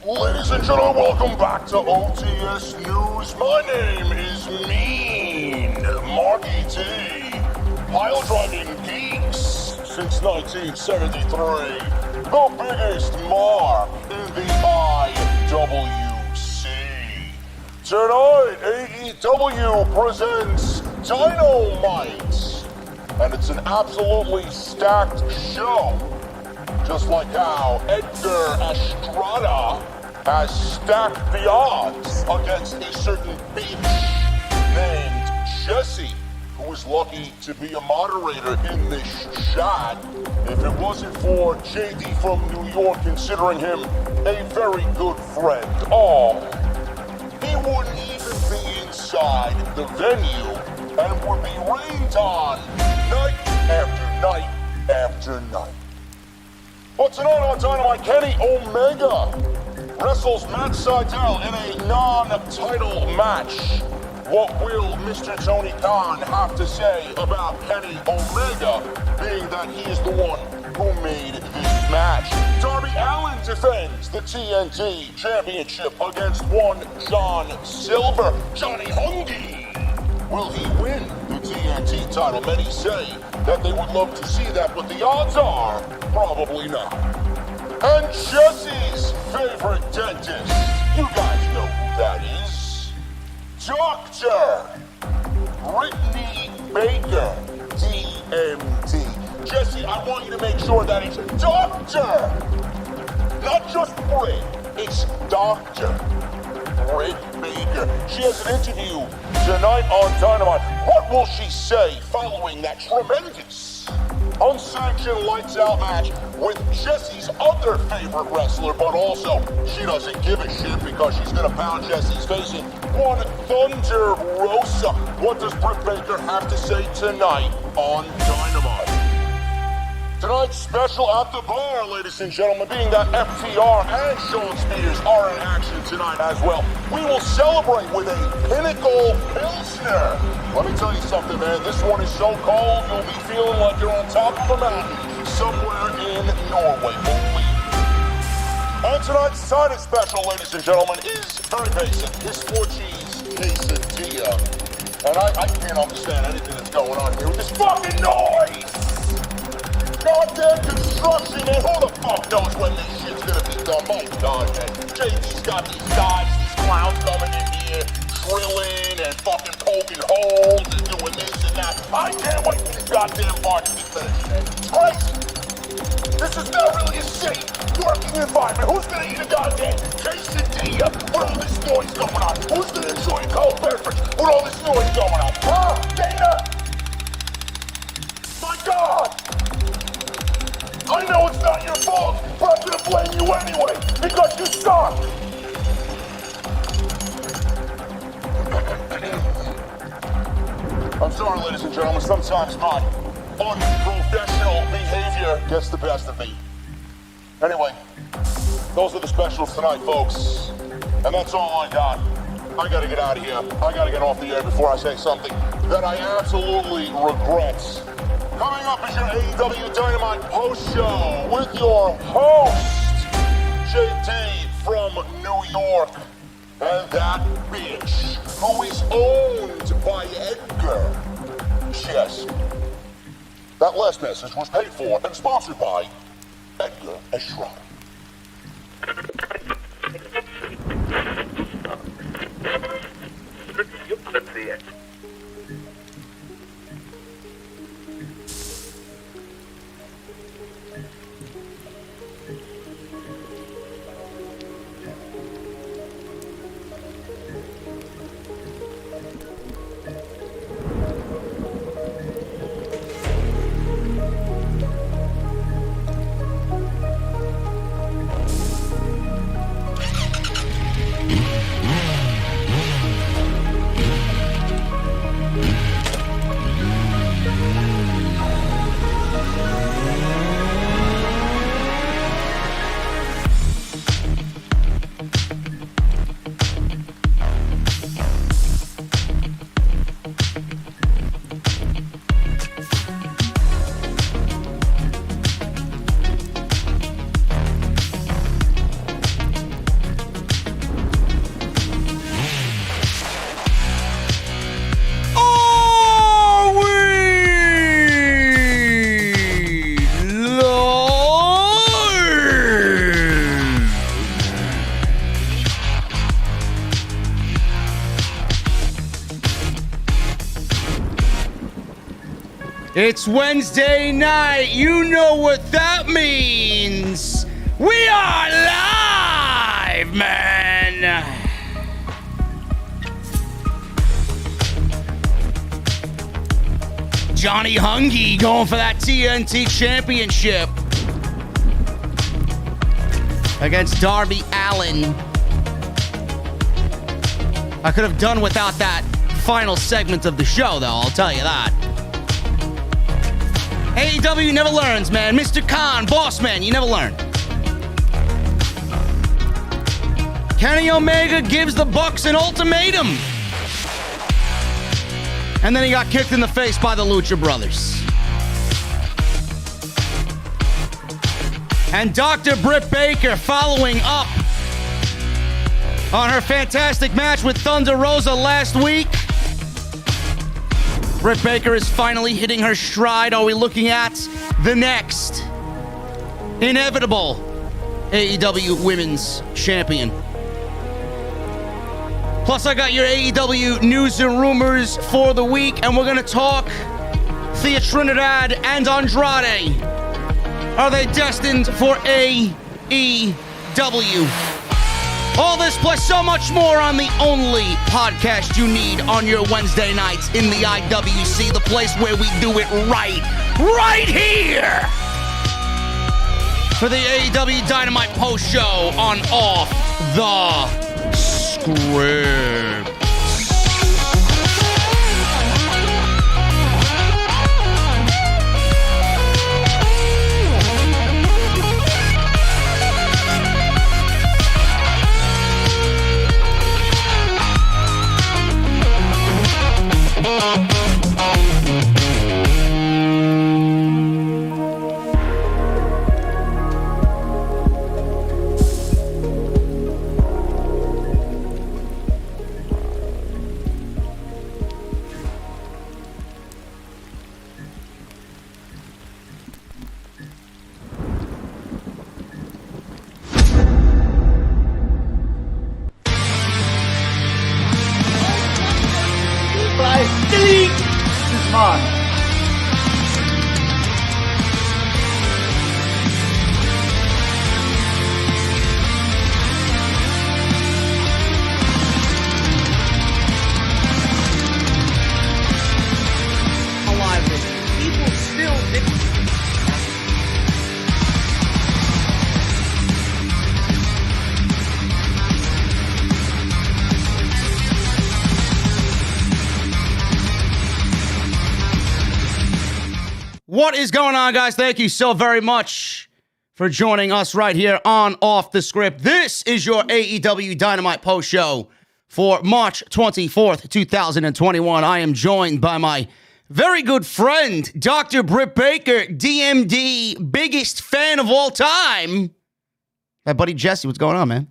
Ladies and gentlemen, welcome back to OTS News. My name is Mean Marky T. Pile driving geeks since 1973. The biggest mark in the IWC. Tonight, AEW presents Dynamite, and it's an absolutely stacked show. Just like how Edgar Estrada has stacked the odds against a certain bitch named Jesse, who is lucky to be a moderator in this chat. If it wasn't for JD from New York considering him a very good friend, he wouldn't even be inside the venue and would be rained on night after night after night. But tonight on Dynamite, Kenny Omega wrestles Matt Sydal in a non-title match. What will Mr. Tony Khan have to say about Kenny Omega, being that he is the one who made this match? Darby Allin defends the TNT Championship against one John Silver. Johnny Hungy. Will he win the TNT title? Many say that they would love to see that, but the odds are probably not. And Jesse's favorite dentist, you guys know who that is. Dr. Brittany Baker, DMT. Jesse, I want you to make sure that it's Dr. Not just Britt, it's Dr. Britt Baker. She has an interview tonight on Dynamite. What will she say following that tremendous unsanctioned lights out match with Jesse's other favorite wrestler, but also she doesn't give a shit because she's gonna pound Jesse's face in one Thunder Rosa. What does Britt Baker have to say tonight on Dynamite? Tonight's special at the bar, ladies and gentlemen, being that FTR and Shawn Spears are in action tonight as well. We will celebrate with a Pinnacle Pilsner. Let me tell you something, man. This one is so cold, you'll be feeling like you're on top of a mountain somewhere in Norway. Believe me. And tonight's side special, ladies and gentlemen, is very basic. It's 4-cheese quesadilla. And I can't understand anything that's going on here with this fucking noise. Goddamn construction, man. Who the fuck knows when this shit's gonna be done? My God, man. JD's got these guys, these clowns coming in here, drilling and fucking poking holes and doing this and that. I can't wait for this goddamn bar to be finished, man. It's crazy. This is not really a safe working environment. Who's gonna eat a goddamn quesadilla with all this noise going on? Who's gonna enjoy a cold beverage with all this noise going on? Huh? Dana? My God! I know it's not your fault, but I'm gonna blame you anyway, because you suck! I'm sorry, ladies and gentlemen, sometimes my unprofessional behavior gets the best of me. Anyway, those are the specials tonight, folks. And that's all I got. I gotta get out of here. I gotta get off the air before I say something that I absolutely regret. Coming up is your AEW Dynamite post show with your host, JD from New York, and that bitch who is owned by Edgar. Yes. That last message was paid for and sponsored by Edgar Estrada. Let's see it. It's Wednesday night. You know what that means. We are live, man. Johnny Hungy going for that TNT Championship against Darby Allin. I could have done without that final segment of the show, though, I'll tell you that. AEW never learns, man. Mr. Khan, boss man, you never learn. Kenny Omega gives the Bucks an ultimatum. And then he got kicked in the face by the Lucha Brothers. And Dr. Britt Baker following up on her fantastic match with Thunder Rosa last week. Britt Baker is finally hitting her stride. Are we looking at the next inevitable AEW Women's Champion? Plus, I got your AEW news and rumors for the week, and we're going to talk Thea Trinidad and Andrade. Are they destined for AEW? All this plus so much more on the only podcast you need on your Wednesday nights in the IWC, the place where we do it right here. For the AEW Dynamite post show on Off the Script. What is going on, guys? Thank you so very much for joining us right here on Off the Script. This is your AEW Dynamite post show for March 24th, 2021. I am joined by my very good friend, Dr. Britt Baker, DMD, biggest fan of all time. My buddy Jesse, what's going on, man?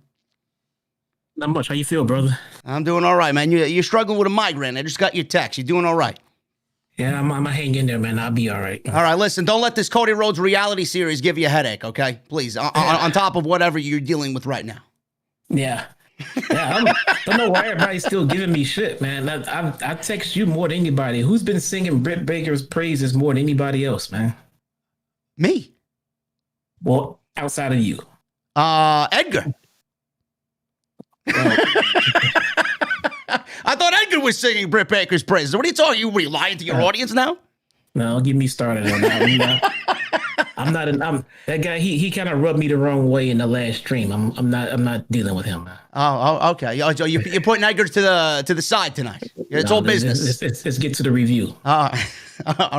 Not much. How you feel, brother? I'm doing all right, man. You're struggling with a migraine. I just got your text. You're doing all right. Yeah, I'm hang in there, man. I'll be all right. All right, listen, don't let this Cody Rhodes reality series give you a headache, okay? Please, on top of whatever you're dealing with right now. Yeah. I don't know why everybody's still giving me shit, man. I text you more than anybody. Who's been singing Britt Baker's praises more than anybody else, man? Me. Well, outside of you. Edgar. I thought Edgar was singing Britt Baker's praises. What are you talking? You lying to your audience now? No, don't get me started on that. I'm not that guy. He kind of rubbed me the wrong way in the last stream. I'm not dealing with him. Oh, okay. You're putting Edgar to the side tonight. It's all business. Let's get to the review. All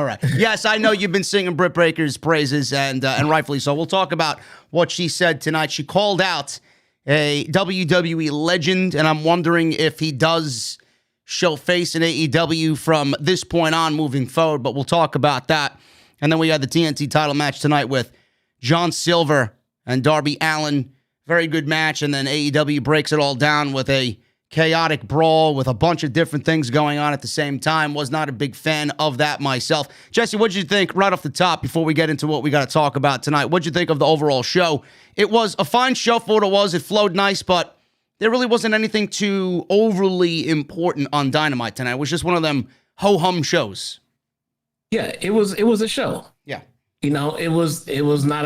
right. Yes, I know you've been singing Britt Baker's praises, and rightfully so. We'll talk about what she said tonight. She called out a WWE legend, and I'm wondering if he does show face in AEW from this point on moving forward, but we'll talk about that. And then we had the TNT title match tonight with John Silver and Darby Allin. Very good match, and then AEW breaks it all down with a chaotic brawl with a bunch of different things going on at the same time. Was not a big fan of that myself. Jesse, what did you think right off the top before we get into what we got to talk about tonight? What did you think of the overall show? It was a fine show for what it was. It flowed nice, but there really wasn't anything too overly important on Dynamite tonight. It was just one of them ho-hum shows. Yeah, it was a show. Yeah. You know, it was not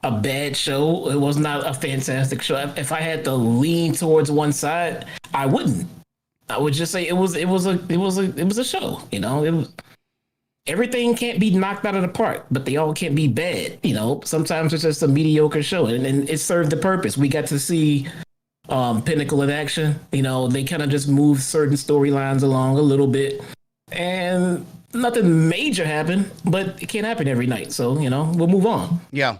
a bad show. It was not a fantastic show. If I had to lean towards one side, I wouldn't. I would just say it was a show. You know, everything can't be knocked out of the park, but they all can't be bad. You know, sometimes it's just a mediocre show, and it served the purpose. We got to see Pinnacle in action. You know, they kind of just moved certain storylines along a little bit, and nothing major happened, but it can't happen every night. So, you know, we'll move on. Yeah.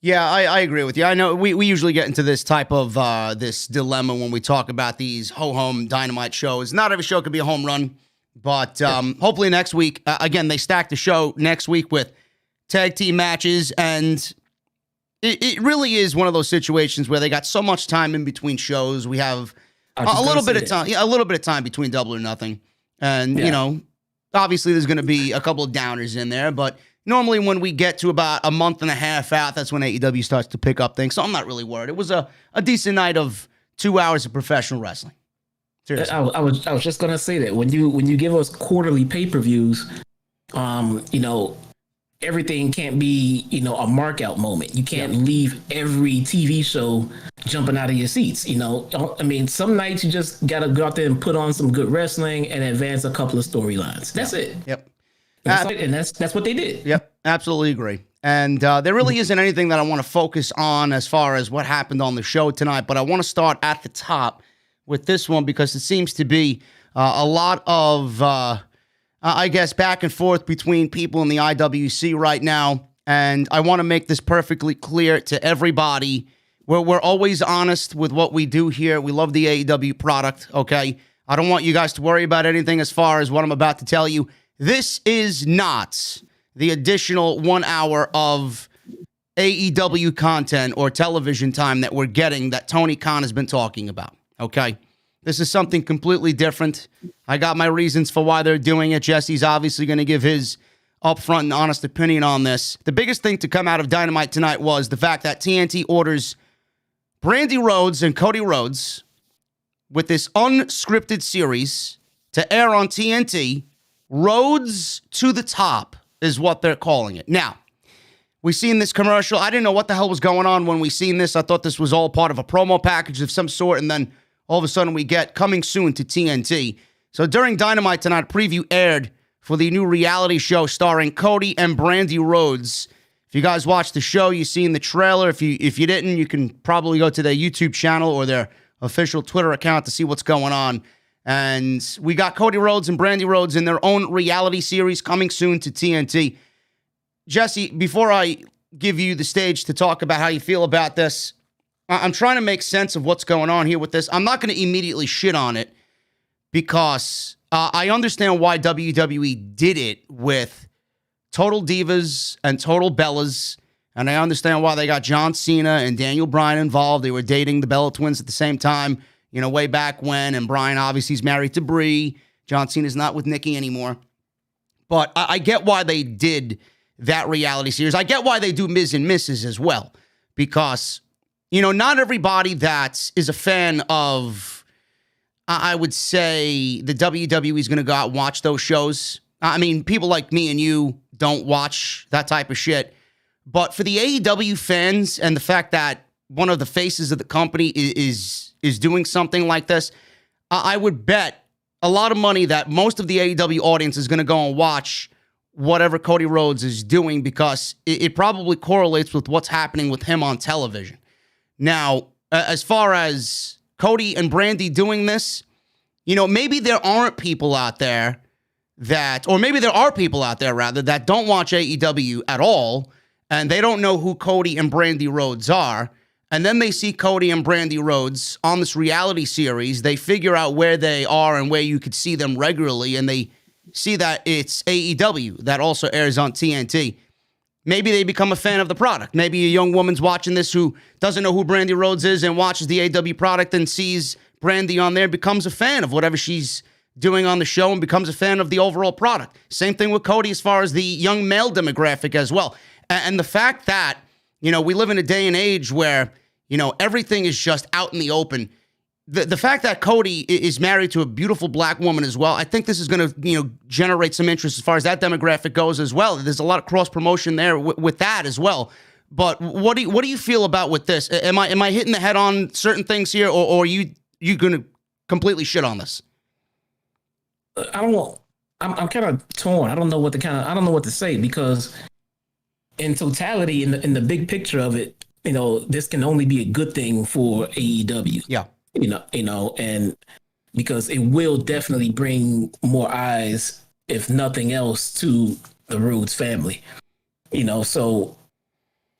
Yeah, I agree with you. I know we usually get into this type of this dilemma when we talk about these ho-hum Dynamite shows. Not every show could be a home run, but hopefully next week, again, they stack the show next week with tag team matches, and it really is one of those situations where they got so much time in between shows. We have a little bit of time, a little bit of time between Double or Nothing, and you know, obviously there's going to be a couple of downers in there, but normally when we get to about a month and a half out, that's when AEW starts to pick up things. So I'm not really worried. It was a decent night of 2 hours of professional wrestling. Seriously. I was just gonna say that when you give us quarterly pay-per-views, you know, everything can't be, you know, a mark out moment. You can't leave every TV show jumping out of your seats. You know, I mean, some nights you just gotta go out there and put on some good wrestling and advance a couple of storylines. That's it. Yep. And that's what they did. Yep, absolutely agree. And there really isn't anything that I want to focus on as far as what happened on the show tonight, but I want to start at the top with this one because it seems to be a lot of, I guess, back and forth between people in the IWC right now. And I want to make this perfectly clear to everybody. We're always honest with what we do here. We love the AEW product, okay? I don't want you guys to worry about anything as far as what I'm about to tell you. This is not the additional 1 hour of AEW content or television time that we're getting that Tony Khan has been talking about, okay? This is something completely different. I got my reasons for why they're doing it. Jesse's obviously going to give his upfront and honest opinion on this. The biggest thing to come out of Dynamite tonight was the fact that TNT orders Brandi Rhodes and Cody Rhodes with this unscripted series to air on TNT. Rhodes to the top is what they're calling it. Now, we seen this commercial. I didn't know what the hell was going on when we seen this. I thought this was all part of a promo package of some sort, and then all of a sudden we get coming soon to TNT. So during Dynamite tonight, preview aired for the new reality show starring Cody and Brandi Rhodes. If you guys watched the show, you seen the trailer. If you didn't, you can probably go to their YouTube channel or their official Twitter account to see what's going on. And we got Cody Rhodes and Brandi Rhodes in their own reality series coming soon to TNT. Jesse, before I give you the stage to talk about how you feel about this, I'm trying to make sense of what's going on here with this. I'm not going to immediately shit on it because I understand why WWE did it with Total Divas and Total Bellas, and I understand why they got John Cena and Daniel Bryan involved. They were dating the Bella twins at the same time. You know, way back when, and Bryan obviously is married to Brie. John Cena's not with Nikki anymore. But I get why they did that reality series. I get why they do Ms. and Mrs. as well. Because, you know, not everybody that is a fan of, I would say, the WWE is going to go out and watch those shows. I mean, people like me and you don't watch that type of shit. But for the AEW fans and the fact that one of the faces of the company is doing something like this, I would bet a lot of money that most of the AEW audience is going to go and watch whatever Cody Rhodes is doing because it probably correlates with what's happening with him on television. Now, as far as Cody and Brandi doing this, you know, maybe there aren't people out there that, or maybe there are people out there rather, that don't watch AEW at all, and they don't know who Cody and Brandi Rhodes are. And then they see Cody and Brandi Rhodes on this reality series. They figure out where they are and where you could see them regularly, and they see that it's AEW that also airs on TNT. Maybe they become a fan of the product. Maybe a young woman's watching this who doesn't know who Brandi Rhodes is and watches the AEW product and sees Brandi on there, becomes a fan of whatever she's doing on the show and becomes a fan of the overall product. Same thing with Cody as far as the young male demographic as well. And the fact that, you know, we live in a day and age where, you know, everything is just out in the open. the fact that Cody is married to a beautiful black woman as well, I think this is going to generate some interest as far as that demographic goes as well. There's a lot of cross promotion there with that as well. But what do you feel about with this? Am I hitting the head on certain things here, or are you going to completely shit on this? I don't know. I'm kind of torn. I don't know what to say, because in totality, in the big picture of it, this can only be a good thing for AEW. Yeah. And because it will definitely bring more eyes, if nothing else, to the Rhodes family. So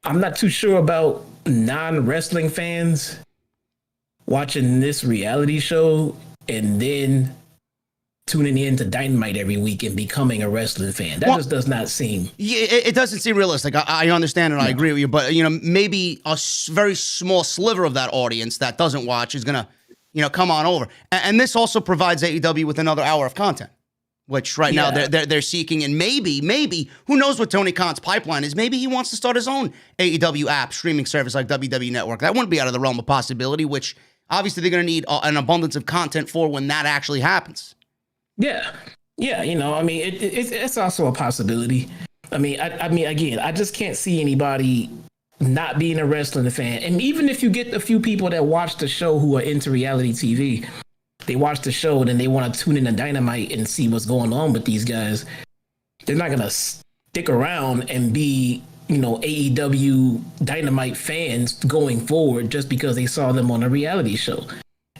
I'm not too sure about non-wrestling fans watching this reality show and then tuning in to Dynamite every week and becoming a wrestling fan. That just does not seem... Yeah, it doesn't seem realistic. I understand and I agree with you, but maybe a very small sliver of that audience that doesn't watch is gonna, come on over. And this also provides AEW with another hour of content, which right now they're seeking. And maybe who knows what Tony Khan's pipeline is? Maybe he wants to start his own AEW app streaming service like WWE Network. That wouldn't be out of the realm of possibility. Which obviously they're gonna need an abundance of content for when that actually happens. Yeah. It's also a possibility. I mean, again, I just can't see anybody not being a wrestling fan. And even if you get a few people that watch the show who are into reality TV, they watch the show and then they want to tune in to Dynamite and see what's going on with these guys, they're not going to stick around and be, AEW Dynamite fans going forward just because they saw them on a reality show.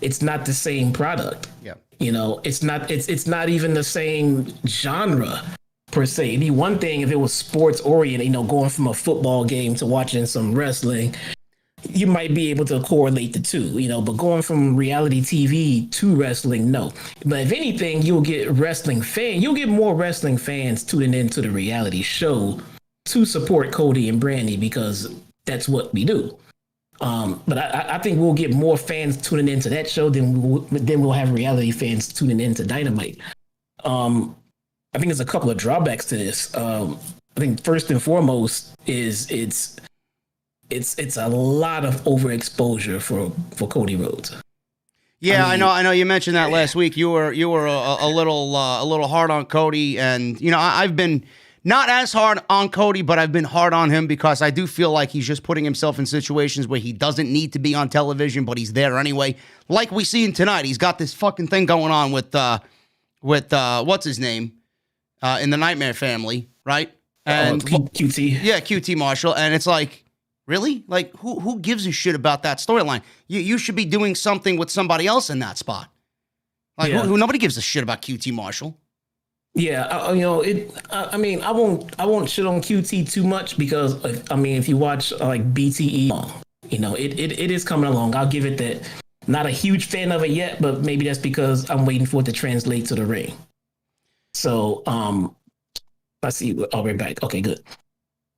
It's not the same product. Yeah. It's not even the same genre per se. It'd be one thing if it was sports oriented, going from a football game to watching some wrestling, you might be able to correlate the two, but going from reality TV to wrestling, no. But if anything, you'll get more wrestling fans tuning into the reality show to support Cody and Brandi, because that's what we do. But I think we'll get more fans tuning into that show than we'll have reality fans tuning into Dynamite. I think there's a couple of drawbacks to this. I think first and foremost is it's a lot of overexposure for Cody Rhodes. Yeah, I know. You mentioned that last week. You were a little hard on Cody, and I've been not as hard on Cody, but I've been hard on him because I do feel like he's just putting himself in situations where he doesn't need to be on television, but he's there anyway. Like we see him tonight, he's got this fucking thing going on with what's his name in the Nightmare Family, right? And QT. Yeah, QT Marshall, and it's like, really? Like, who gives a shit about that storyline? You should be doing something with somebody else in that spot. Like, nobody gives a shit about QT Marshall. Yeah, I won't shit on QT too much because if you watch like BTE, it is coming along. I'll give it that. Not a huge fan of it yet, but maybe that's because I'm waiting for it to translate to the ring. So, let's see. I'll be back. Okay, good.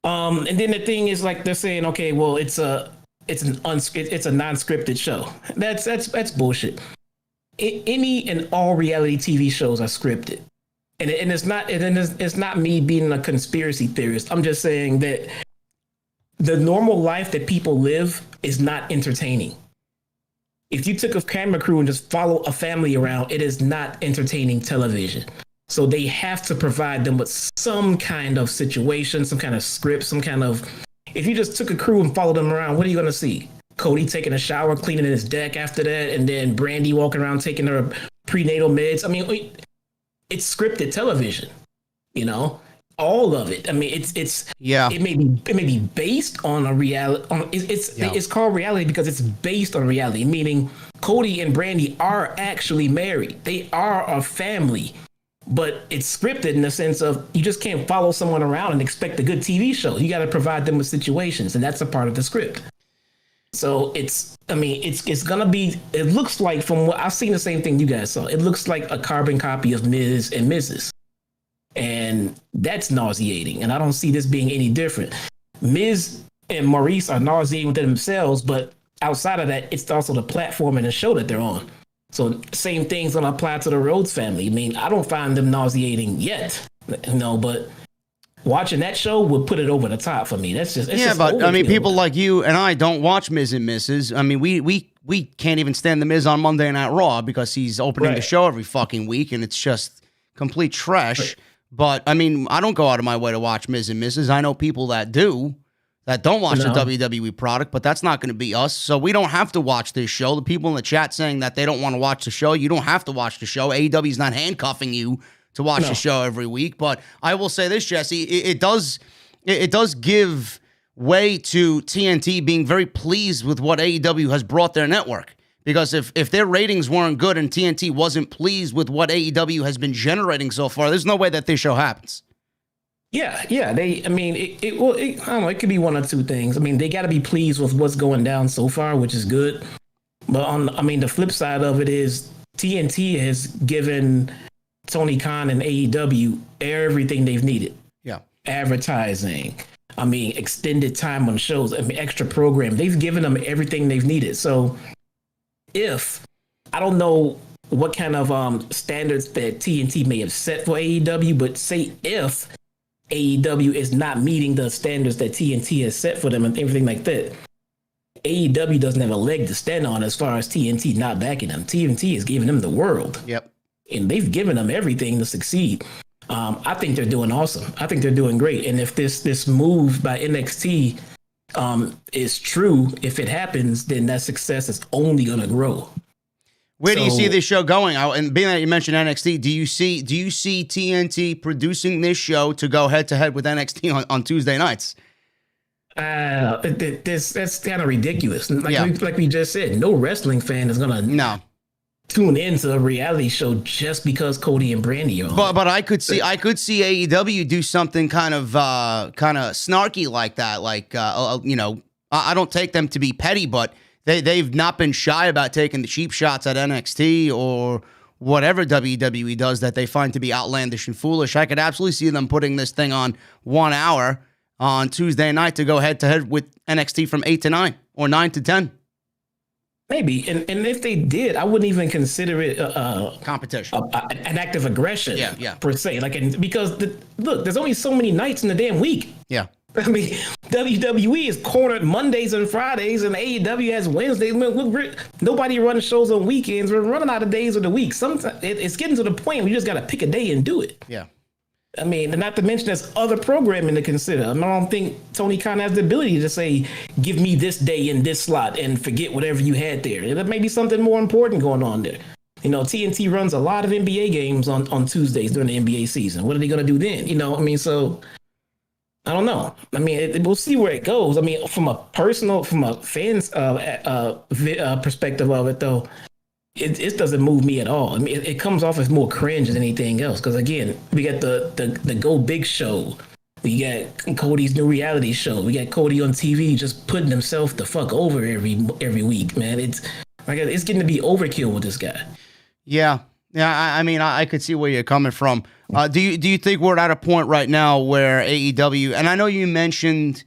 And then the thing is, like, they're saying, okay, well, it's a non-scripted show. That's bullshit. Any and all reality TV shows are scripted. And it's not me being a conspiracy theorist. I'm just saying that the normal life that people live is not entertaining. If you took a camera crew and just follow a family around, it is not entertaining television. So they have to provide them with some kind of situation, some kind of script, if you just took a crew and followed them around, what are you going to see? Cody taking a shower, cleaning his deck after that, and then Brandi walking around taking her prenatal meds. It's scripted television, all of it. It may be based on a reality. It's called reality because it's based on reality, meaning Cody and Brandi are actually married. They are a family, but it's scripted in the sense of you just can't follow someone around and expect a good TV show. You got to provide them with situations, and that's a part of the script. So it's gonna be. It looks like, from what I've seen, the same thing you guys saw. It looks like a carbon copy of Ms. and Mrs. And that's nauseating. And I don't see this being any different. Miz and Maurice are nauseating within themselves, but outside of that, it's also the platform and the show that they're on. So same thing's gonna apply to the Rhodes family. I don't find them nauseating yet, but watching that show would put it over the top for me. That's just but I mean, people like you and I don't watch Miz and Mrs. I mean, we can't even stand the Miz on Monday Night Raw because he's opening the show every fucking week, and it's just complete trash. Right. But I mean, I don't go out of my way to watch Miz and Mrs. I know people that do. That don't watch the WWE product, but that's not going to be us. So we don't have to watch this show. The people in the chat saying that they don't want to watch the show, you don't have to watch the show. AEW is not handcuffing you to watch the show every week. But I will say this, Jesse, it does give way to TNT being very pleased with what AEW has brought their network. Because if their ratings weren't good and TNT wasn't pleased with what AEW has been generating so far, there's no way that this show happens. Yeah. I mean, I don't know, it could be one or two things. I mean, they got to be pleased with what's going down so far, which is good. But the flip side of it is TNT has given Tony Khan and AEW everything they've needed. Yeah. Advertising. I mean, extended time on shows. I mean, extra program. They've given them everything they've needed. So I don't know what kind of standards that TNT may have set for AEW, but say if AEW is not meeting the standards that TNT has set for them and everything like that, AEW doesn't have a leg to stand on as far as TNT not backing them. TNT is giving them the world. Yep. And they've given them everything to succeed. I think they're doing awesome. I think they're doing great. And if this move by NXT is true, if it happens, then that success is only going to grow. Where do you see this show going? And being that you mentioned NXT, do you see TNT producing this show to go head to head with NXT on Tuesday nights? That's kind of ridiculous. Like we just said, no wrestling fan is gonna tune into a reality show just because Cody and Brandi are on. But I could see AEW do something kind of snarky like that. Like I don't take them to be petty, but they've not been shy about taking the cheap shots at NXT or whatever WWE does that they find to be outlandish and foolish. I could absolutely see them putting this thing on 1 hour on Tuesday night to go head to head with NXT from 8 to 9 or 9 to 10. Maybe. And if they did, I wouldn't even consider it competition, an act of aggression per se. Because there's only so many nights in the damn week. Yeah. I mean, WWE is cornered Mondays and Fridays, and AEW has Wednesdays. Nobody runs shows on weekends. We're running out of days of the week. Sometimes it's getting to the point where you just got to pick a day and do it. Yeah. I mean, and not to mention there's other programming to consider. I don't think Tony Khan has the ability to say, give me this day in this slot and forget whatever you had there. There may be something more important going on there. TNT runs a lot of NBA games on Tuesdays during the NBA season. What are they going to do then? So I don't know. I mean, we'll see where it goes. I mean, from a fan's perspective of it, though, it doesn't move me at all. I mean, it comes off as more cringe than anything else. Because again, we got the Go Big show. We got Cody's new reality show. We got Cody on TV just putting himself the fuck over every week, man. It's getting to be overkill with this guy. Yeah. I mean, I could see where you're coming from. Do you think we're at a point right now where AEW, and I know you mentioned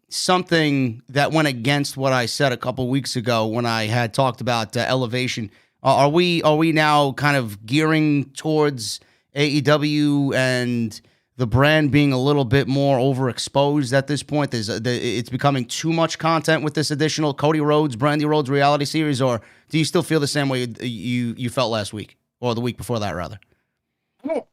something that went against what I said a couple weeks ago when I had talked about elevation. Are we now kind of gearing towards AEW and the brand being a little bit more overexposed at this point? It's becoming too much content with this additional Cody Rhodes, Brandi Rhodes reality series, or do you still feel the same way you felt last week or the week before that, rather?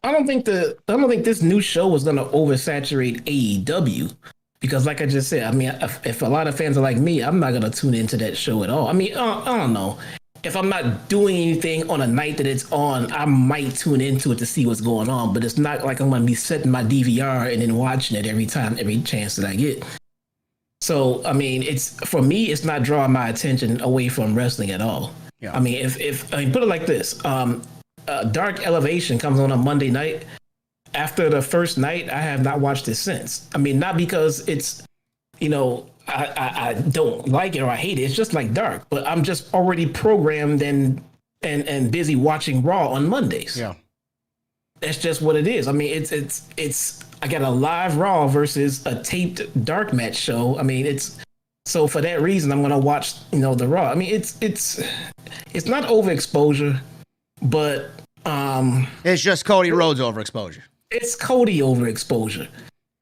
I don't think this new show was going to oversaturate AEW because, like I just said, I mean, if a lot of fans are like me, I'm not going to tune into that show at all. I mean, I don't know. If I'm not doing anything on a night that it's on, I might tune into it to see what's going on, but it's not like I'm going to be setting my DVR and then watching it every chance that I get. So, I mean, for me, it's not drawing my attention away from wrestling at all. Yeah. I mean, if put it like this, Dark Elevation comes on a Monday night. After the first night, I have not watched it since. I mean, not because it's, I don't like it or I hate it. It's just like Dark, but I'm just already programmed and busy watching Raw on Mondays. Yeah, that's just what it is. I mean, it's. I got a live Raw versus a taped Dark match show. I mean, so for that reason, I'm gonna watch the Raw. I mean, it's not overexposure, but it's just Cody Rhodes overexposure. It's Cody overexposure.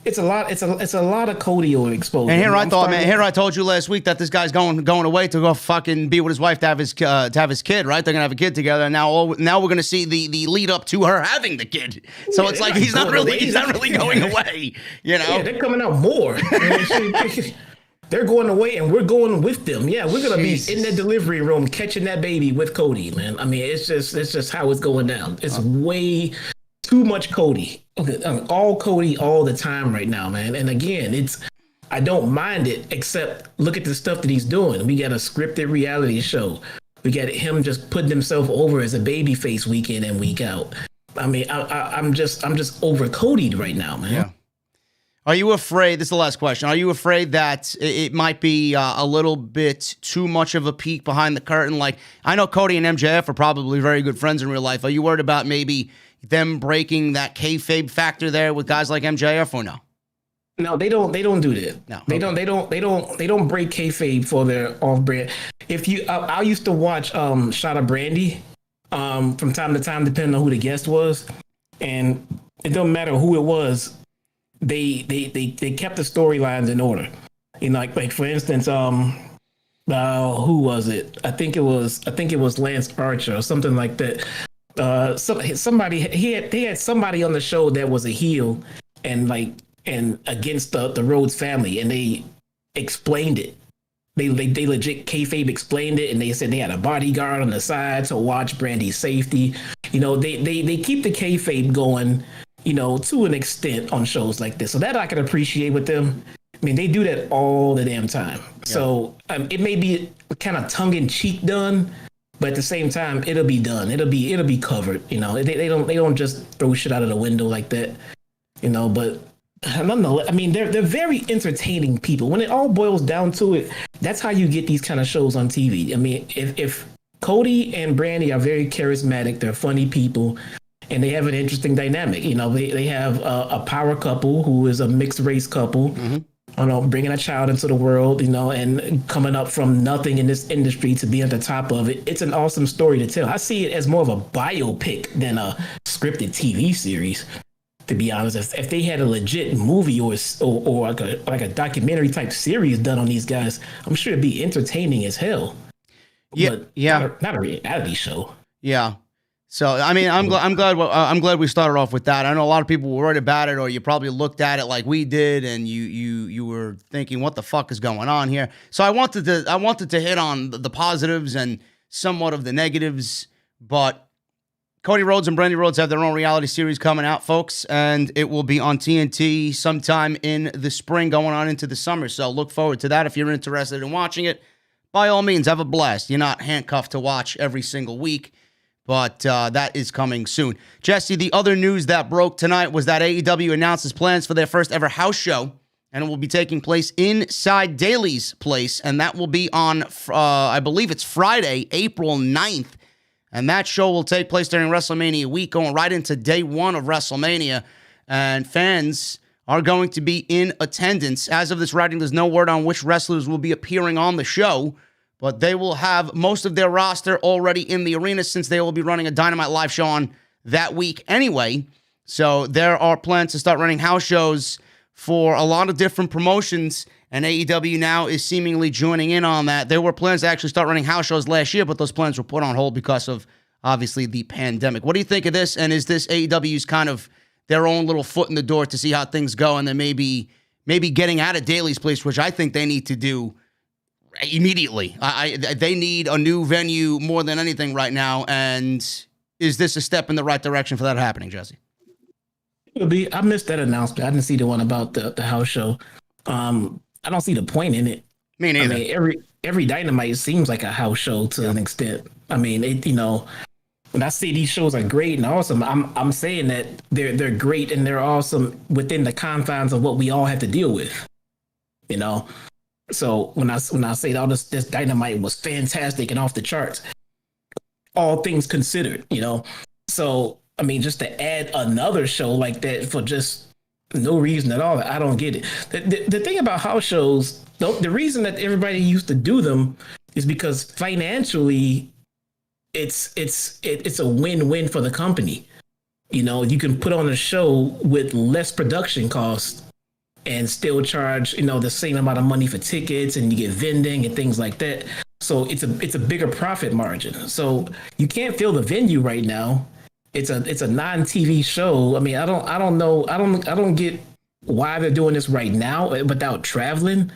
It's a lot. It's a lot of Cody overexposure. And here I told you last week that this guy's going away to go fucking be with his wife to have his kid, right? They're gonna have a kid together. And now we're gonna see the lead up to her having the kid. So it's like he's not really going away. You know, yeah, they're coming out more. They're going away, and we're going with them. Yeah, we're gonna be in the delivery room catching that baby with Cody, man. I mean, it's just how it's going down. It's way too much Cody. All Cody all the time right now, man. And again, I don't mind it, except look at the stuff that he's doing. We got a scripted reality show. We got him just putting himself over as a babyface week in and week out. I mean, I'm just over Cody'd right now, man. Yeah. Are you afraid, this is the last question, are you afraid that it might be a little bit too much of a peek behind the curtain? Like, I know Cody and MJF are probably very good friends in real life. Are you worried about maybe them breaking that kayfabe factor there with guys like MJF or no? No, they don't do that. No, they don't break kayfabe for their off-brand. I used to watch Shot of Brandi from time to time, depending on who the guest was, and it don't matter who it was. They kept the storylines in order. You know, like for instance, who was it? I think it was Lance Archer or something like that. Somebody he had somebody on the show that was a heel and against the Rhodes family, and they explained it. They legit kayfabe explained it, and they said they had a bodyguard on the side to watch Brandi's safety. You know, they keep the kayfabe going, you know, to an extent on shows like this. So that I can appreciate with them. I mean, they do that all the damn time. Yeah. So it may be kind of tongue in cheek done, but at the same time, it'll be done. It'll be covered. You know, they don't just throw shit out of the window like that. You know, but nonetheless, I mean, they're very entertaining people. When it all boils down to it, that's how you get these kind of shows on TV. I mean, if Cody and Brandi are very charismatic, they're funny people, and they have an interesting dynamic. You know, they have a power couple who is a mixed race couple. Mm-hmm. You know, bringing a child into the world, you know, and coming up from nothing in this industry to be at the top of it. It's an awesome story to tell. I see it as more of a biopic than a scripted TV series, to be honest. If they had a legit movie or like a documentary type series done on these guys, I'm sure it'd be entertaining as hell. Yeah, but yeah, not a reality show. Yeah. So, I mean, I'm glad we started off with that. I know a lot of people were worried about it, or you probably looked at it like we did, and you were thinking, what the fuck is going on here? So I wanted to hit on the positives and somewhat of the negatives, but Cody Rhodes and Brandi Rhodes have their own reality series coming out, folks, and it will be on TNT sometime in the spring going on into the summer. So look forward to that. If you're interested in watching it, by all means, have a blast. You're not handcuffed to watch every single week. But that is coming soon. Jesse, the other news that broke tonight was that AEW announces plans for their first ever house show, and it will be taking place inside Daly's place, and that will be on, I believe it's Friday, April 9th, and that show will take place during WrestleMania week, going right into day one of WrestleMania, and fans are going to be in attendance. As of this writing, there's no word on which wrestlers will be appearing on the show, but they will have most of their roster already in the arena since they will be running a Dynamite live show on that week anyway. So there are plans to start running house shows for a lot of different promotions, and AEW now is seemingly joining in on that. There were plans to actually start running house shows last year, but those plans were put on hold because of, obviously, the pandemic. What do you think of this, and is this AEW's kind of their own little foot in the door to see how things go, and then maybe getting out of Daly's place, which I think they need to do immediately? They need a new venue more than anything right now. And is this a step in the right direction for that happening, Jesse? I missed that announcement. I didn't see the one about the house show. I don't see the point in it. Me neither. I mean, every Dynamite seems like a house show to an extent. I mean, when I say these shows are great and awesome, I'm saying that they're great and they're awesome within the confines of what we all have to deal with. You know. So when I say all this Dynamite was fantastic and off the charts, all things considered, you know. So I mean, just to add another show like that for just no reason at all, I don't get it. The thing about house shows, the reason that everybody used to do them is because financially, it's a win-win for the company. You can put on a show with less production costs and still charge, the same amount of money for tickets, and you get vending and things like that. So it's a bigger profit margin. So you can't fill the venue right now. It's a non-TV show. I mean, I don't know. I don't get why they're doing this right now without traveling.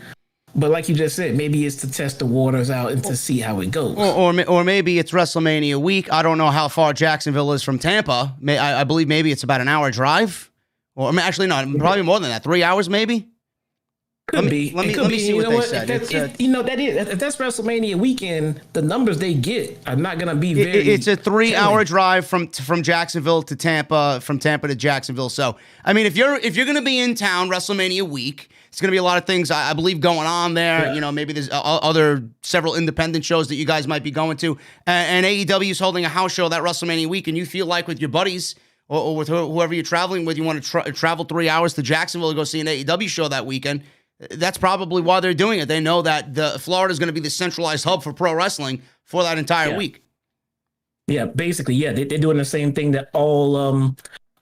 But like you just said, maybe it's to test the waters out and to see how it goes. Or maybe it's WrestleMania week. I don't know how far Jacksonville is from Tampa. I believe maybe it's about an hour drive. Or actually, no, probably more than that. 3 hours, maybe. Could be. Let me see what they said. If that's WrestleMania weekend, the numbers they get are not going to be very. It's a 3-hour drive from Jacksonville to Tampa, from Tampa to Jacksonville. So, I mean, if you're going to be in town WrestleMania week, it's going to be a lot of things I believe going on there. Yeah. Maybe there's several independent shows that you guys might be going to, and AEW is holding a house show that WrestleMania week, and you feel like with your buddies or with whoever you're traveling with, you want to travel 3 hours to Jacksonville to go see an AEW show that weekend. That's probably why they're doing it. They know that Florida is going to be the centralized hub for pro wrestling for that entire week. Yeah, basically, yeah. They're doing the same thing that all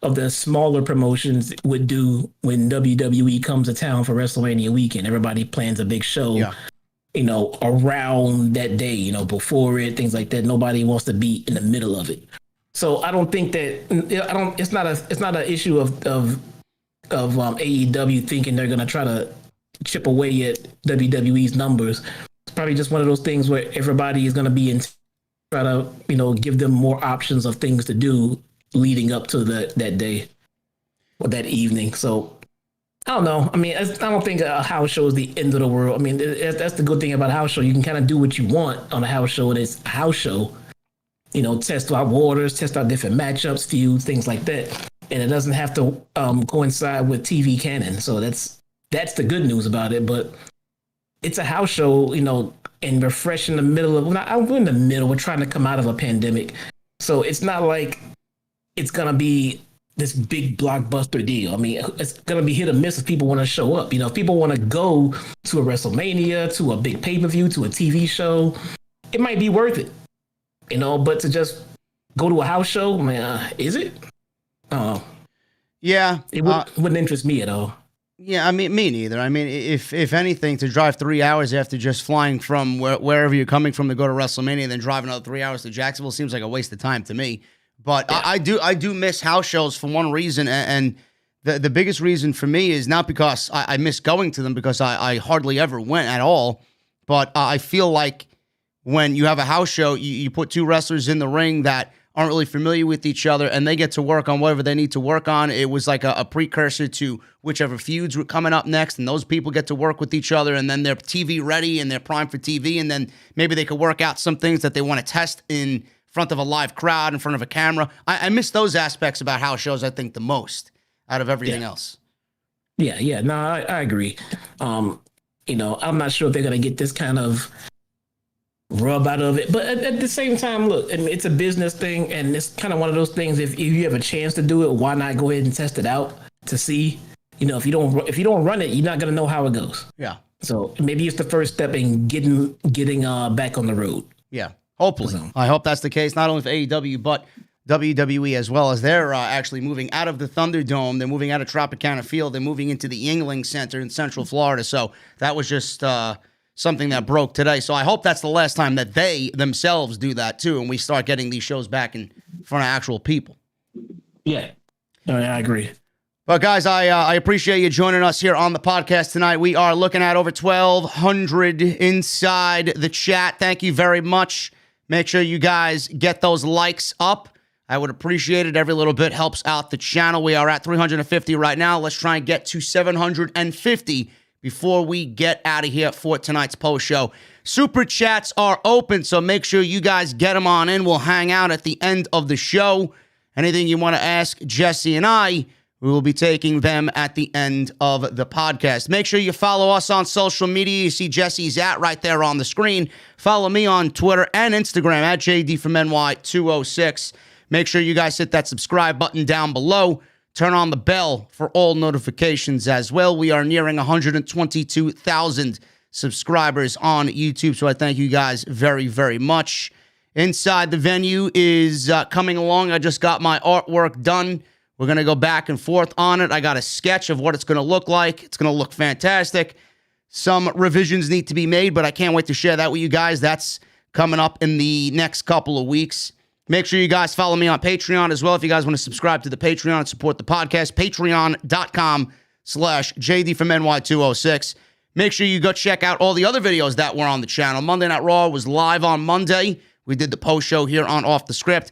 of the smaller promotions would do when WWE comes to town for WrestleMania weekend. Everybody plans a big show, around that day, before it, things like that. Nobody wants to be in the middle of it. So I don't think that it's not an issue of AEW thinking they're going to try to chip away at WWE's numbers. It's probably just one of those things where everybody is going to be try to, give them more options of things to do leading up to that day or that evening. So I don't know. I mean, I don't think a house show is the end of the world. I mean, that's the good thing about a house show. You can kind of do what you want on a house show. It's a house show, test out waters, test out different matchups, feuds, things like that. And it doesn't have to coincide with TV canon. So that's the good news about it, but it's a house show, and we're fresh in the middle of, we're in the middle, we're trying to come out of a pandemic. So it's not like it's going to be this big blockbuster deal. I mean, it's going to be hit or miss if people want to show up. If people want to go to a WrestleMania, to a big pay-per-view, to a TV show, it might be worth it, but to just go to a house show, man, is it? Oh, yeah. It wouldn't interest me at all. Yeah, I mean, me neither. I mean, if anything, to drive 3 hours after just flying from wherever you're coming from to go to WrestleMania and then drive another 3 hours to Jacksonville seems like a waste of time to me. But yeah. I do miss house shows for one reason, and the biggest reason for me is not because I miss going to them, because I hardly ever went at all, but I feel like when you have a house show, you put two wrestlers in the ring that aren't really familiar with each other, and they get to work on whatever they need to work on. It was like a precursor to whichever feuds were coming up next, and those people get to work with each other, and then they're TV ready, and they're primed for TV, and then maybe they could work out some things that they want to test in front of a live crowd, in front of a camera. I miss those aspects about house shows, I think, the most out of everything else. Yeah. No, I agree. I'm not sure if they're going to get this kind of rub out of it, but at the same time, look, I mean, it's a business thing, and it's kind of one of those things. If you have a chance to do it, why not go ahead and test it out to see? If you don't run it, you're not gonna know how it goes. Yeah. So maybe it's the first step in getting back on the road. Yeah. Hopefully, I hope that's the case. Not only for AEW, but WWE as well, as they're actually moving out of the Thunderdome. They're moving out of Tropicana Field. They're moving into the Yuengling Center in Central Florida. So that was just something that broke today. So I hope that's the last time that they themselves do that too, and we start getting these shows back in front of actual people. Yeah, I agree. But guys, I appreciate you joining us here on the podcast tonight. We are looking at over 1,200 inside the chat. Thank you very much. Make sure you guys get those likes up. I would appreciate it. Every little bit helps out the channel. We are at 350 right now. Let's try and get to 750 before we get out of here for tonight's post show. Super chats are open, so make sure you guys get them on in. We'll hang out at the end of the show. Anything you want to ask Jesse and I, we will be taking them at the end of the podcast. Make sure you follow us on social media. You see Jesse's right there on the screen. Follow me on Twitter and Instagram at JDfromNY206. Make sure you guys hit that subscribe button down below. Turn on the bell for all notifications as well. We are nearing 122,000 subscribers on YouTube, so I thank you guys very, very much. inside the venue is coming along. I just got my artwork done. We're going to go back and forth on it. I got a sketch of what it's going to look like. It's going to look fantastic. Some revisions need to be made, but I can't wait to share that with you guys. That's coming up in the next couple of weeks. Make sure you guys follow me on Patreon as well. If you guys want to subscribe to the Patreon and support the podcast, patreon.com/JDfromNY206. Make sure you go check out all the other videos that were on the channel. Monday Night Raw was live on Monday. We did the post show here on Off the Script.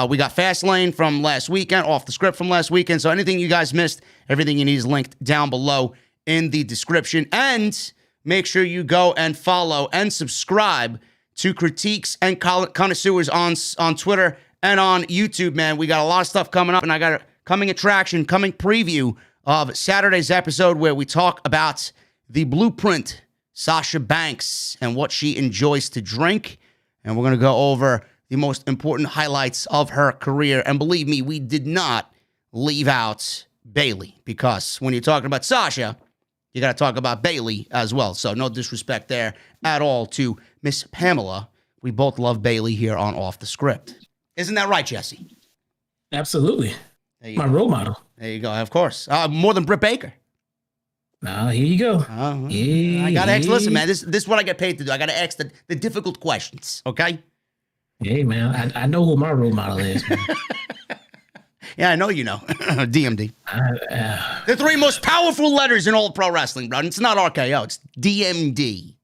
We got Fastlane from last weekend, Off the Script from last weekend. So anything you guys missed, everything you need is linked down below in the description. And make sure you go and follow and subscribe to Critiques and Connoisseurs on Twitter and on YouTube, man. We got a lot of stuff coming up, and I got a coming preview of Saturday's episode where we talk about the blueprint, Sasha Banks, and what she enjoys to drink. And we're going to go over the most important highlights of her career. And believe me, we did not leave out Bayley, because when you're talking about Sasha, you got to talk about Bayley as well. So no disrespect there at all to Miss Pamela. We both love Bayley here on Off the Script. Isn't that right, Jesse? Absolutely. My role model. There you go. Of course. More than Britt Baker. Here you go. I got to ask. Listen, man, this is what I get paid to do. I got to ask the difficult questions, okay? Hey, man, I know who my role model is, man. Yeah, I know you know. DMD. The three most powerful letters in all pro wrestling, bro. It's not RKO. It's DMD.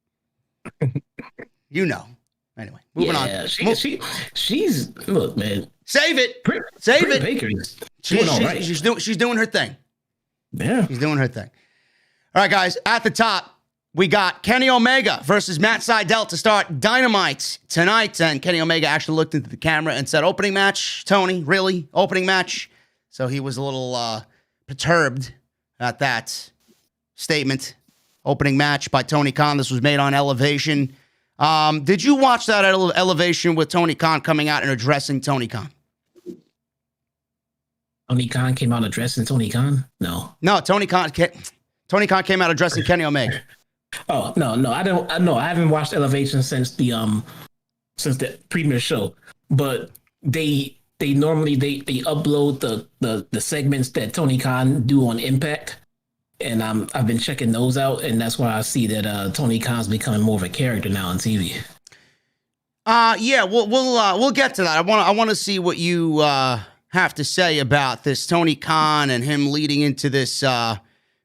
You know. Anyway, moving on. She's look, man. Save it. Save it. Baker's doing all right. She's doing her thing. Yeah. She's doing her thing. All right, guys. At the top, we got Kenny Omega versus Matt Sydal to start Dynamite tonight. And Kenny Omega actually looked into the camera and said, opening match, Tony, really? Opening match? So he was a little perturbed at that statement. Opening match by Tony Khan. This was made on Elevation. Did you watch that Elevation with Tony Khan coming out and addressing Tony Khan? Tony Khan came out addressing Tony Khan? No, Tony Khan came out addressing Kenny Omega. Oh, no, I don't. I haven't watched Elevation since the premiere show. But they normally upload the segments that Tony Khan do on Impact, and I've been checking those out, and that's why I see that Tony Khan's becoming more of a character now on TV. Yeah, we'll get to that. I want to see what you have to say about this Tony Khan and him leading into this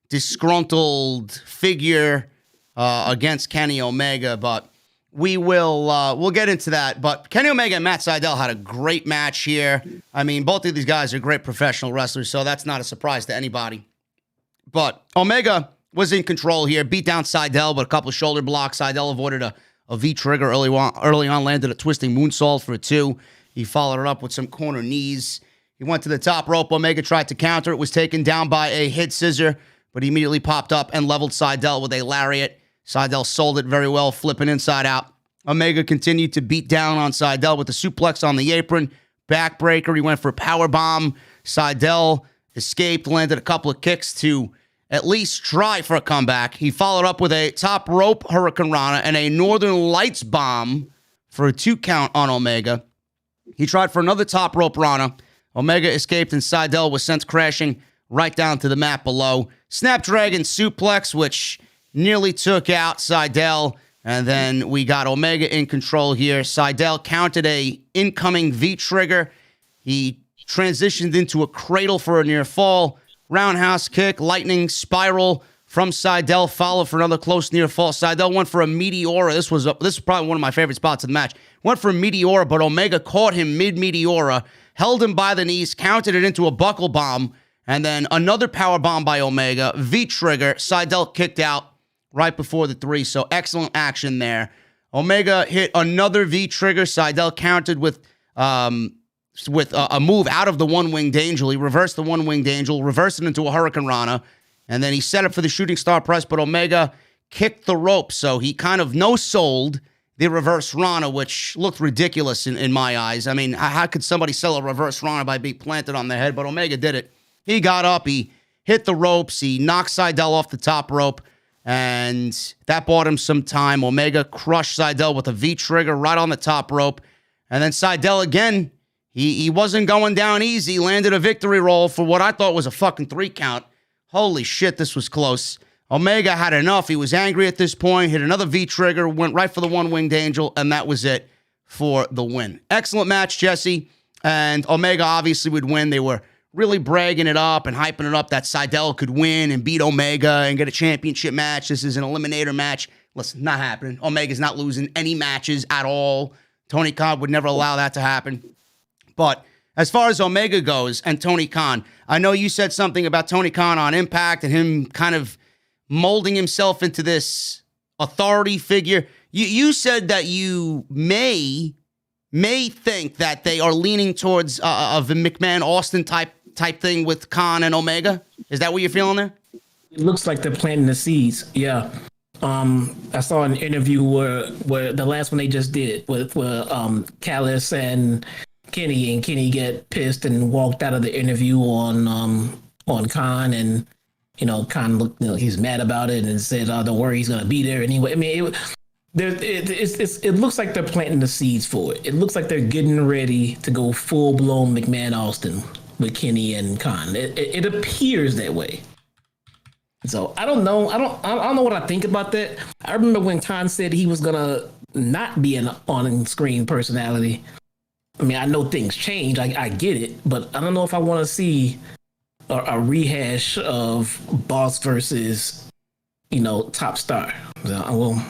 disgruntled figure against Kenny Omega, but we'll get into that. But Kenny Omega and Matt Sydal had a great match here. I mean, both of these guys are great professional wrestlers, so that's not a surprise to anybody. But Omega was in control here, beat down Sydal with a couple of shoulder blocks. Sydal avoided a V-trigger early on, landed a twisting moonsault for a 2. He followed it up with some corner knees. He went to the top rope. Omega tried to counter. It was taken down by a hit scissor, but he immediately popped up and leveled Sydal with a lariat. Sydal sold it very well, flipping inside out. Omega continued to beat down on Sydal with the suplex on the apron. Backbreaker, he went for a powerbomb. Sydal escaped, landed a couple of kicks to at least try for a comeback. He followed up with a top rope Hurricane Rana and a Northern Lights bomb for a 2 count on Omega. He tried for another top rope Rana. Omega escaped and Sydal was sent crashing right down to the mat below. Snapdragon suplex, which nearly took out Sydal. And then we got Omega in control here. Sydal counted a incoming V-trigger. He transitioned into a cradle for a near fall. Roundhouse kick, lightning spiral from Sydal, followed for another close near fall. Sydal went for a Meteora. This was probably one of my favorite spots of the match. Went for a Meteora, but Omega caught him mid-Meteora, held him by the knees, counted it into a buckle bomb, and then another power bomb by Omega. V-trigger. Sydal kicked out right before the 3, so excellent action there. Omega hit another V-trigger. Sydal countered with a move out of the one-winged angel. He reversed the one-winged angel, reversed it into a Hurricane Rana, and then he set up for the shooting star press, but Omega kicked the rope, so he kind of no-sold the reverse Rana, which looked ridiculous in my eyes. I mean, how could somebody sell a reverse Rana by being planted on the head? But Omega did it. He got up, he hit the ropes, he knocked Sydal off the top rope, and that bought him some time. Omega crushed Sydal with a V-trigger right on the top rope. And then Sydal again, he wasn't going down easy, landed a victory roll for what I thought was a fucking 3 count. Holy shit, this was close. Omega had enough. He was angry at this point, hit another V-trigger, went right for the one-winged angel, and that was it for the win. Excellent match, Jesse. And Omega obviously would win. They were really bragging it up and hyping it up that Sydal could win and beat Omega and get a championship match. This is an eliminator match. Listen, not happening. Omega's not losing any matches at all. Tony Khan would never allow that to happen. But as far as Omega goes and Tony Khan, I know you said something about Tony Khan on Impact and him kind of molding himself into this authority figure. You said that you may think that they are leaning towards of a McMahon-Austin type thing with Khan and Omega. Is that what you're feeling there? It looks like they're planting the seeds. Yeah. I saw an interview where the last one they just did with Callis and Kenny get pissed and walked out of the interview on Khan, and Khan looked, he's mad about it and said, "Oh, don't worry, he's gonna be there anyway." I mean, it looks like they're planting the seeds for it. It looks like they're getting ready to go full blown McMahon Austin with Kenny and Khan. It appears that way. So I don't know. I don't know what I think about that. I remember when Khan said he was gonna not be an on-screen personality. I mean, I know things change. I get it, but I don't know if I want to see a rehash of boss versus top star. So,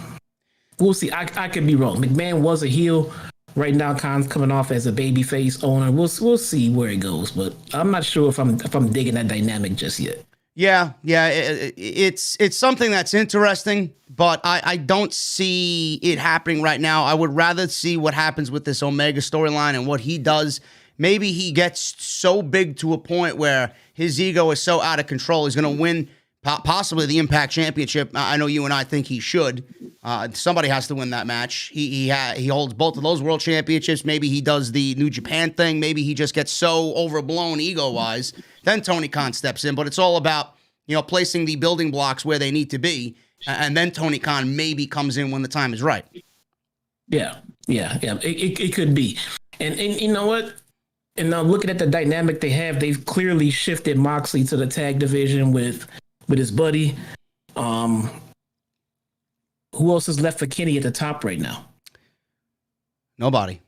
we'll see. I could be wrong. McMahon was a heel. Right now, Khan's coming off as a babyface owner. We'll see where it goes, but I'm not sure if I'm digging that dynamic just yet. Yeah, it's something that's interesting, but I don't see it happening right now. I would rather see what happens with this Omega storyline and what he does. Maybe he gets so big to a point where his ego is so out of control, he's going to win possibly the Impact Championship. I know you and I think he should. Somebody has to win that match. He holds both of those world championships. Maybe he does the New Japan thing. Maybe he just gets so overblown ego-wise. Then Tony Khan steps in. But it's all about, placing the building blocks where they need to be. And then Tony Khan maybe comes in when the time is right. Yeah. It could be. And you know what? And now looking at the dynamic they have, they've clearly shifted Moxley to the tag division with his buddy. Who else is left for Kenny at the top right now? Nobody.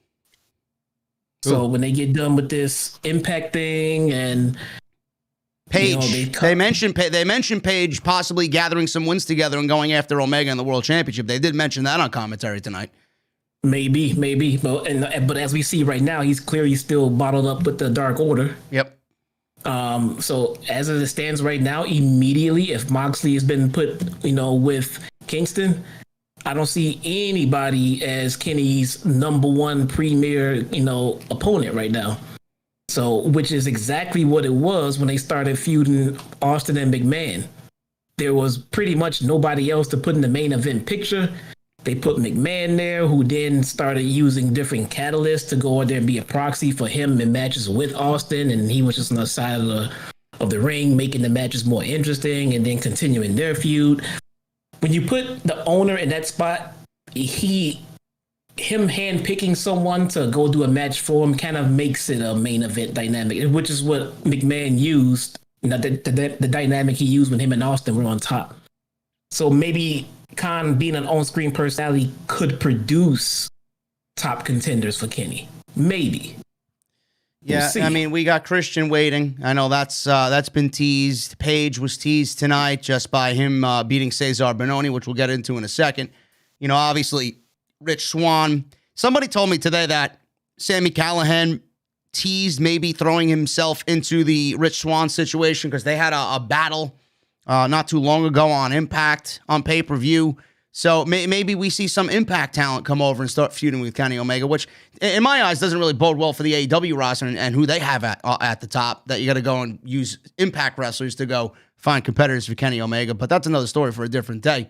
So when they get done with this Impact thing and Page, they mentioned Page possibly gathering some wins together and going after Omega in the World Championship. They did mention that on commentary tonight. Maybe, but as we see right now, he's clearly still bottled up with the Dark Order. Yep. So as it stands right now, immediately, if Moxley has been put, with Kingston, I don't see anybody as Kenny's number one premier, opponent right now. So, which is exactly what it was when they started feuding Austin and McMahon. There was pretty much nobody else to put in the main event picture. They put McMahon there, who then started using different catalysts to go out there and be a proxy for him in matches with Austin, and he was just on the side of the ring, making the matches more interesting, and then continuing their feud. When you put the owner in that spot, him handpicking someone to go do a match for him kind of makes it a main event dynamic, which is what McMahon used. The dynamic he used when him and Austin were on top. So maybe Khan being an on-screen personality could produce top contenders for Kenny. Maybe. Yeah, I mean, we got Christian waiting. I know that's been teased. Page was teased tonight just by him beating Cezar Bononi, which we'll get into in a second. Obviously, Rich Swann. Somebody told me today that Sami Callihan teased maybe throwing himself into the Rich Swann situation because they had a battle not too long ago on Impact on pay-per-view. So maybe we see some Impact talent come over and start feuding with Kenny Omega, which in my eyes doesn't really bode well for the AEW roster and who they have at the top, that you got to go and use Impact wrestlers to go find competitors for Kenny Omega. But that's another story for a different day.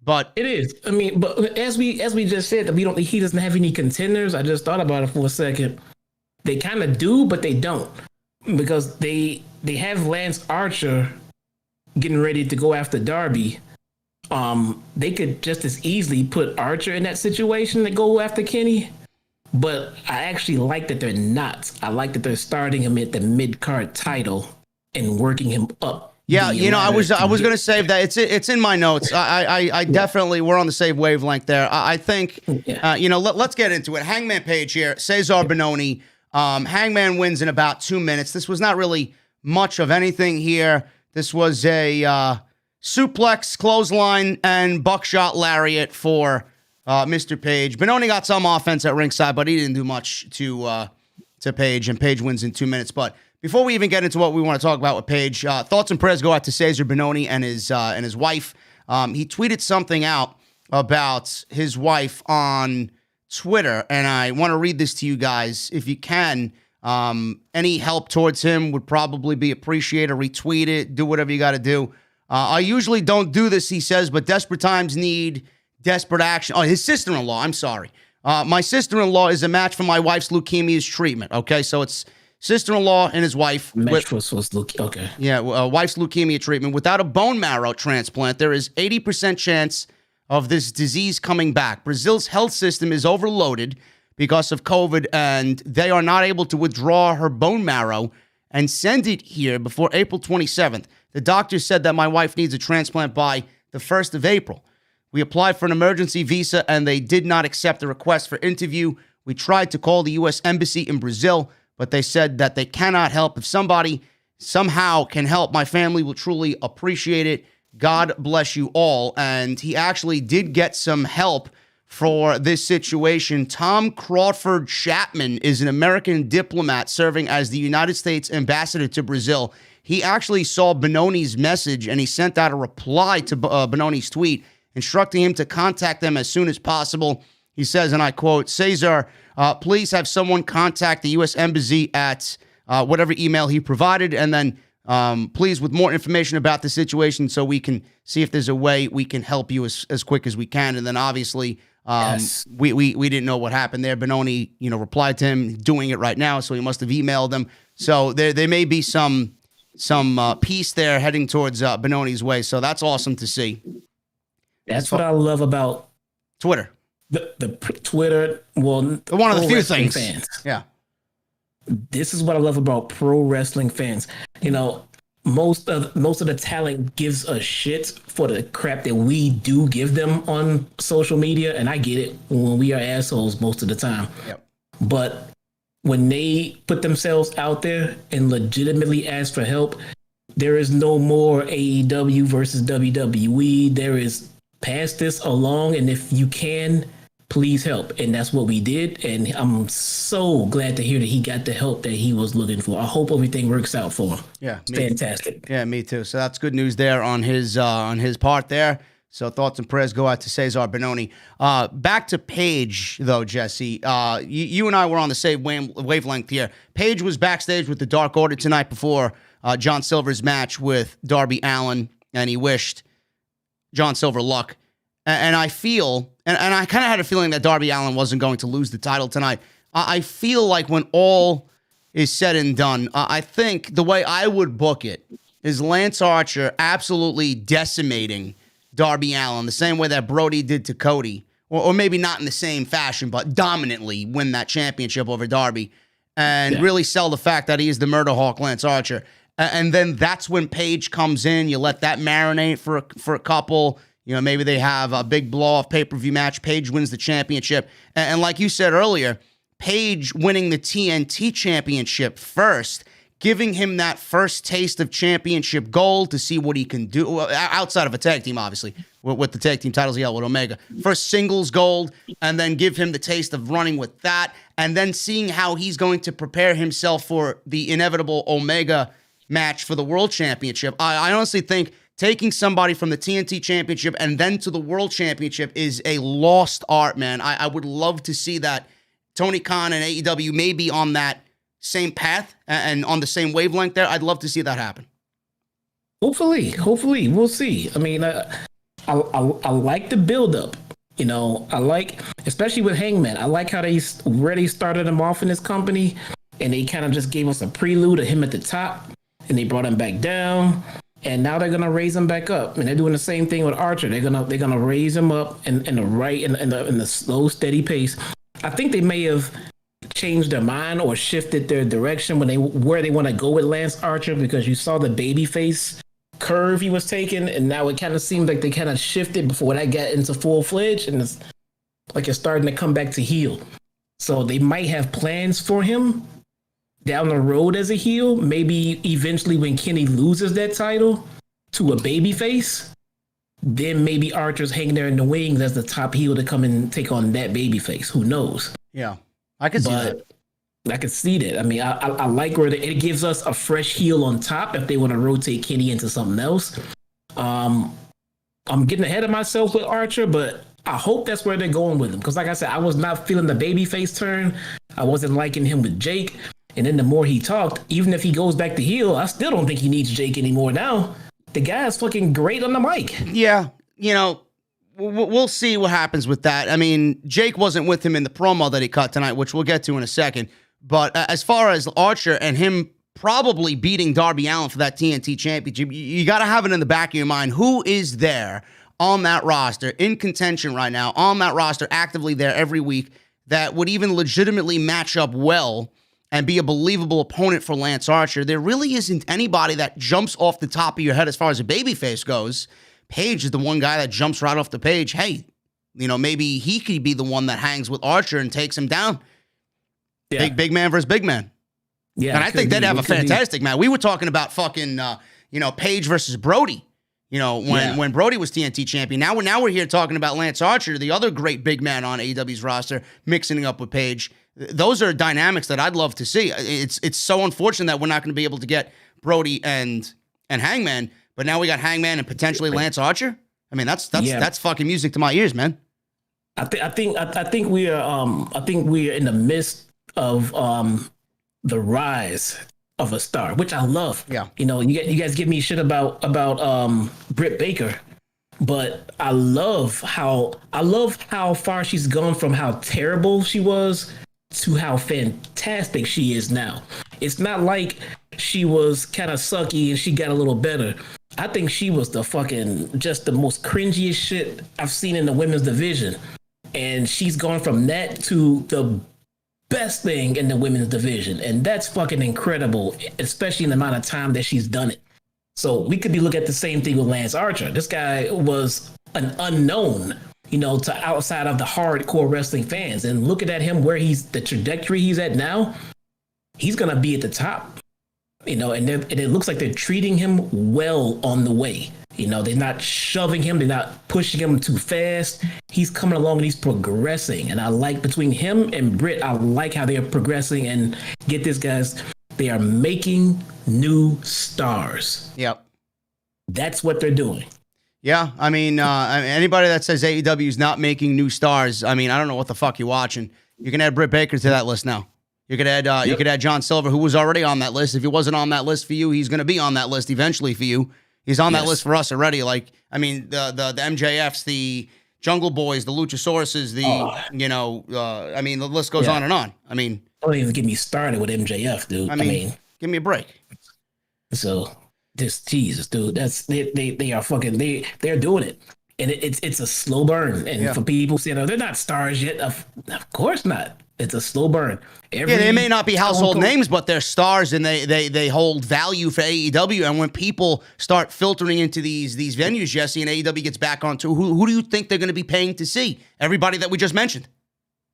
But it is. I mean, but as we just said, that he doesn't have any contenders. I just thought about it for a second. They kind of do, but they don't, because they have Lance Archer getting ready to go after Darby. They could just as easily put Archer in that situation to go after Kenny. But I actually like that they're not. I like that they're starting him at the mid-card title and working him up. Yeah, I was going to say that it's in my notes. I definitely, we're on the same wavelength there. I think, let's get into it. Hangman Page here, Cezar Bononi. Hangman wins in about 2 minutes. This was not really much of anything here. This was a suplex, clothesline, and buckshot lariat for Mr. Page. Bononi got some offense at ringside, but he didn't do much to Page, and Page wins in 2 minutes. But before we even get into what we want to talk about with Page, thoughts and prayers go out to Cezar Bononi and his wife. He tweeted something out about his wife on Twitter, and I want to read this to you guys if you can. Any help towards him would probably be appreciated. Retweet it, do whatever you got to do. I usually don't do this, he says, but desperate times need desperate action. Oh, his sister-in-law, I'm sorry. My sister-in-law is a match for my wife's leukemia's treatment, okay? So it's sister-in-law and his wife. Okay. Yeah, wife's leukemia treatment. Without a bone marrow transplant, there is 80% chance of this disease coming back. Brazil's health system is overloaded because of COVID, and they are not able to withdraw her bone marrow and send it here before April 27th. The doctor said that my wife needs a transplant by the 1st of April. We applied for an emergency visa, and they did not accept the request for interview. We tried to call the U.S. Embassy in Brazil, but they said that they cannot help. If somebody somehow can help, my family will truly appreciate it. God bless you all. And he actually did get some help for this situation. Tom Crawford Chapman is an American diplomat serving as the United States ambassador to Brazil. He actually saw Bononi's message, and he sent out a reply to Bononi's tweet, instructing him to contact them as soon as possible. He says, and I quote, Cezar, please have someone contact the U.S. Embassy at whatever email he provided, and then please with more information about the situation so we can see if there's a way we can help you as quick as we can. And then obviously yes. we didn't know what happened there. Bononi, replied to him doing it right now, so he must have emailed them. So there may be some peace there heading towards Bononi's way. So that's awesome to see. That's what I love about Twitter. The Twitter, well, one of the few things. Fans. Yeah. This is what I love about pro wrestling fans. Most of the talent gives a shit for the crap that we do give them on social media, and I get it when we are assholes most of the time. Yep. But when they put themselves out there and legitimately ask for help, there is no more AEW versus WWE. There is pass this along, and if you can, please help. And that's what we did, and I'm so glad to hear that he got the help that he was looking for. I hope everything works out for him. Yeah, it's fantastic. Yeah, me too. So that's good news there on his part there. So thoughts and prayers go out to Cezar Bononi. Back to Page, though, Jesse. You and I were on the same wavelength here. Page was backstage with the Dark Order tonight before John Silver's match with Darby Allin, and he wished John Silver luck. And I feel, and I kind of had a feeling that Darby Allin wasn't going to lose the title tonight. I feel like when all is said and done, I think the way I would book it is Lance Archer absolutely decimating Darby Allin the same way that Brody did to Cody, or maybe not in the same fashion, but dominantly win that championship over Darby and really sell the fact that he is the murder hawk, Lance Archer. And then that's when Page comes in. You let that marinate for a couple. Maybe they have a big blow-off pay-per-view match. Page wins the championship. And like you said earlier, Page winning the TNT Championship first, giving him that first taste of championship gold to see what he can do, outside of a tag team, obviously, with the tag team titles he held with Omega. First singles gold, and then give him the taste of running with that, and then seeing how he's going to prepare himself for the inevitable Omega match for the World Championship. I honestly think taking somebody from the TNT Championship and then to the World Championship is a lost art, man. I would love to see that Tony Khan and AEW may be on that same path and on the same wavelength there. I'd love to see that happen. Hopefully, we'll see. I mean, I like the build-up. I like, especially with Hangman, I like how they already started him off in this company, and they kind of just gave us a prelude of him at the top, and they brought him back down. And now they're gonna raise him back up, and they're doing the same thing with Archer. They're gonna raise him up in the slow, steady pace. I think they may have changed their mind or shifted their direction where they want to go with Lance Archer, because you saw the babyface curve he was taking, and now it kind of seems like they kind of shifted before that got into full-fledged, and it's like it's starting to come back to heel. So they might have plans for him down the road as a heel. Maybe eventually when Kenny loses that title to a babyface, then maybe Archer's hanging there in the wings as the top heel to come and take on that babyface. Who knows? Yeah, I can see that. I can see that. I mean, I like where it gives us a fresh heel on top if they want to rotate Kenny into something else. I'm getting ahead of myself with Archer, but I hope that's where they're going with him. Because like I said, I was not feeling the babyface turn. I wasn't liking him with Jake. And then the more he talked, even if he goes back to heel, I still don't think he needs Jake anymore now. The guy is fucking great on the mic. Yeah, we'll see what happens with that. I mean, Jake wasn't with him in the promo that he cut tonight, which we'll get to in a second. But as far as Archer and him probably beating Darby Allin for that TNT Championship, you got to have it in the back of your mind. Who is there on that roster in contention right now, on that roster actively there every week, that would even legitimately match up well and be a believable opponent for Lance Archer? There really isn't anybody that jumps off the top of your head as far as a babyface goes. Page is the one guy that jumps right off the page. Hey, maybe he could be the one that hangs with Archer and takes him down. Yeah. Big man versus big man. Yeah, and I think they'd have a fantastic match. We were talking about fucking, Page versus Brody. When Brody was TNT champion. Now we're here talking about Lance Archer, the other great big man on AEW's roster, mixing it up with Page. Those are dynamics that I'd love to see. It's so unfortunate that we're not going to be able to get Brody and Hangman, but now we got Hangman and potentially Lance Archer. I mean, that's fucking music to my ears, man. I think we are in the midst of the rise of a star, which I love. Yeah. You guys give me shit about Britt Baker, but I love how far she's gone from how terrible she was to how fantastic she is now. It's not like she was kind of sucky and she got a little better. I think she was just the most cringiest shit I've seen in the women's division. And she's gone from that to the best thing in the women's division. And that's fucking incredible, especially in the amount of time that she's done it. So we could be looking at the same thing with Lance Archer. This guy was an unknown, to outside of the hardcore wrestling fans. And looking at him, the trajectory he's at now, he's going to be at the top, and it looks like they're treating him well on the way. They're not shoving him. They're not pushing him too fast. He's coming along and he's progressing. And I like between him and Britt, I like how they're progressing. And get this, guys, they are making new stars. Yep. That's what they're doing. Yeah. I mean, anybody that says AEW is not making new stars, I don't know what the fuck you're watching. You can add Britt Baker to that list now. You could add John Silver, who was already on that list. If he wasn't on that list for you, he's going to be on that list eventually for you. He's on that list for us already. The MJFs, the Jungle Boys, the Luchasauruses, the list goes on and on. Don't even get me started with MJF, dude. Give me a break. So, just Jesus, dude. They are fucking. They're doing it, and it's a slow burn. And for people saying they're not stars yet, of course not. It's a slow burn. They may not be household names, but they're stars, and they hold value for AEW. And when people start filtering into these venues, Jesse, and AEW gets back onto, who do you think they're going to be paying to see? Everybody that we just mentioned.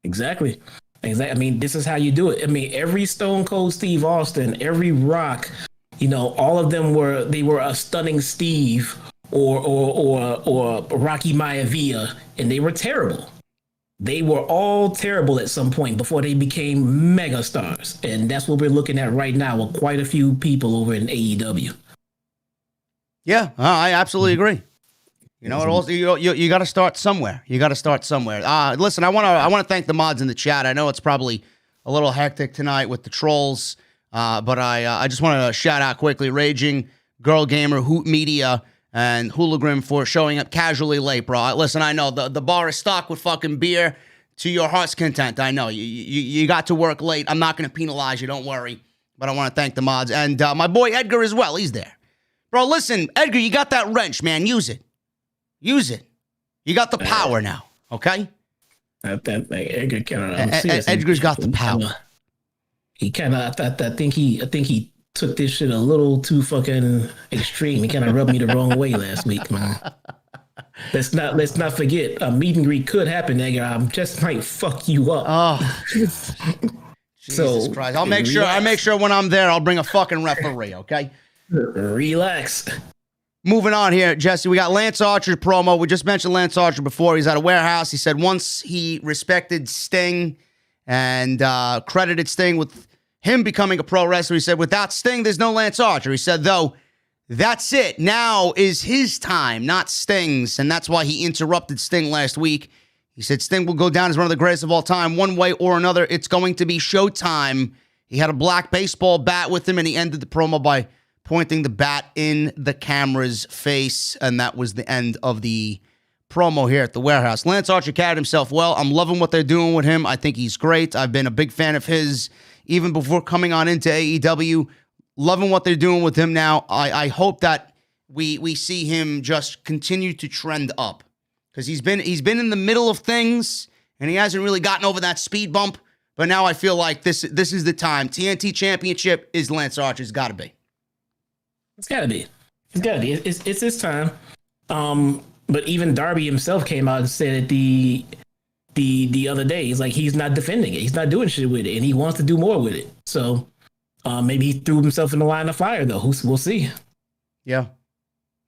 Exactly. This is how you do it. Every Stone Cold Steve Austin, every Rock, all of them were a Stunning Steve or Rocky Maivia, and they were terrible. They were all terrible at some point before they became mega stars. And that's what we're looking at right now with quite a few people over in AEW. Yeah, I absolutely agree. You got to start somewhere. Listen, I want to thank the mods in the chat. I know it's probably a little hectic tonight with the trolls, but I just want to shout out quickly Raging, Girl Gamer, Hoot Media, and Hooligan for showing up casually late, bro. Listen, I know the bar is stocked with fucking beer to your heart's content. I know you got to work late. I'm not going to penalize you. Don't worry. But I want to thank the mods and my boy Edgar as well. He's there, bro. Listen, Edgar, you got that wrench, man. Use it. You got the power now. Okay. Edgar kind of. Edgar's got the power. He kind of. I think he took this shit a little too fucking extreme. He kind of rubbed me the wrong way last week, man. Let's not forget a meet and greet could happen, Edgar. I'm just like fuck you up. Oh, Jesus Christ! I'll make sure when I'm there, I'll bring a fucking referee. Okay. Relax. Moving on here, Jesse. We got Lance Archer's promo. We just mentioned Lance Archer before. He's at a warehouse. He said once he respected Sting and credited Sting with him becoming a pro wrestler. He said without Sting, there's no Lance Archer. He said though. That's it. Now is his time, not Sting's. And that's why he interrupted Sting last week. He said Sting will go down as one of the greatest of all time. One way or another, it's going to be showtime. He had a black baseball bat with him, and he ended the promo by pointing the bat in the camera's face. And that was the end of the promo here at the warehouse. Lance Archer carried himself well. I'm loving what they're doing with him. I think he's great. I've been a big fan of his even before coming on into AEW. Loving what they're doing with him now. I hope that we see him just continue to trend up because he's been in the middle of things and he hasn't really gotten over that speed bump. But now I feel like this is the time. TNT Championship is Lance Archer's got to be. It's got to be. It's his time. But even Darby himself came out and said it the other day. He's like he's not defending it. He's not doing shit with it, and he wants to do more with it. So. Maybe he threw himself in the line of fire, though. We'll see. Yeah,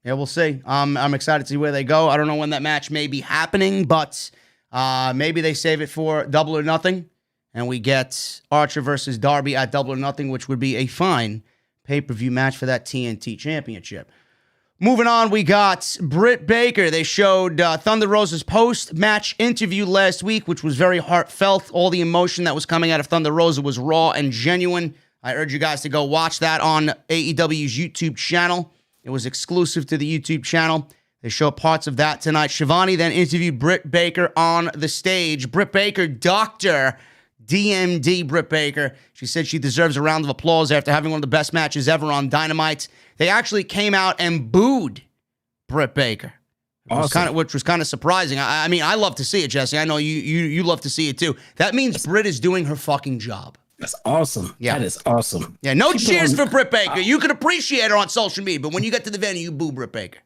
we'll see. I'm excited to see where they go. I don't know when that match may be happening, but maybe they save it for Double or Nothing, and we get Archer versus Darby at Double or Nothing, which would be a fine pay-per-view match for that TNT Championship. Moving on, we got Britt Baker. They showed Thunder Rosa's post-match interview last week, which was very heartfelt. All the emotion that was coming out of Thunder Rosa was raw and genuine. I urge you guys to go watch that on AEW's YouTube channel. It was exclusive to the YouTube channel. They show parts of that tonight. Shivani then interviewed Britt Baker on the stage. Britt Baker, Dr. DMD Britt Baker. She said she deserves a round of applause after having one of the best matches ever on Dynamite. They actually came out and booed Britt Baker. Awesome. Which was kind of surprising. I mean, I love to see it, Jesse. I know you love to see it too. That means Britt is doing her fucking job. That's awesome. Yeah. That is awesome. Yeah, no cheers for Britt Baker. You can appreciate her on social media, but when you get to the venue, you boo Britt Baker.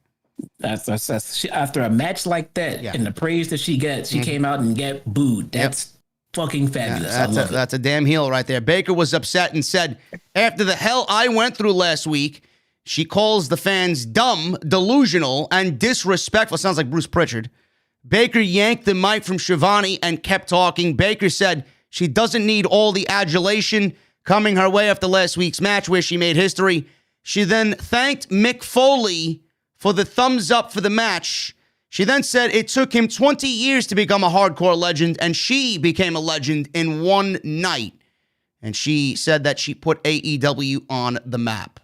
That's after a match like that and the praise that she gets, she came out and get booed. That's fucking fabulous. Yeah, that's a damn heel right there. Baker was upset and said, after the hell I went through last week, she calls the fans dumb, delusional, and disrespectful. Sounds like Bruce Pritchard. Baker yanked the mic from Shivani and kept talking. Baker said, she doesn't need all the adulation coming her way after last week's match where she made history. She then thanked Mick Foley for the thumbs up for the match. She then said it took him 20 years to become a hardcore legend, and she became a legend in one night. And she said that she put AEW on the map.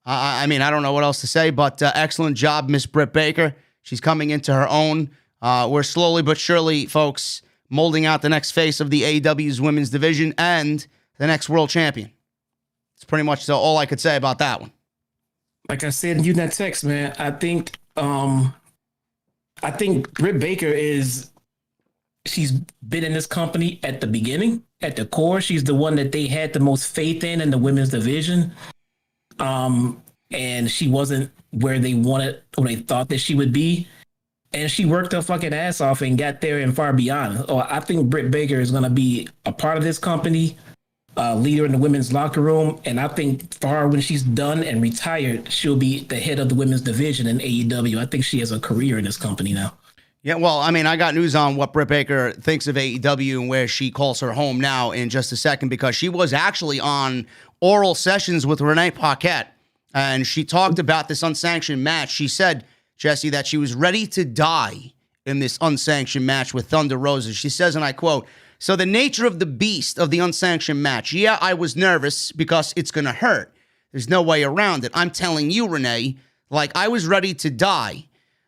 I mean, I don't know what else to say, but excellent job, Miss Britt Baker. She's coming into her own. We're slowly but surely, folks, molding out the next face of the AEW's women's division and the next world champion. It's pretty much all I could say about that one. Like I said in that text, man, I think Britt Baker she's been in this company at the beginning, at the core. She's the one that they had the most faith in the women's division. And she wasn't where they wanted or they thought that she would be. And she worked her fucking ass off and got there and far beyond. Oh, I think Britt Baker is going to be a part of this company, leader in the women's locker room. And I think when she's done and retired, she'll be the head of the women's division in AEW. I think she has a career in this company now. Yeah, well, I mean, I got news on what Britt Baker thinks of AEW and where she calls her home now in just a second, because she was actually on oral sessions with Renee Paquette, and she talked about this unsanctioned match. She said, Jesse, that she was ready to die in this unsanctioned match with Thunder Rosa. She says, and I quote, "So the nature of the beast of the unsanctioned match, yeah, I was nervous because it's going to hurt. There's no way around it. I'm telling you, Renee, like, I was ready to die.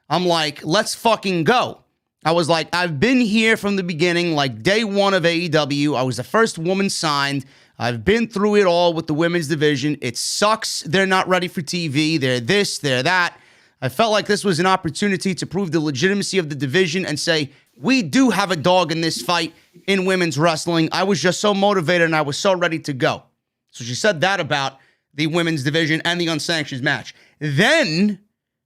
I'm like, let's fucking go. I was like, I've been here from the beginning, like day one of AEW. I was the first woman signed. I've been through it all with the women's division. It sucks. They're not ready for TV. They're this, they're that. I felt like this was an opportunity to prove the legitimacy of the division and say, we do have a dog in this fight in women's wrestling. I was just so motivated and I was so ready to go. So she said that about the women's division and the unsanctioned match. Then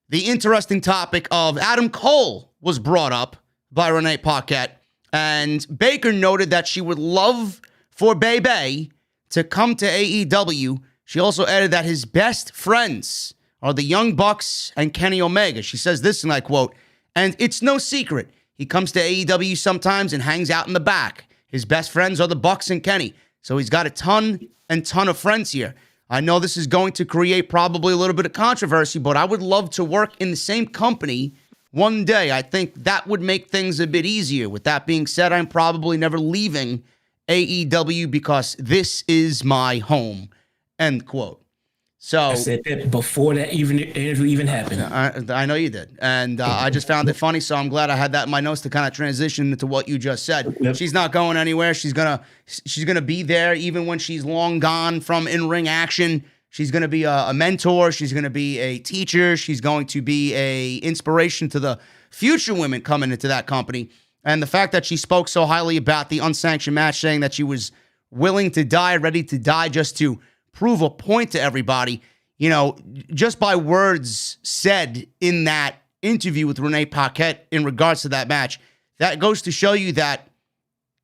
the interesting topic of Adam Cole was brought up by Renee Paquette, and Baker noted that she would love for Bebe to come to AEW. She also added that his best friends are the Young Bucks and Kenny Omega. She says this, and I quote, "And it's no secret. He comes to AEW sometimes and hangs out in the back. His best friends are the Bucks and Kenny. So he's got a ton of friends here. I know this is going to create probably a little bit of controversy, but I would love to work in the same company one day. I think that would make things a bit easier. With that being said, I'm probably never leaving AEW because this is my home." End quote. So I said that before that interview even happened. I know you did. And I just found it funny, so I'm glad I had that in my notes to kind of transition into what you just said. Yep. She's not going anywhere. She's gonna be there even when she's long gone from in-ring action. She's gonna be a mentor. She's gonna be a teacher. She's going to be a inspiration to the future women coming into that company. And the fact that she spoke so highly about the unsanctioned match, saying that she was willing to die, ready to die just to prove a point to everybody, you know, just by words said in that interview with Renee Paquette in regards to that match, that goes to show you that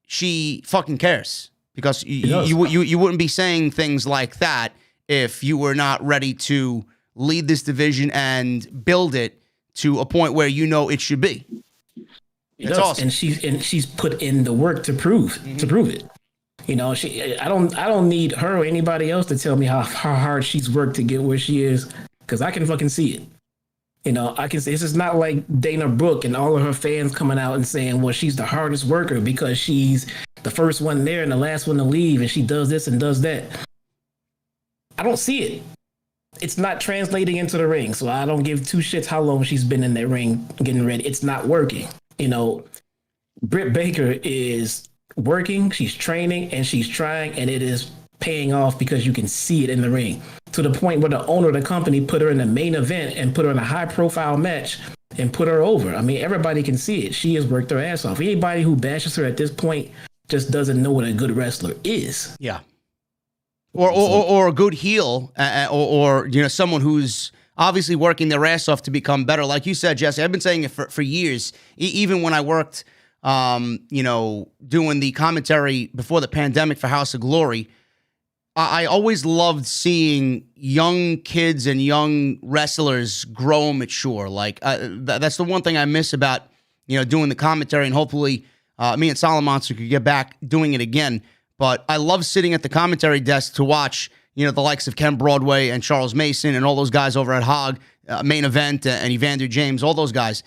she fucking cares, because you wouldn't be saying things like that if you were not ready to lead this division and build it to a point where you know it should be. It's awesome. And she's put in the work to prove it. You know, I don't need her or anybody else to tell me how hard she's worked to get where she is, because I can fucking see it. You know, I can see this is not like Dana Brooke and all of her fans coming out and saying, well, she's the hardest worker because she's the first one there and the last one to leave, and she does this and does that. I don't see it. It's not translating into the ring, so I don't give two shits how long she's been in that ring getting ready. It's not working. You know, Britt Baker is working, she's training, and she's trying, and it is paying off because you can see it in the ring, to the point where the owner of the company put her in the main event and put her in a high profile match and put her over. I mean, everybody can see it. She has worked her ass off. Anybody who bashes her at this point just doesn't know what a good wrestler is. Yeah. Or a good heel, or you know, someone who's obviously working their ass off to become better. Like you said, Jesse, I've been saying it for years, even when I worked you know, doing the commentary before the pandemic for House of Glory. I always loved seeing young kids and young wrestlers grow and mature. Like that's the one thing I miss about, you know, doing the commentary, and hopefully me and Solomon could get back doing it again. But I love sitting at the commentary desk to watch, you know, the likes of Ken Broadway and Charles Mason and all those guys over at Hog, Main Event, and Evander James, all those guys.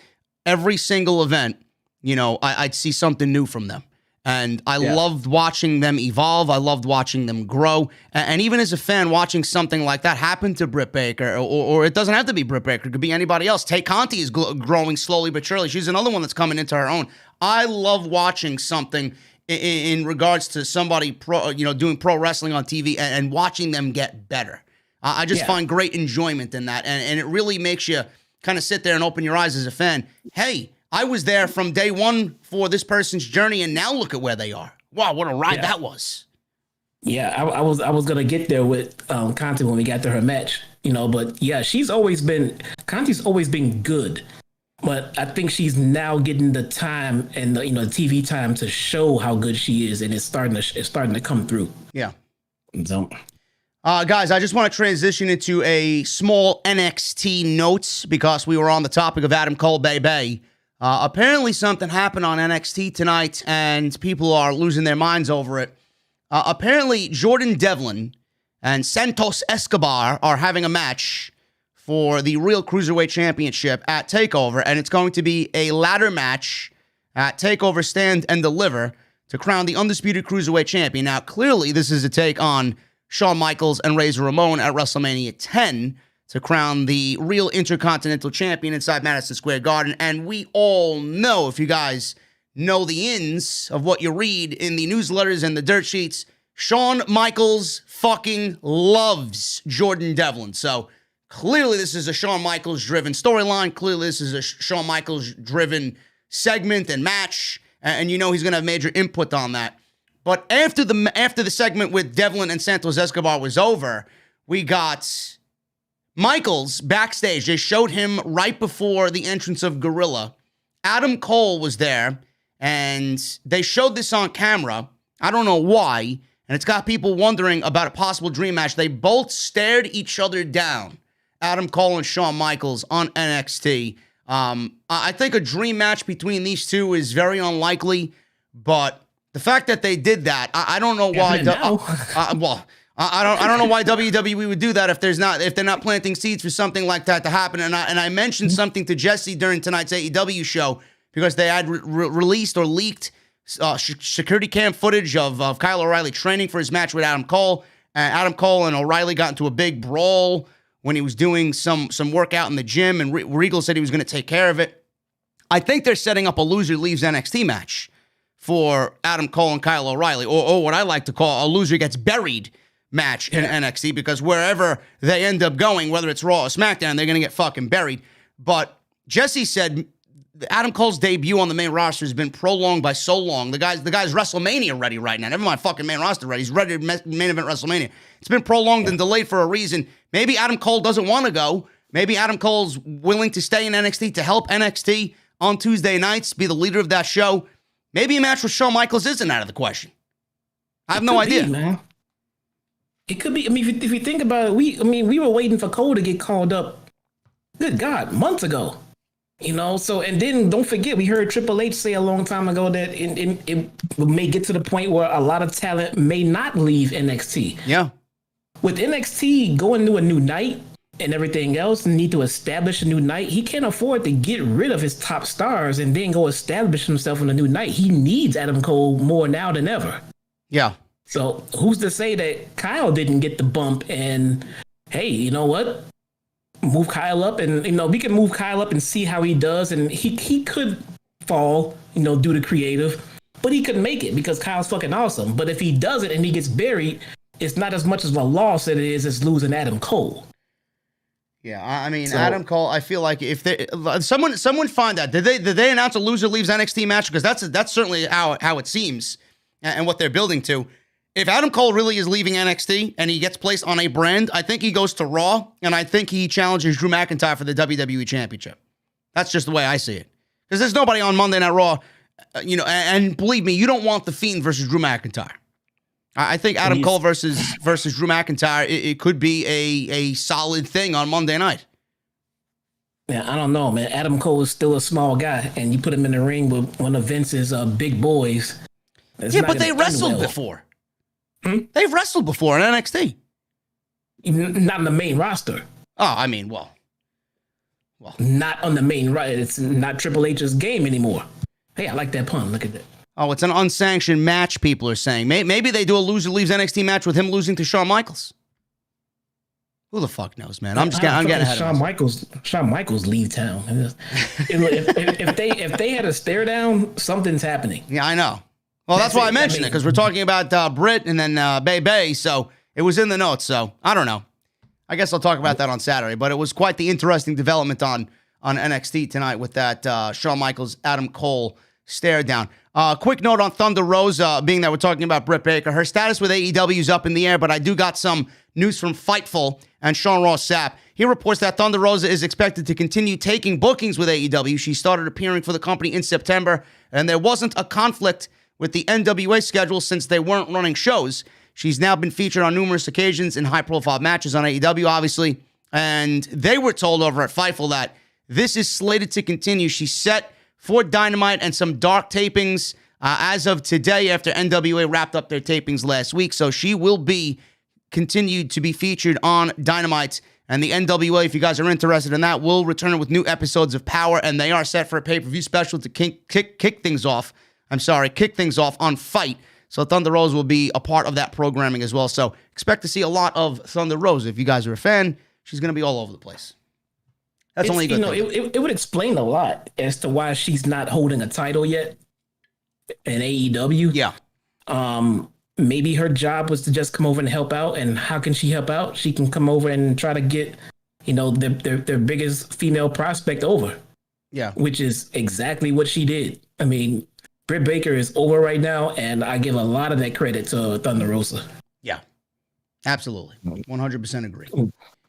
Every single event, you know, I'd see something new from them. And I loved watching them evolve. I loved watching them grow. And even as a fan, watching something like that happen to Britt Baker, or it doesn't have to be Britt Baker, it could be anybody else. Tay Conti is growing slowly but surely. She's another one that's coming into her own. I love watching something in regards to somebody doing pro wrestling on TV and watching them get better. I just find great enjoyment in that. And it really makes you kind of sit there and open your eyes as a fan. Hey, I was there from day one for this person's journey, and now look at where they are. Wow, what a ride that was. Yeah, I was gonna get there with Conti when we got to her match, you know, but yeah, Conti's always been good. But I think she's now getting the time and the TV time to show how good she is, and it's starting to come through. Yeah. So, guys, I just want to transition into a small NXT notes because we were on the topic of Adam Cole Bay. Apparently something happened on NXT tonight, and people are losing their minds over it. Apparently Jordan Devlin and Santos Escobar are having a match for the Real Cruiserweight Championship at TakeOver, and it's going to be a ladder match at TakeOver Stand and Deliver to crown the undisputed Cruiserweight Champion. Now, clearly, this is a take on Shawn Michaels and Razor Ramon at WrestleMania 10 to crown the Real Intercontinental Champion inside Madison Square Garden. And we all know, if you guys know the ins of what you read in the newsletters and the dirt sheets, Shawn Michaels fucking loves Jordan Devlin. So clearly this is a Shawn Michaels driven storyline. Clearly this is a Shawn Michaels driven segment and match. And you know he's going to have major input on that. But after the segment with Devlin and Santos Escobar was over, we got Michaels backstage. They showed him right before the entrance of Gorilla. Adam Cole was there, and they showed this on camera. I don't know why, and it's got people wondering about a possible dream match. They both stared each other down, Adam Cole and Shawn Michaels, on NXT. I think a dream match between these two is very unlikely, but the fact that they did that, I don't know why. I don't know why WWE would do that if they're not planting seeds for something like that to happen. And I mentioned something to Jesse during tonight's AEW show because they had released or leaked security cam footage of Kyle O'Reilly training for his match with Adam Cole. Adam Cole and O'Reilly got into a big brawl when he was doing some workout in the gym, and Regal said he was going to take care of it. I think they're setting up a loser leaves NXT match for Adam Cole and Kyle O'Reilly, or what I like to call a loser gets buried match in NXT, because wherever they end up going, whether it's Raw or SmackDown, they're going to get fucking buried. But Jesse said Adam Cole's debut on the main roster has been prolonged by so long. The guy's WrestleMania ready right now. Never mind fucking main roster ready. He's ready to main event WrestleMania. It's been prolonged and delayed for a reason. Maybe Adam Cole doesn't want to go. Maybe Adam Cole's willing to stay in NXT to help NXT on Tuesday nights, be the leader of that show. Maybe a match with Shawn Michaels isn't out of the question. I have no idea. Man. It could be. I mean, if you think about it, we were waiting for Cole to get called up. Good God, months ago. You know, so, and then don't forget, we heard Triple H say a long time ago that it may get to the point where a lot of talent may not leave NXT. Yeah. With NXT going to a new night and everything else, and need to establish a new night, he can't afford to get rid of his top stars and then go establish himself on a new night. He needs Adam Cole more now than ever. Yeah. So who's to say that Kyle didn't get the bump and, hey, you know what? Move Kyle up, and we can move Kyle up and see how he does, and he could fall, due to creative, but he could make it because Kyle's fucking awesome. But if he doesn't and he gets buried, it's not as much of a loss as it is as losing Adam Cole. Yeah, I mean, Adam Cole, I feel like if someone find out, did they announce a loser leaves NXT match? Because that's certainly how it seems and what they're building to. If Adam Cole really is leaving NXT and he gets placed on a brand, I think he goes to Raw, and I think he challenges Drew McIntyre for the WWE Championship. That's just the way I see it. Because there's nobody on Monday Night Raw, and believe me, you don't want The Fiend versus Drew McIntyre. I think Adam Cole versus Drew McIntyre, it could be a solid thing on Monday night. Yeah, I don't know, man. Adam Cole is still a small guy, and you put him in the ring with one of Vince's big boys. Yeah, but they wrestled before. They've wrestled before in NXT. Not on the main roster. Oh, I mean, well. Not on the main roster. It's not Triple H's game anymore. Hey, I like that pun. Look at that. Oh, it's an unsanctioned match, people are saying. Maybe they do a loser leaves NXT match with him losing to Shawn Michaels. Who the fuck knows, man? I'm getting ahead of myself. Shawn Michaels leave town. if they had a stare down, something's happening. Yeah, I know. Well, that's why I mentioned it, because we're talking about Britt and then Bay, so it was in the notes. So I don't know. I guess I'll talk about that on Saturday. But it was quite the interesting development on NXT tonight with that Shawn Michaels, Adam Cole stare down. Quick note on Thunder Rosa, being that we're talking about Britt Baker. Her status with AEW is up in the air, but I do got some news from Fightful and Sean Ross Sapp. He reports that Thunder Rosa is expected to continue taking bookings with AEW. She started appearing for the company in September, and there wasn't a conflict with the NWA schedule since they weren't running shows. She's now been featured on numerous occasions in high-profile matches on AEW, obviously, and they were told over at Fightful that this is slated to continue. She's set for Dynamite and some dark tapings as of today after NWA wrapped up their tapings last week, so she will be continued to be featured on Dynamite. And the NWA, if you guys are interested in that, will return with new episodes of Power, and they are set for a pay-per-view special to kick things off on Fight. So Thunder Rosa will be a part of that programming as well. So expect to see a lot of Thunder Rosa. If you guys are a fan, she's going to be all over the place. That's only a good thing. It would explain a lot as to why she's not holding a title yet in AEW. Yeah. Maybe her job was to just come over and help out. And how can she help out? She can come over and try to get, their biggest female prospect over. Yeah. Which is exactly what she did. I mean, Britt Baker is over right now, and I give a lot of that credit to Thunder Rosa. Yeah. Absolutely. 100% agree.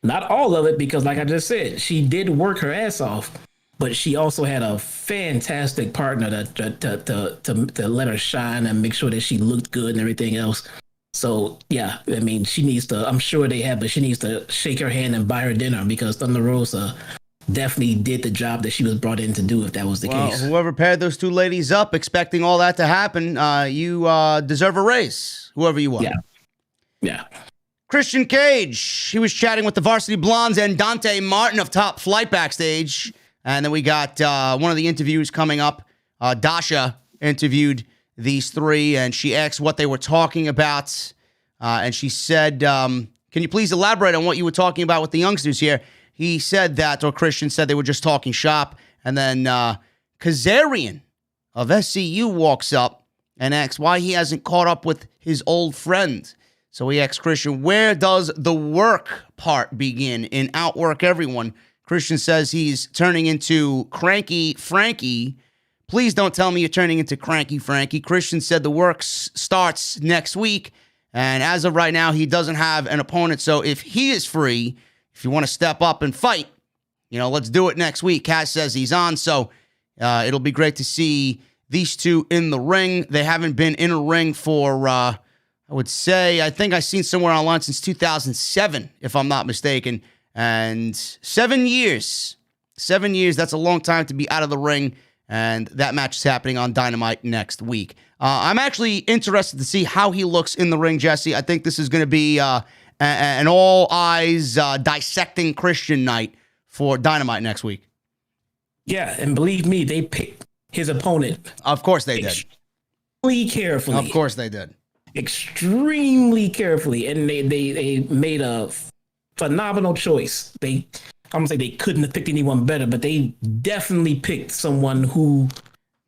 Not all of it, because like I just said, she did work her ass off, but she also had a fantastic partner to let her shine and make sure that she looked good and everything else. So yeah, I mean, she needs to, I'm sure they have, but she needs to shake her hand and buy her dinner, because Thunder Rosa definitely did the job that she was brought in to do, if that was the case. Whoever paired those two ladies up, expecting all that to happen, you deserve a raise, whoever you are. Yeah. Christian Cage, he was chatting with the Varsity Blondes and Dante Martin of Top Flight backstage. And then we got one of the interviews coming up. Dasha interviewed these three, and she asked what they were talking about. And she said, can you please elaborate on what you were talking about with the youngsters here? He said that, or Christian said they were just talking shop. And then Cezarian of SCU walks up and asks why he hasn't caught up with his old friend. So he asks Christian, where does the work part begin in Outwork Everyone? Christian says he's turning into Cranky Frankie. Please don't tell me you're turning into Cranky Frankie. Christian said the work starts next week. And as of right now, he doesn't have an opponent. So if he is free, if you want to step up and fight, let's do it next week. Kaz says he's on. So it'll be great to see these two in the ring. They haven't been in a ring for, I think I've seen somewhere online since 2007, if I'm not mistaken. And 7 years, that's a long time to be out of the ring. And that match is happening on Dynamite next week. I'm actually interested to see how he looks in the ring, Jesse. I think this is going to be an all-eyes dissecting Christian night for Dynamite next week. Yeah, and believe me, they picked his opponent. Of course they did. Extremely carefully. Of course they did. Extremely carefully. And they made a phenomenal choice. I'm going to say they couldn't have picked anyone better, but they definitely picked someone who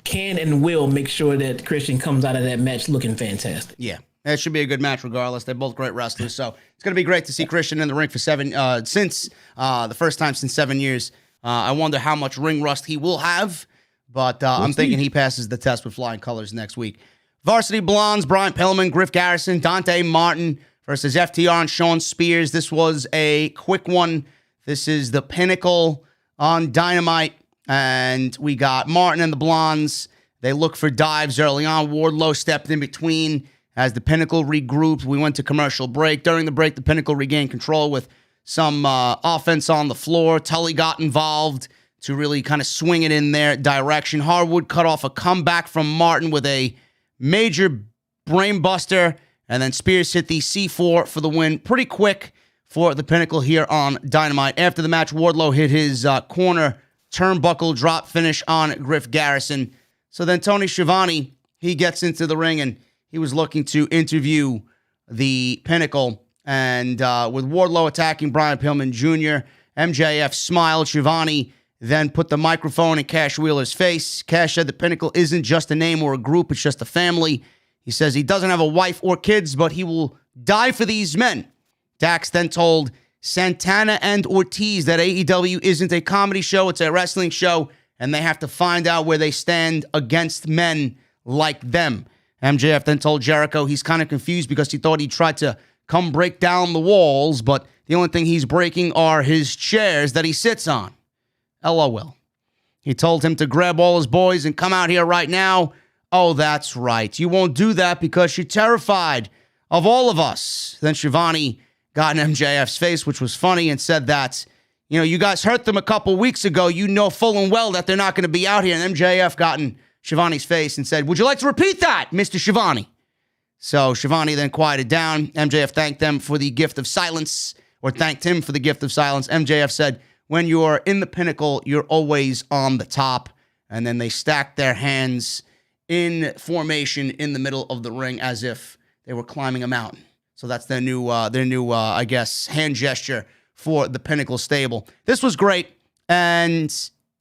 can and will make sure that Christian comes out of that match looking fantastic. Yeah. It should be a good match regardless. They're both great wrestlers. So it's going to be great to see Christian in the ring for since the first time since 7 years. I wonder how much ring rust he will have, but I'm thinking he passes the test with flying colors next week. Varsity Blondes, Brian Pillman, Griff Garrison, Dante Martin versus FTR and Shawn Spears. This was a quick one. This is the Pinnacle on Dynamite, and we got Martin and the Blondes. They look for dives early on. Wardlow stepped in between as the Pinnacle regrouped. We went to commercial break. During the break, the Pinnacle regained control with some offense on the floor. Tully got involved to really kind of swing it in their direction. Harwood cut off a comeback from Martin with a major brain buster, and then Spears hit the C4 for the win pretty quick for the Pinnacle here on Dynamite. After the match, Wardlow hit his corner turnbuckle drop finish on Griff Garrison. So then Tony Schiavone, he gets into the ring, and he was looking to interview the Pinnacle. And with Wardlow attacking Brian Pillman Jr., MJF smiled. Schiavone then put the microphone in Cash Wheeler's face. Cash said the Pinnacle isn't just a name or a group, it's just a family. He says he doesn't have a wife or kids, but he will die for these men. Dax then told Santana and Ortiz that AEW isn't a comedy show, it's a wrestling show, and they have to find out where they stand against men like them. MJF then told Jericho he's kind of confused because he thought he tried to come break down the walls, but the only thing he's breaking are his chairs that he sits on. LOL. He told him to grab all his boys and come out here right now. Oh, that's right. You won't do that because you're terrified of all of us. Then Schiavone got in MJF's face, which was funny, and said that, you guys hurt them a couple weeks ago. You know full and well that they're not going to be out here. And MJF got in Schiavone's face and said, would you like to repeat that, Mr. Schiavone? So Schiavone then quieted down. MJF thanked them for the gift of silence, or thanked him for the gift of silence. MJF said, when you're in the Pinnacle, you're always on the top. And then they stacked their hands in formation in the middle of the ring as if they were climbing a mountain. So that's their new, I guess, hand gesture for the Pinnacle stable. This was great. And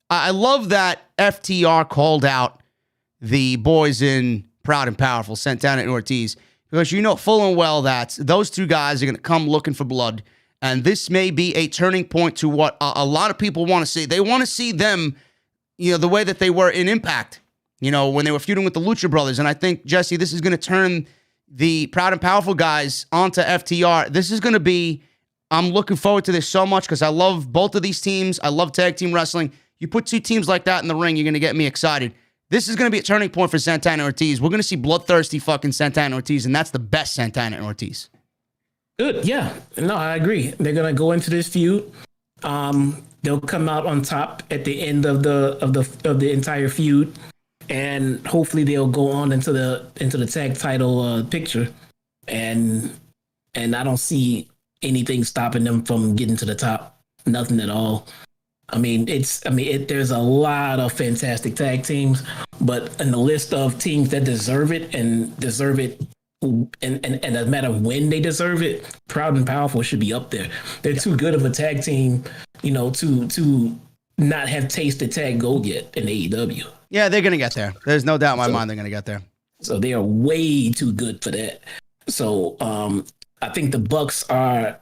I love that FTR called out the boys in Proud and Powerful, Santana and Ortiz, because you know full and well that those two guys are going to come looking for blood. And this may be a turning point to what a lot of people want to see. They want to see them, the way that they were in Impact, when they were feuding with the Lucha Brothers. And I think, Jesse, this is going to turn the Proud and Powerful guys onto FTR. This is going to be, I'm looking forward to this so much because I love both of these teams. I love tag team wrestling. You put two teams like that in the ring, you're going to get me excited. This is going to be a turning point for Santana Ortiz. We're going to see bloodthirsty fucking Santana Ortiz, and that's the best Santana Ortiz. Good, yeah. No, I agree. They're going to go into this feud. They'll come out on top at the end of the entire feud, and hopefully they'll go on into the tag title picture. And I don't see anything stopping them from getting to the top. Nothing at all. There's a lot of fantastic tag teams, but in the list of teams that deserve it and no matter when they deserve it, Proud and Powerful should be up there. They're too good of a tag team, to not have tasted tag gold yet in AEW. Yeah, they're going to get there. There's no doubt in my mind they're going to get there. So they are way too good for that. So I think the Bucks are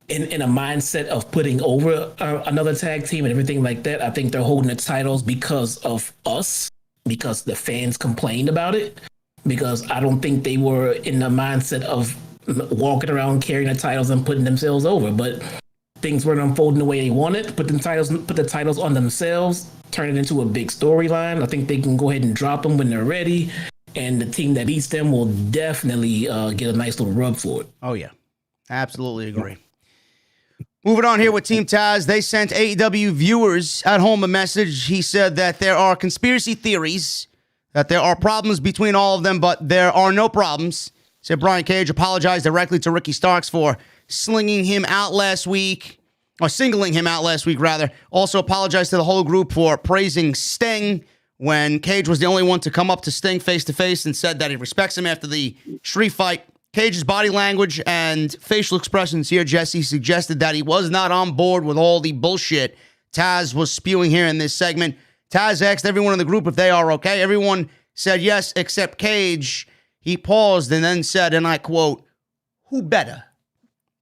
in a mindset of putting over another tag team and everything like that. I think they're holding the titles because of us, because the fans complained about it, because I don't think they were in the mindset of walking around carrying the titles and putting themselves over. But things weren't unfolding the way they wanted. Put the titles on themselves, turn it into a big storyline. I think they can go ahead and drop them when they're ready, and the team that beats them will definitely get a nice little rub for it. Oh yeah, absolutely agree. Moving on here with Team Taz, they sent AEW viewers at home a message. He said that there are conspiracy theories, that there are problems between all of them, but there are no problems. Said Brian Cage apologized directly to Ricky Starks for singling him out last week. Also apologized to the whole group for praising Sting when Cage was the only one to come up to Sting face-to-face and said that he respects him after the street fight. Cage's body language and facial expressions here, Jesse, suggested that he was not on board with all the bullshit Taz was spewing here in this segment. Taz asked everyone in the group if they are okay. Everyone said yes, except Cage. He paused and then said, and I quote, "Who better?"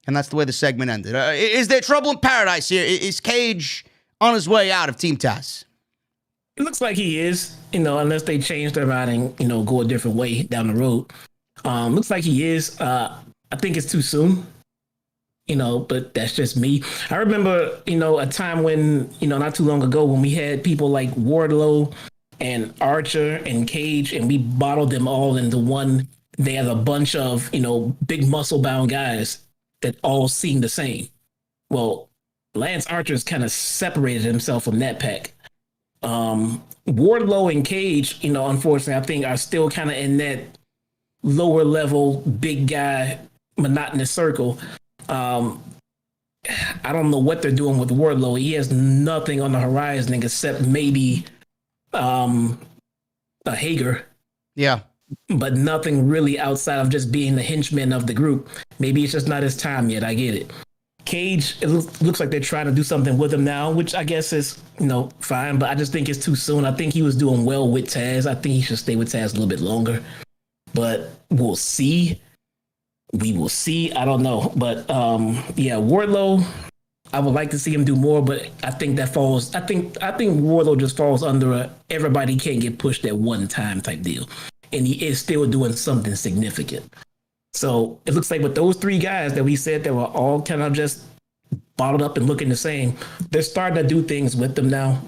And that's the way the segment ended. Is there trouble in paradise here? Is Cage on his way out of Team Taz? It looks like he is, unless they change their mind and, go a different way down the road. Looks like he is. I think it's too soon, but that's just me. I remember, a time when, not too long ago when we had people like Wardlow and Archer and Cage, and we bottled them all into one. They had a bunch of, big muscle bound guys that all seem the same. Well, Lance Archer's kind of separated himself from that pack. Wardlow and Cage, unfortunately, I think are still kind of in that lower level, big guy, monotonous circle. I don't know what they're doing with Wardlow. He has nothing on the horizon except maybe a Hager. Yeah. But nothing really outside of just being the henchman of the group. Maybe it's just not his time yet. I get it. Cage, it looks like they're trying to do something with him now, which I guess is, fine. But I just think it's too soon. I think he was doing well with Taz. I think he should stay with Taz a little bit longer. But we'll see. We will see. I don't know. But Wardlow, I would like to see him do more, but I think that falls. I think Wardlow just falls under everybody can't get pushed at one time type deal. And he is still doing something significant. So it looks like with those three guys that we said that were all kind of just bottled up and looking the same, they're starting to do things with them now.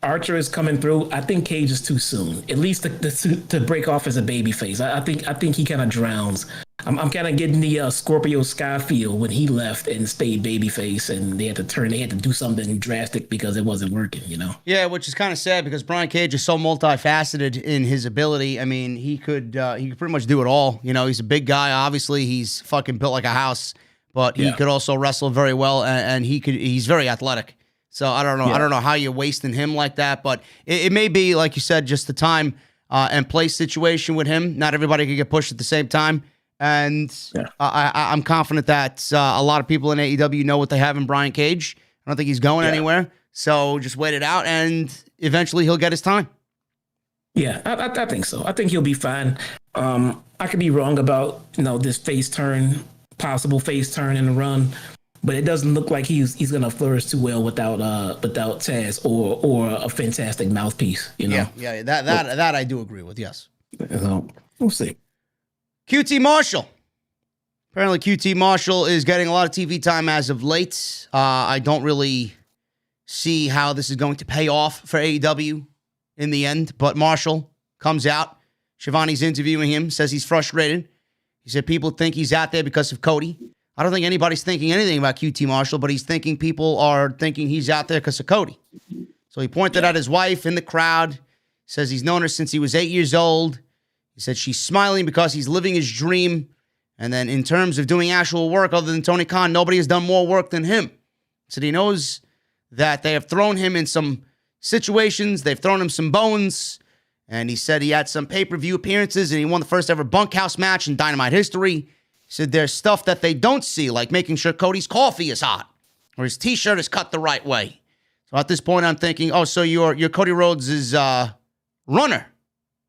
Archer is coming through. I think Cage is too soon, at least to break off as a babyface. I think he kind of drowns. I'm kind of getting the Scorpio Sky feel when he left and stayed babyface, and they had to do something drastic because it wasn't working, Yeah, which is kind of sad because Brian Cage is so multifaceted in his ability. I mean, he could pretty much do it all. He's a big guy. Obviously, he's fucking built like a house, but he could also wrestle very well, and he's very athletic. So I don't know. Yeah. I don't know how you're wasting him like that, but it may be, like you said, just the time and place situation with him. Not everybody can get pushed at the same time. And I'm confident that a lot of people in AEW know what they have in Brian Cage. I don't think he's going anywhere. So just wait it out, and eventually he'll get his time. Yeah, I think so. I think he'll be fine. I could be wrong about this face turn possible face turn in the run, but it doesn't look like he's gonna flourish too well without Taz or a fantastic mouthpiece. Yeah. That I do agree with. Yes. So, we'll see. QT Marshall. Apparently, QT Marshall is getting a lot of TV time as of late. I don't really see how this is going to pay off for AEW in the end, but Marshall comes out. Shivani's interviewing him, says he's frustrated. He said people think he's out there because of Cody. I don't think anybody's thinking anything about QT Marshall, but he's thinking people are thinking he's out there because of Cody. So he pointed at his wife in the crowd, says he's known her since he was 8 years old. He said she's smiling because he's living his dream. And then in terms of doing actual work other than Tony Khan, nobody has done more work than him. He said he knows that they have thrown him in some situations. They've thrown him some bones. And he said he had some pay-per-view appearances and he won the first ever bunkhouse match in Dynamite history. He said there's stuff that they don't see, like making sure Cody's coffee is hot or his T-shirt is cut the right way. So at this point, I'm thinking, oh, so you're Cody Rhodes' runner.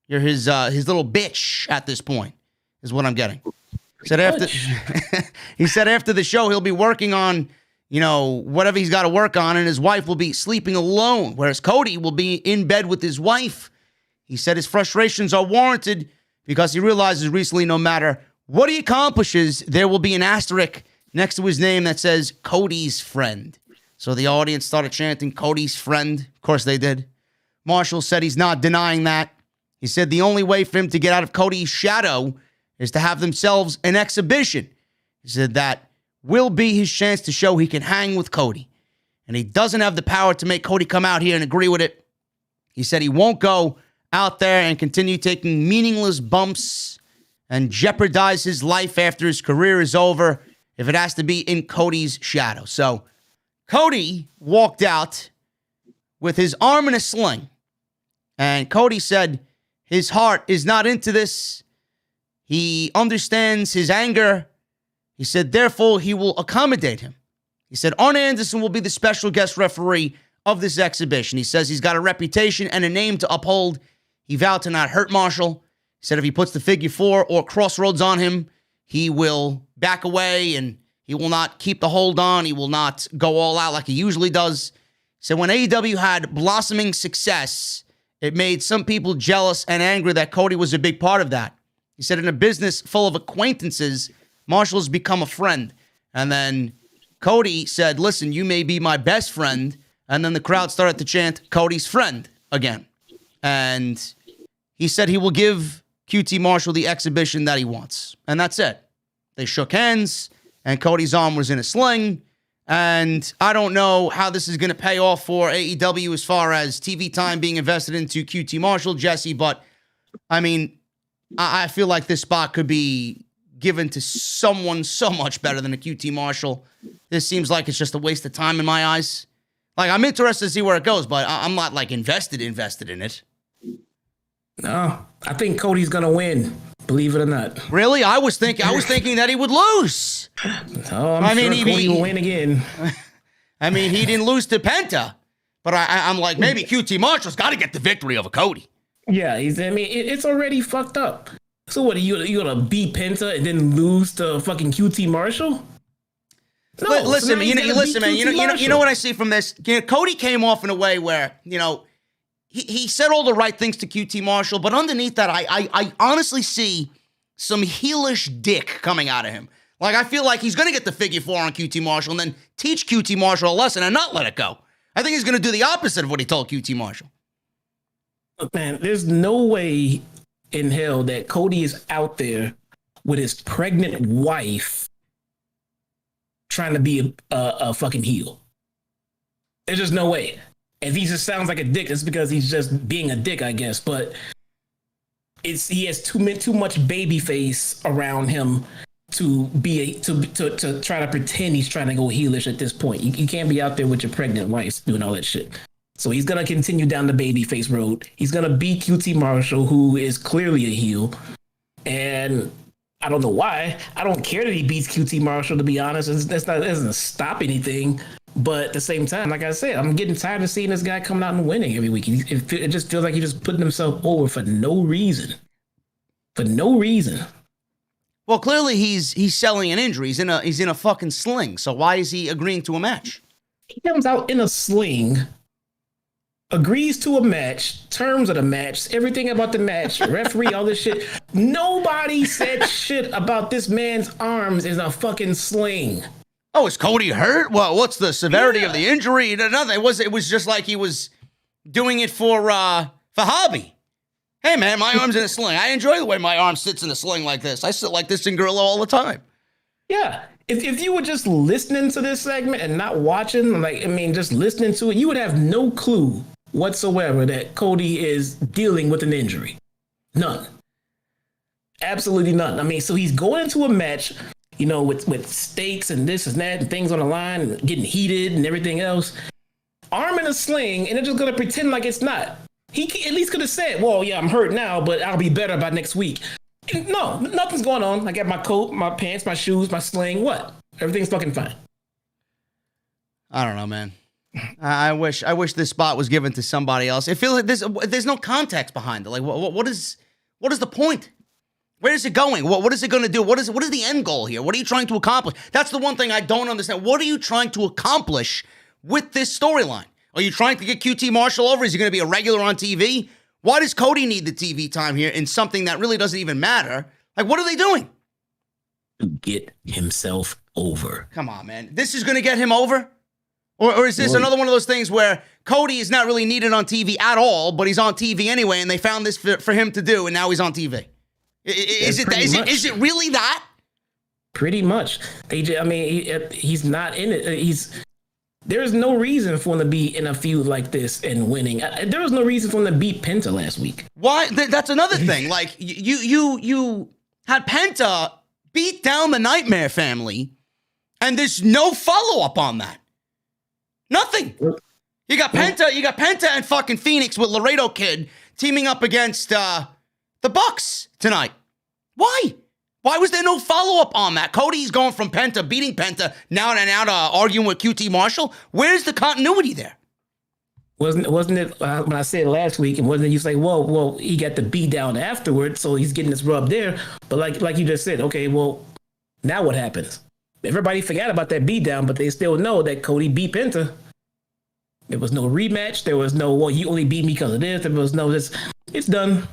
You're his little bitch at this point, is what I'm getting. He said after the show, he'll be working on, whatever he's got to work on, and his wife will be sleeping alone, whereas Cody will be in bed with his wife. He said his frustrations are warranted because he realizes recently no matter what he accomplishes, there will be an asterisk next to his name that says Cody's friend. So the audience started chanting Cody's friend. Of course they did. Marshall said he's not denying that. He said the only way for him to get out of Cody's shadow is to have themselves an exhibition. He said that will be his chance to show he can hang with Cody. And he doesn't have the power to make Cody come out here and agree with it. He said he won't go out there and continue taking meaningless bumps and jeopardize his life after his career is over if it has to be in Cody's shadow. So Cody walked out with his arm in a sling. And Cody said his heart is not into this. He understands his anger. He said, therefore, he will accommodate him. He said, Arn Anderson will be the special guest referee of this exhibition. He says he's got a reputation and a name to uphold. He vowed to not hurt Marshall. He said if he puts the figure 4 or crossroads on him, he will back away and he will not keep the hold on. He will not go all out like he usually does. He said when AEW had blossoming success, it made some people jealous and angry that Cody was a big part of that. He said in a business full of acquaintances, Marshall has become a friend. And then Cody said, listen, you may be my best friend. And then the crowd started to chant Cody's friend again. And he said he will give QT Marshall the exhibition that he wants. And that's it. They shook hands, and Cody's arm was in a sling. And I don't know how this is going to pay off for AEW as far as TV time being invested into QT Marshall, Jesse. But, I mean, I feel like this spot could be given to someone so much better than a QT Marshall. This seems like it's just a waste of time in my eyes. Like, I'm interested to see where it goes, but I'm not, like, invested in it. No, I think Cody's gonna win. Believe it or not. Really? I was thinking that he would lose. Oh, I'm sure Cody will win again. I mean, he didn't lose to Penta, but I'm like, maybe QT Marshall's got to get the victory over Cody. Yeah, it's already fucked up. So what, are you gonna beat Penta and then lose to fucking QT Marshall? No, listen, man. You know what I see from this? Cody came off in a way where, he said all the right things to QT Marshall, but underneath that, I honestly see some heelish dick coming out of him. Like, I feel like he's going to get the figure 4 on QT Marshall and then teach QT Marshall a lesson and not let it go. I think he's going to do the opposite of what he told QT Marshall. Look, man, there's no way in hell that Cody is out there with his pregnant wife trying to be a fucking heel. There's just no way. If he just sounds like a dick, it's because he's just being a dick, I guess. But he has too much baby face around him to try to pretend he's trying to go heelish at this point. You can't be out there with your pregnant wife doing all that shit. So he's gonna continue down the baby face road. He's gonna beat QT Marshall, who is clearly a heel, and I don't know why. I don't care that he beats QT Marshall. To be honest, it doesn't stop anything. But at the same time, like I said, I'm getting tired of seeing this guy coming out and winning every week. It just feels like he's just putting himself over for no reason. For no reason. Well, clearly he's selling an injury. He's in a fucking sling. So why is he agreeing to a match? He comes out in a sling, agrees to a match, terms of the match, everything about the match, referee, all this shit. Nobody said shit about this man's arms in a fucking sling. Oh, is Cody hurt? Well, what's the severity of the injury? Nothing. It was just like he was doing it for hobby. Hey, man, my arm's in a sling. I enjoy the way my arm sits in a sling like this. I sit like this in Gorilla all the time. Yeah. If you were just listening to this segment and not watching, just listening to it, you would have no clue whatsoever that Cody is dealing with an injury. None. Absolutely none. I mean, so he's going into a match, with stakes and this and that and things on the line and getting heated and everything else. Arm in a sling, and they're just going to pretend like it's not. He at least could have said, well, yeah, I'm hurt now, but I'll be better by next week. No, nothing's going on. I got my coat, my pants, my shoes, my sling. What? Everything's fucking fine. I don't know, man. I wish this spot was given to somebody else. It feels like there's no context behind it. Like, what is the point? Where is it going? What is it going to do? What is the end goal here? What are you trying to accomplish? That's the one thing I don't understand. What are you trying to accomplish with this storyline? Are you trying to get QT Marshall over? Is he going to be a regular on TV? Why does Cody need the TV time here in something that really doesn't even matter? Like, what are they doing? To get himself over. Come on, man. This is going to get him over? Or is this another one of those things where Cody is not really needed on TV at all, but he's on TV anyway, and they found this for him to do, and now he's on TV? Is it really that? Pretty much. He's not in it. There's no reason for him to be in a feud like this and winning. There was no reason for him to beat Penta last week. Why? That's another thing. Like, you had Penta beat down the Nightmare family, and there's no follow-up on that. Nothing. You got Penta and fucking Phoenix with Laredo Kid teaming up against the Bucks tonight. Why? Why was there no follow-up on that? Cody's going from beating Penta, now to arguing with QT Marshall. Where's the continuity there? Wasn't it when I said last week, and wasn't it you say, well, he got the beat down afterwards, so he's getting this rub there. But like you just said, okay, well, now what happens? Everybody forgot about that beat down, but they still know that Cody beat Penta. There was no rematch. There was no, well, you only beat me because of this. There was no this. It's done.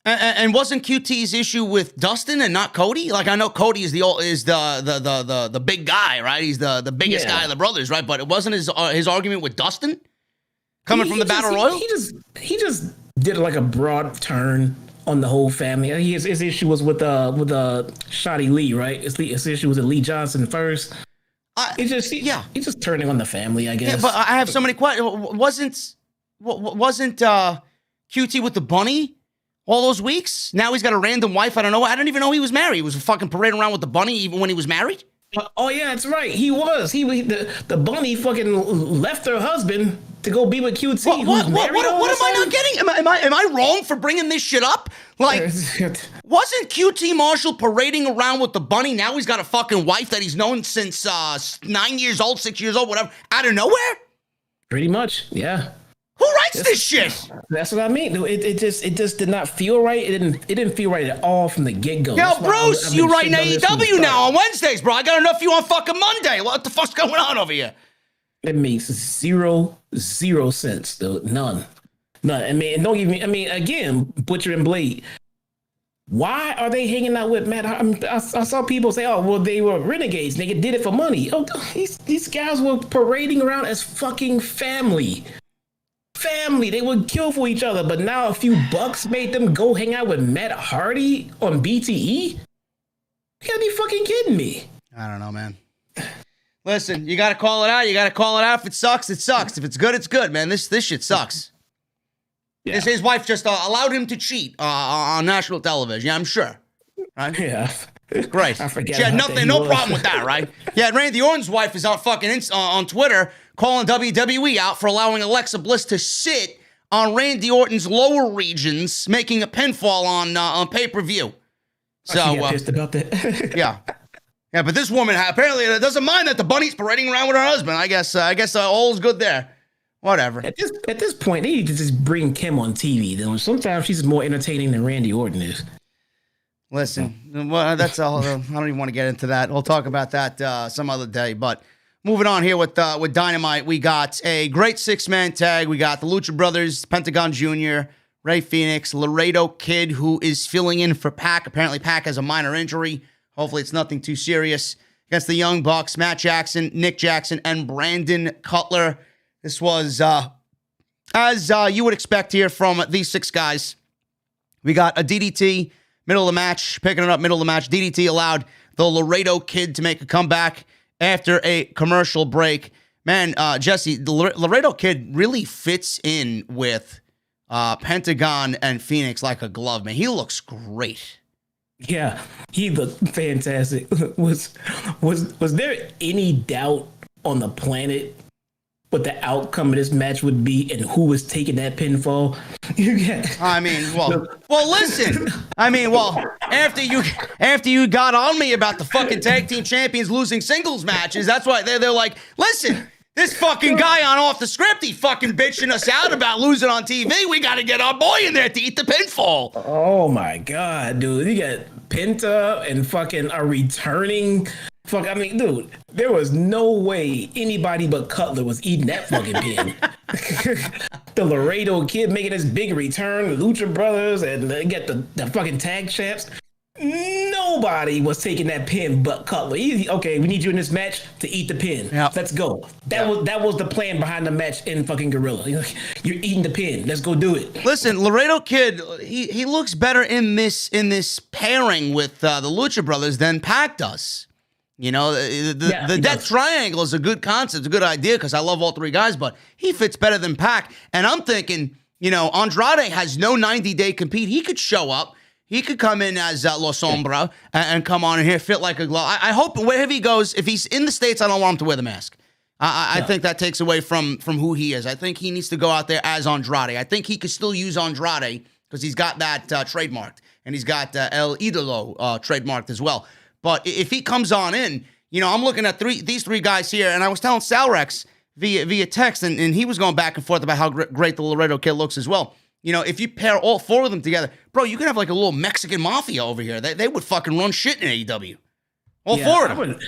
And wasn't QT's issue with Dustin and not Cody? Like, I know Cody is the big guy, right? He's the biggest guy of the brothers, right? But it wasn't his argument with Dustin coming from the Battle Royal. He just did like a broad turn on the whole family. His issue was with Shotty Lee, right? His issue was with Lee Johnson first. He's just turning on the family, I guess. Yeah, but I have so many questions. Wasn't QT with the bunny all those weeks? Now he's got a random wife. I don't know. I didn't even know he was married. He was fucking parading around with the bunny even when he was married. Oh yeah, that's right. He was. The bunny fucking left her husband to go be with QT. What am I not getting? Am I wrong for bringing this shit up? Like, wasn't QT Marshall parading around with the bunny? Now he's got a fucking wife that he's known since 9 years old, 6 years old, whatever, out of nowhere? Pretty much, yeah. Who writes this shit? That's what I mean. It just did not feel right. It didn't feel right at all from the get-go. Yo, Bruce, you writing AEW now on Wednesdays, bro. I got enough of you on fucking Monday. What the fuck's going on over here? It makes zero sense, though. None. I mean, don't give me. I mean, again, Butcher and Blade. Why are they hanging out with Matt? I saw people say, "Oh, well, they were renegades. They did it for money." Oh, these guys were parading around as fucking family. They would kill for each other, but now a few bucks made them go hang out with Matt Hardy on BTE? You gotta be fucking kidding me. I don't know, man. Listen, you gotta call it out. If it sucks, it sucks. If it's good, it's good, man. This shit sucks. Yeah. His wife just allowed him to cheat on national television. Yeah, I'm sure. Right? Yeah. Great. I forget. She had no problem with that, right? Yeah, Randy Orton's wife is out fucking on Twitter calling WWE out for allowing Alexa Bliss to sit on Randy Orton's lower regions, making a pinfall on pay-per-view. So I got pissed about that. Yeah, but this woman apparently doesn't mind that the bunny's parading around with her husband. I guess all's good there. Whatever. At this point, they need to just bring Kim on TV. Though sometimes she's more entertaining than Randy Orton is. Listen, well, that's all. I don't even want to get into that. We'll talk about that some other day. But moving on here with Dynamite, we got a great 6-man tag. We got the Lucha Brothers, Pentagon Jr., Ray Phoenix, Laredo Kid, who is filling in for Pac. Apparently, Pac has a minor injury. Hopefully, it's nothing too serious. Against the Young Bucks, Matt Jackson, Nick Jackson, and Brandon Cutler. This was, as you would expect here from these 6 guys. We got a DDT, middle of the match, picking it up middle of the match. DDT allowed the Laredo Kid to make a comeback after a commercial break. Man, Jesse, the Laredo Kid really fits in with Pentagon and Phoenix like a glove, man. He looks great. Yeah, he looked fantastic. Was there any doubt on the planet what the outcome of this match would be and who was taking that pinfall? I mean, listen. I mean, after you got on me about the fucking tag team champions losing singles matches, that's why they're like, listen, this fucking guy on Off the Script, he fucking bitching us out about losing on TV. We got to get our boy in there to eat the pinfall. Oh my God, dude. You got Penta and fucking a returning I mean, dude, there was no way anybody but Cutler was eating that fucking pin. The Laredo Kid making his big return, the Lucha Brothers, and they get the fucking tag champs. Nobody was taking that pin but Cutler. Easy. Okay, we need you in this match to eat the pin. Yep. Let's go. That was the plan behind the match in fucking Gorilla. You're eating the pin. Let's go do it. Listen, Laredo Kid, he looks better in this pairing with the Lucha Brothers than Pac does. You know, the Death Triangle is a good concept, a good idea, because I love all 3 guys, but he fits better than Pac. And I'm thinking, you know, Andrade has no 90-day compete. He could show up. He could come in as La Sombra and come on in here, fit like a glove. I hope wherever he goes, if he's in the States, I don't want him to wear the mask. I think that takes away from who he is. I think he needs to go out there as Andrade. I think he could still use Andrade because he's got that trademarked, and he's got El Idolo trademarked as well. But if he comes on in, you know, I'm looking at these 3 guys here, and I was telling Salrex via text, and he was going back and forth about how great the Laredo Kid looks as well. You know, if you pair all 4 of them together, bro, you could have like a little Mexican mafia over here. They would fucking run shit in AEW. All 4 of them.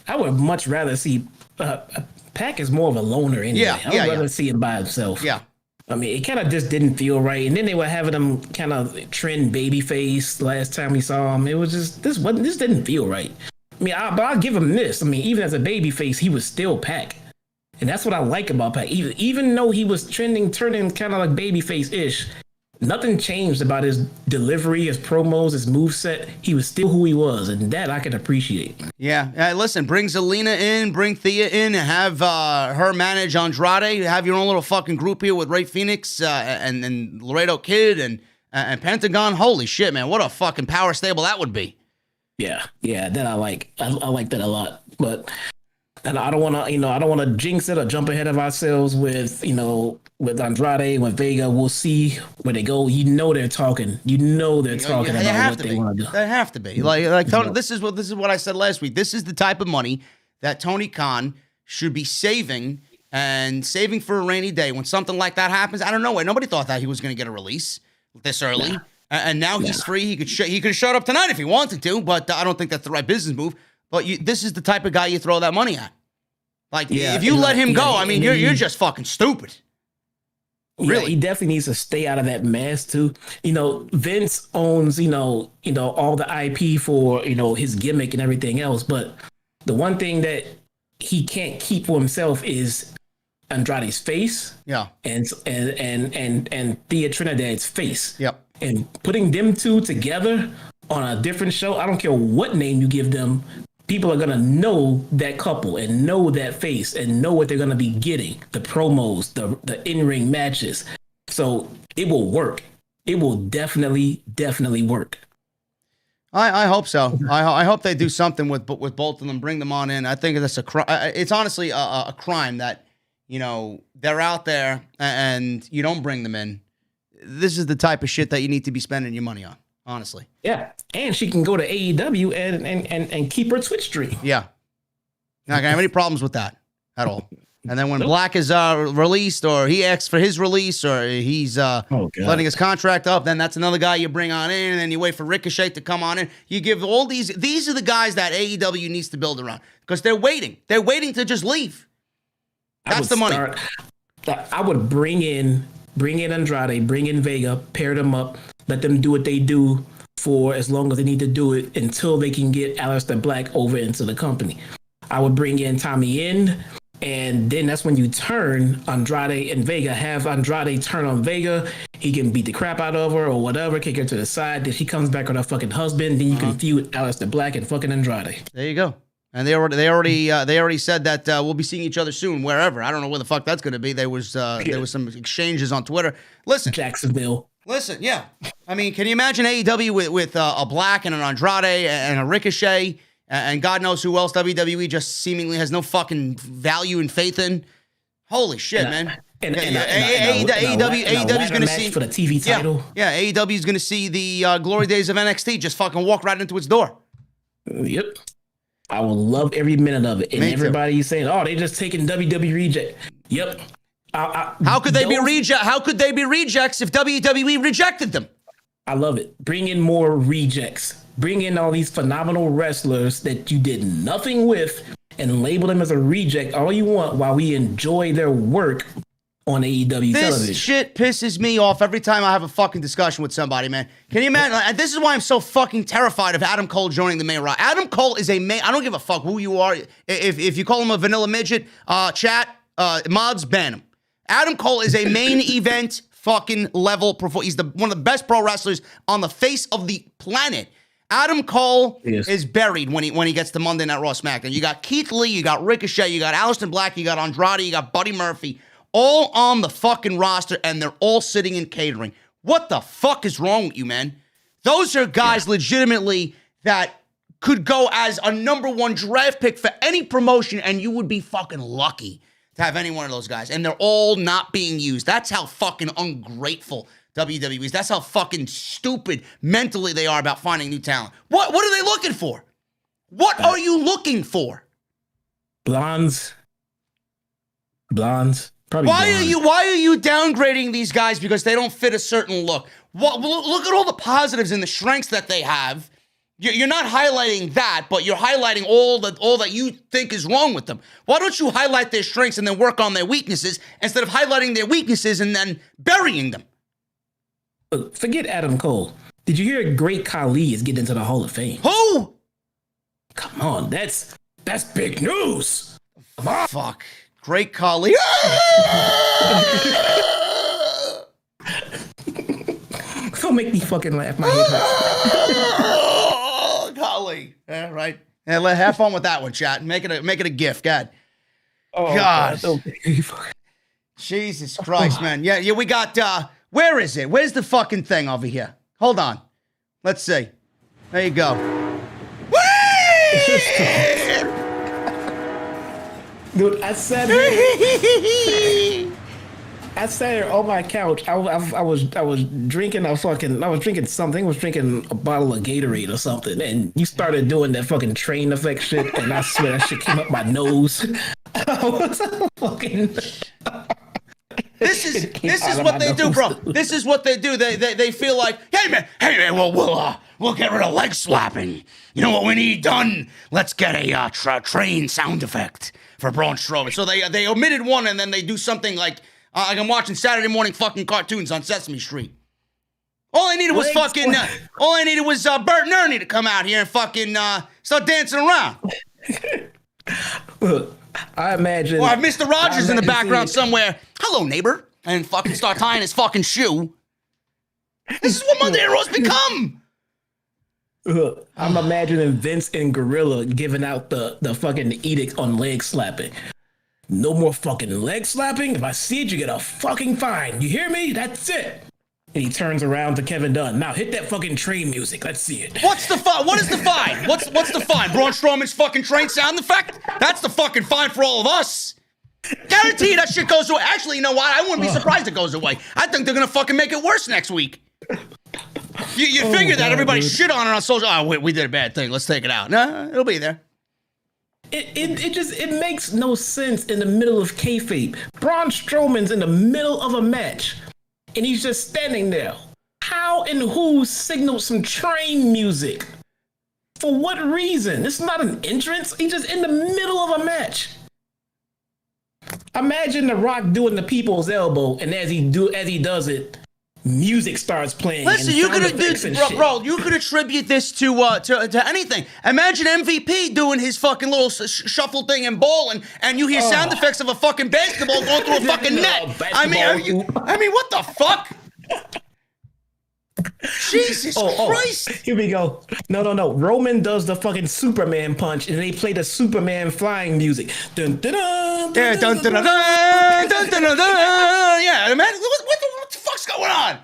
I would much rather see Pac is more of a loner anyway. I would rather see him by himself. Yeah. I mean, it kind of just didn't feel right. And then they were having him kind of trend babyface last time we saw him. It was just, this didn't feel right. I mean, but I'll give him this. I mean, even as a babyface, he was still Pac. And that's what I like about Pac. Even though he was turning kind of like babyface-ish, nothing changed about his delivery, his promos, his moveset. He was still who he was, and that I can appreciate. Yeah. Listen, bring Zelina in, bring Thea in, have her manage Andrade. Have your own little fucking group here with Ray Phoenix and Laredo Kid and Pentagon. Holy shit, man. What a fucking power stable that would be. Yeah, that I like. I like that a lot. But and I don't want to jinx it or jump ahead of ourselves with Andrade, with Vega. We'll see where they go. They're talking. They're talking about what they want to do. They have to be. Like Tony, this is what I said last week. This is the type of money that Tony Khan should be saving for a rainy day. When something like that happens, I don't know. Nobody thought that he was going to get a release this early. Nah. And now he's free. He could have showed up tonight if he wanted to, but I don't think that's the right business move. But this is the type of guy you throw that money at. Like, if you let him go, I mean, you're just fucking stupid. Really? Yeah, he definitely needs to stay out of that mess too. Vince owns, all the IP for, his gimmick and everything else. But the one thing that he can't keep for himself is Andrade's face. Yeah. And Thea Trinidad's face. Yep. And putting them 2 together on a different show, I don't care what name you give them, people are going to know that couple and know that face and know what they're going to be getting, the promos, the in-ring matches. So it will work. It will definitely work. I hope so. I hope they do something with both of them, bring them on in. I think that's it's honestly a crime that, they're out there and you don't bring them in. This is the type of shit that you need to be spending your money on, honestly. Yeah, and she can go to AEW and keep her Twitch stream. Yeah. Not gonna have any problems with that at all. And then when Black is released, or he asks for his release, or he's letting his contract up, then that's another guy you bring on in, and then you wait for Ricochet to come on in. You give all these are the guys that AEW needs to build around, because they're waiting. They're waiting to just leave. That's the money. I would bring in Andrade, bring in Vega, pair them up, let them do what they do for as long as they need to do it until they can get Aleister Black over into the company. I would bring in Tommy in. And then that's when you turn Andrade and Vega. Have Andrade turn on Vega. He can beat the crap out of her or whatever, kick her to the side. Then she comes back with her fucking husband. Then you can feud Aleister Black and fucking Andrade. There you go. And they already said that we'll be seeing each other soon, wherever. I don't know where the fuck that's going to be. There was some exchanges on Twitter. Listen, Jacksonville. Listen, yeah. I mean, can you imagine AEW with a Black and an Andrade and a Ricochet? And God knows who else WWE just seemingly has no fucking value and faith in. Holy shit, man. AEW is going to see for the TV title. Yeah, AEW is going to see the glory days of NXT just fucking walk right into its door. Yep. I will love every minute of it. And everybody saying, "Oh, they just taking WWE reject." Yep. How could they be rejects if WWE rejected them? I love it. Bring in more rejects. Bring in all these phenomenal wrestlers that you did nothing with and label them as a reject all you want while we enjoy their work on AEW television. This shit pisses me off every time I have a fucking discussion with somebody, man. Can you imagine? This is why I'm so fucking terrified of Adam Cole joining the main roster. Adam Cole is I don't give a fuck who you are. If you call him a vanilla midget, mods, ban him. Adam Cole is a main event fucking level. He's one of the best pro wrestlers on the face of the planet. Adam Cole is buried when he gets to Monday Night Raw SmackDown. You got Keith Lee, you got Ricochet, you got Aleister Black, you got Andrade, you got Buddy Murphy, all on the fucking roster, and they're all sitting in catering. What the fuck is wrong with you, man? Those are guys legitimately that could go as a number one draft pick for any promotion, and you would be fucking lucky to have any one of those guys. And they're all not being used. That's how fucking ungrateful WWE is. That's how fucking stupid mentally they are about finding new talent. What are they looking for? What are you looking for? Blondes. Probably why blondes. Why are you downgrading these guys because they don't fit a certain look? Look at all the positives and the strengths that they have. You're not highlighting that, but you're highlighting all that you think is wrong with them. Why don't you highlight their strengths and then work on their weaknesses instead of highlighting their weaknesses and then burying them? Forget Adam Cole. Did you hear Great Khali is getting into the Hall of Fame? Who? Come on, that's big news. Come on. Fuck. Great Khali. Don't make me fucking laugh. My head hurts. Khali. Yeah, right. Yeah, have fun with that one, chat. Make it a gift. God. Oh, God. Jesus Christ, man. Yeah, we got where is it? Where's the fucking thing over here? Hold on. Let's see. There you go. Dude, I sat here on my couch. I was drinking something. I was drinking a bottle of Gatorade or something, and you started doing that fucking train effect shit, and I swear that shit came up my nose. I was fucking. This is what they do, bro. This is what they do. They feel like, hey man, we'll get rid of leg slapping. You know what we need done? Let's get a train sound effect for Braun Strowman. So they omitted one, and then they do something like I'm watching Saturday morning fucking cartoons on Sesame Street. All I needed was Bert and Ernie to come out here and fucking start dancing around. Look, I imagine. Or have Mr. Rogers in the background somewhere. Hello, neighbor. And fucking start tying his fucking shoe. This is what Monday Night Raw's become. I'm imagining Vince and Gorilla giving out the fucking edict on leg slapping. No more fucking leg slapping. If I see it, you get a fucking fine. You hear me? That's it. And he turns around to Kevin Dunn. Now hit that fucking train music. Let's see it. What's the fine? What is the fine? What's the fine? Braun Strowman's fucking train sound effect? That's the fucking fine for all of us. Guarantee that shit goes away. Actually, you know what? I wouldn't be surprised it goes away. I think they're gonna fucking make it worse next week. You figure that everybody shit on it on social. Oh, we did a bad thing. Let's take it out. No, it'll be there. It makes no sense in the middle of kayfabe. Braun Strowman's in the middle of a match, and he's just standing there. How and who signaled some train music? For what reason? This is not an entrance. He's just in the middle of a match. Imagine The Rock doing the people's elbow, and as he does it, music starts playing. Listen, you could attribute this to anything. Imagine MVP doing his fucking little shuffle thing in bowling, and you hear sound effects of a fucking basketball going through a fucking net. I mean, what the fuck? Jesus Christ! Here we go. No. Roman does the fucking Superman punch, and they play the Superman flying music. Dun, dun, dun, dun, Yeah, dun, dun, dun, dun, dun, dun, dun, dun. Yeah, man, what the fuck's going on?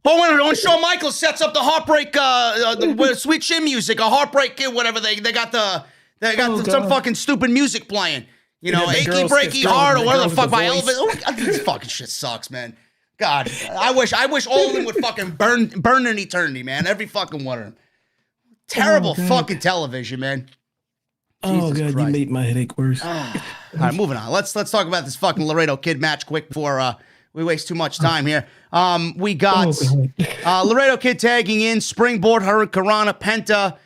Oh, when Shawn Michaels sets up the Heartbreak, the Sweet Chin music, a Heartbreak Kid, whatever they got some fucking stupid music playing. You know, Achy Breaky Heart or whatever the fuck by Elvis. Oh, this fucking shit sucks, man. God, I wish all of them would fucking burn in eternity, man. Every fucking one of them. Terrible fucking television, man. Jesus God, Christ. You made my headache worse. All right, moving on. Let's talk about this fucking Laredo Kid match quick before we waste too much time here. We got Laredo Kid tagging in, springboard, Hurricanrana, Penta,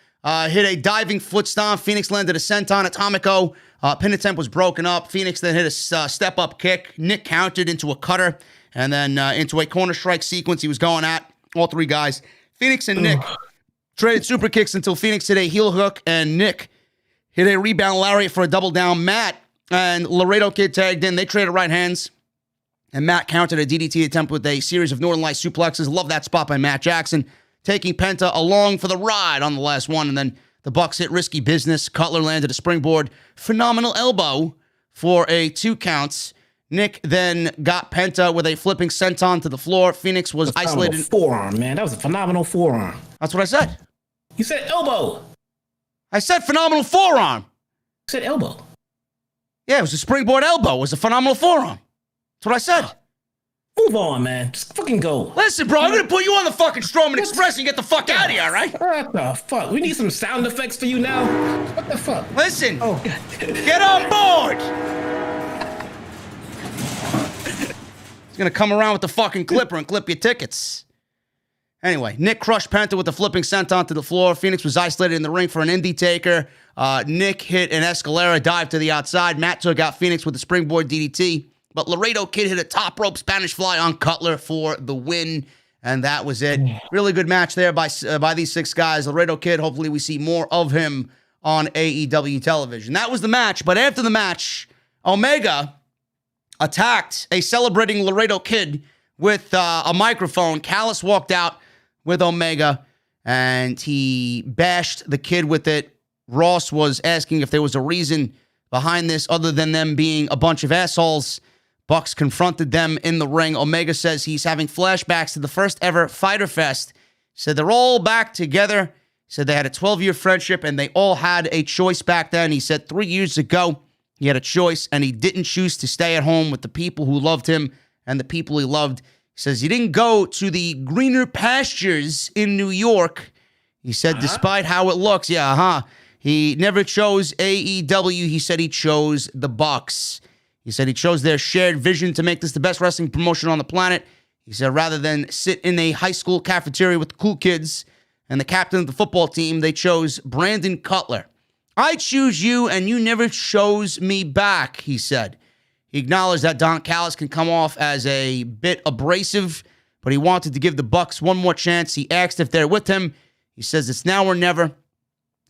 hit a diving foot stomp. Phoenix landed a senton, Atomico. Pin attempt was broken up. Phoenix then hit a step-up kick. Nick countered into a cutter. And then into a corner strike sequence he was going at, all three guys. Phoenix and Nick traded super kicks until Phoenix hit a heel hook, and Nick hit a rebound lariat for a double down. Matt and Laredo Kid tagged in. They traded right hands, and Matt countered a DDT attempt with a series of Northern Light suplexes. Love that spot by Matt Jackson, taking Penta along for the ride on the last one. And then the Bucks hit risky business. Cutler landed a springboard phenomenal elbow for a 2 counts. Nick then got Penta with a flipping senton to the floor. Phoenix was isolated. Forearm, man. That was a phenomenal forearm. That's what I said. You said elbow. I said phenomenal forearm. You said elbow. Yeah, it was a springboard elbow. It was a phenomenal forearm. That's what I said. Move on, man. Just fucking go. Listen, bro, I'm going to put you on the fucking Strowman Express and get the fuck out of here, all right? What the fuck? We need some sound effects for you now. What the fuck? Listen, get on board. He's going to come around with the fucking clipper and clip your tickets. Anyway, Nick crushed Penta with the flipping senton to the floor. Phoenix was isolated in the ring for an indie taker. Nick hit an Escalera dive to the outside. Matt took out Phoenix with a springboard DDT. But Laredo Kid hit a top rope Spanish fly on Cutler for the win. And that was it. Really good match there by these 6 guys. Laredo Kid, hopefully we see more of him on AEW television. That was the match. But after the match, Omega attacked a celebrating Laredo Kid with a microphone. Callis walked out with Omega, and he bashed the Kid with it. Ross was asking if there was a reason behind this other than them being a bunch of assholes. Bucks confronted them in the ring. Omega says he's having flashbacks to the first ever Fyter Fest. Said they're all back together. Said they had a 12-year friendship, and they all had a choice back then. He said 3 years ago, he had a choice, and he didn't choose to stay at home with the people who loved him and the people he loved. He says he didn't go to the greener pastures in New York. He said, despite how it looks, he never chose AEW. He said he chose the Bucks. He said he chose their shared vision to make this the best wrestling promotion on the planet. He said rather than sit in a high school cafeteria with the cool kids and the captain of the football team, they chose Brandon Cutler. I choose you, and you never chose me back, he said. He acknowledged that Don Callis can come off as a bit abrasive, but he wanted to give the Bucks one more chance. He asked if they're with him. He says it's now or never.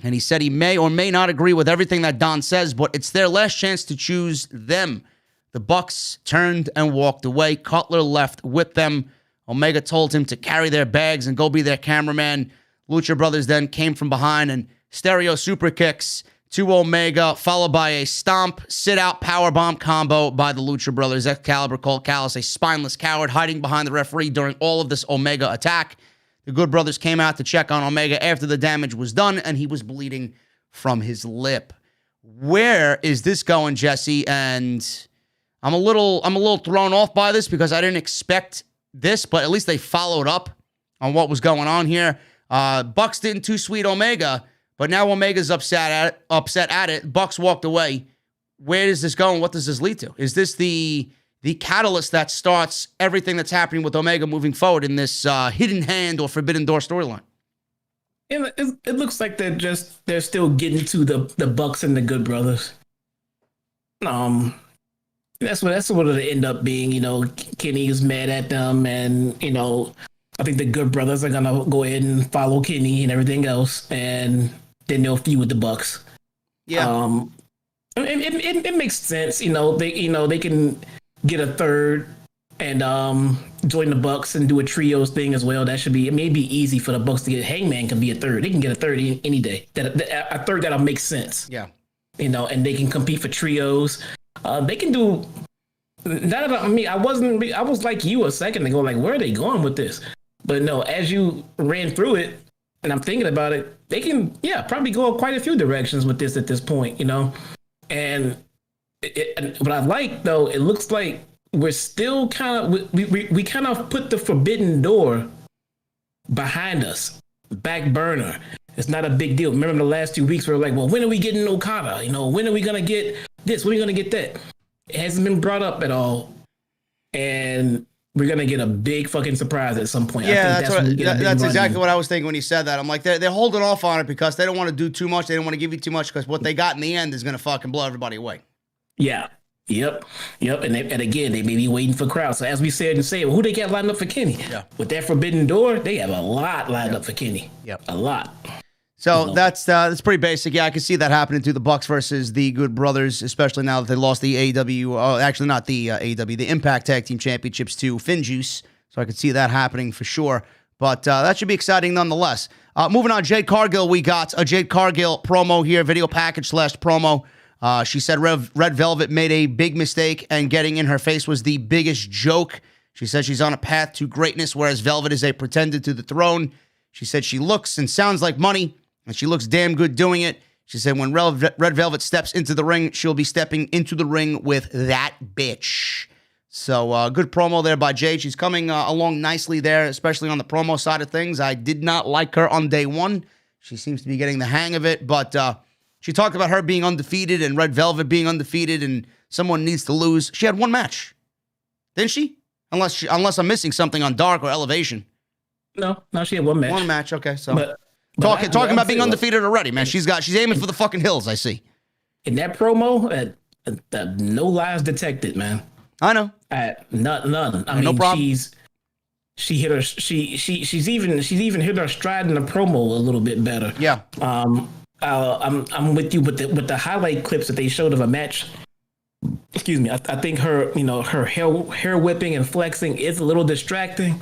And he said he may or may not agree with everything that Don says, but it's their last chance to choose them. The Bucks turned and walked away. Cutler left with them. Omega told him to carry their bags and go be their cameraman. Lucha Brothers then came from behind and stereo super kicks to Omega, followed by a stomp, sit-out powerbomb combo by the Lucha Brothers. Excalibur called Callis a spineless coward hiding behind the referee during all of this Omega attack. The Good Brothers came out to check on Omega after the damage was done, and he was bleeding from his lip. Where is this going, Jesse? And I'm a little thrown off by this because I didn't expect this, but at least they followed up on what was going on here. Bucks didn't too sweet Omega But now Omega's upset at it. Bucks walked away. Where is this going? What does this lead to? Is this the catalyst that starts everything that's happening with Omega moving forward in this hidden hand or forbidden door storyline? It looks like they're still getting to the Bucks and the Good Brothers. That's what it'll end up being. Kenny is mad at them, and I think the Good Brothers are gonna go ahead and follow Kenny and everything else, and then they'll feud with the Bucks. Yeah. It makes sense. They can get a third and join the Bucks and do a trios thing as well. That should be, it may be easy for the Bucks to get. Hangman can be a third. They can get a third any day. A third that'll make sense. Yeah. And they can compete for trios. They can do that. About me, I was like you a second ago, like, where are they going with this? But no, as you ran through it, and I'm thinking about it, they can, probably go quite a few directions with this at this point, And what I like, though, it looks like we're still kind of, we kind of put the forbidden door behind us, back burner. It's not a big deal. Remember the last 2 weeks we were like, well, when are we getting Okada? When are we going to get this? When are we going to get that? It hasn't been brought up at all. And we're going to get a big fucking surprise at some point. Yeah, that's exactly what I was thinking when you said that. I'm like, they're holding off on it because they don't want to do too much. They don't want to give you too much because what they got in the end is going to fucking blow everybody away. Yeah. Yep. And again, they may be waiting for crowds. So as we said, well, who they got lined up for Kenny? Yeah. With that forbidden door, they have a lot lined up for Kenny. Yep. A lot. So that's pretty basic. Yeah, I can see that happening to the Bucks versus the Good Brothers, especially now that they lost the AEW. Oh, actually, not the AEW, the Impact Tag Team Championships to FinJuice. So I could see that happening for sure. But that should be exciting nonetheless. Moving on, Jade Cargill. We got a Jade Cargill promo here, video package / promo. She said Red Velvet made a big mistake and getting in her face was the biggest joke. She said she's on a path to greatness, whereas Velvet is a pretender to the throne. She said she looks and sounds like money, and she looks damn good doing it. She said when Red Velvet steps into the ring, she'll be stepping into the ring with that bitch. So good promo there by Jade. She's coming along nicely there, especially on the promo side of things. I did not like her on day one. She seems to be getting the hang of it, but she talked about her being undefeated and Red Velvet being undefeated and someone needs to lose. She had one match, didn't she? Unless I'm missing something on Dark or Elevation. No, she had one match. One match, okay. So talking about being undefeated already, man. She's aiming for the fucking hills, I see. In that promo, no lies detected, man. I know. None. I mean, no problem. She's even hit her stride in the promo a little bit better. Yeah. I'm with you with the highlight clips that they showed of a match. Excuse me. I think her hair whipping and flexing is a little distracting.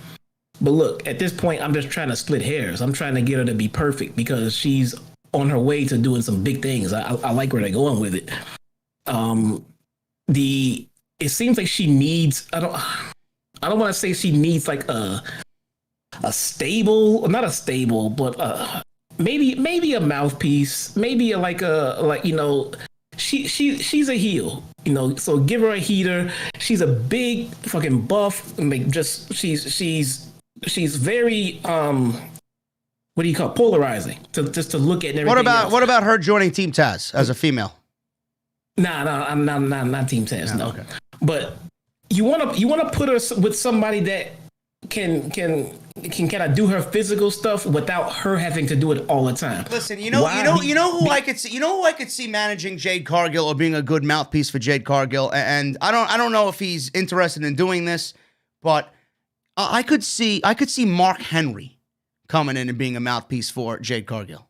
But look, at this point, I'm just trying to split hairs. I'm trying to get her to be perfect because she's on her way to doing some big things. I like where they're going with it. It seems like she needs. I don't want to say she needs like a stable, not a stable, but maybe a mouthpiece, maybe she's a heel, so give her a heater. She's a big fucking buff, like just she's very what do you call it? Polarizing to look at. And what about her joining Team Taz as a female? Nah, I'm not Team Taz. No. Okay. But you want to put her with somebody that can kind of do her physical stuff without her having to do it all the time. Listen, you know who I could see managing Jade Cargill or being a good mouthpiece for Jade Cargill, and I don't know if he's interested in doing this, but I could see Mark Henry coming in and being a mouthpiece for Jade Cargill.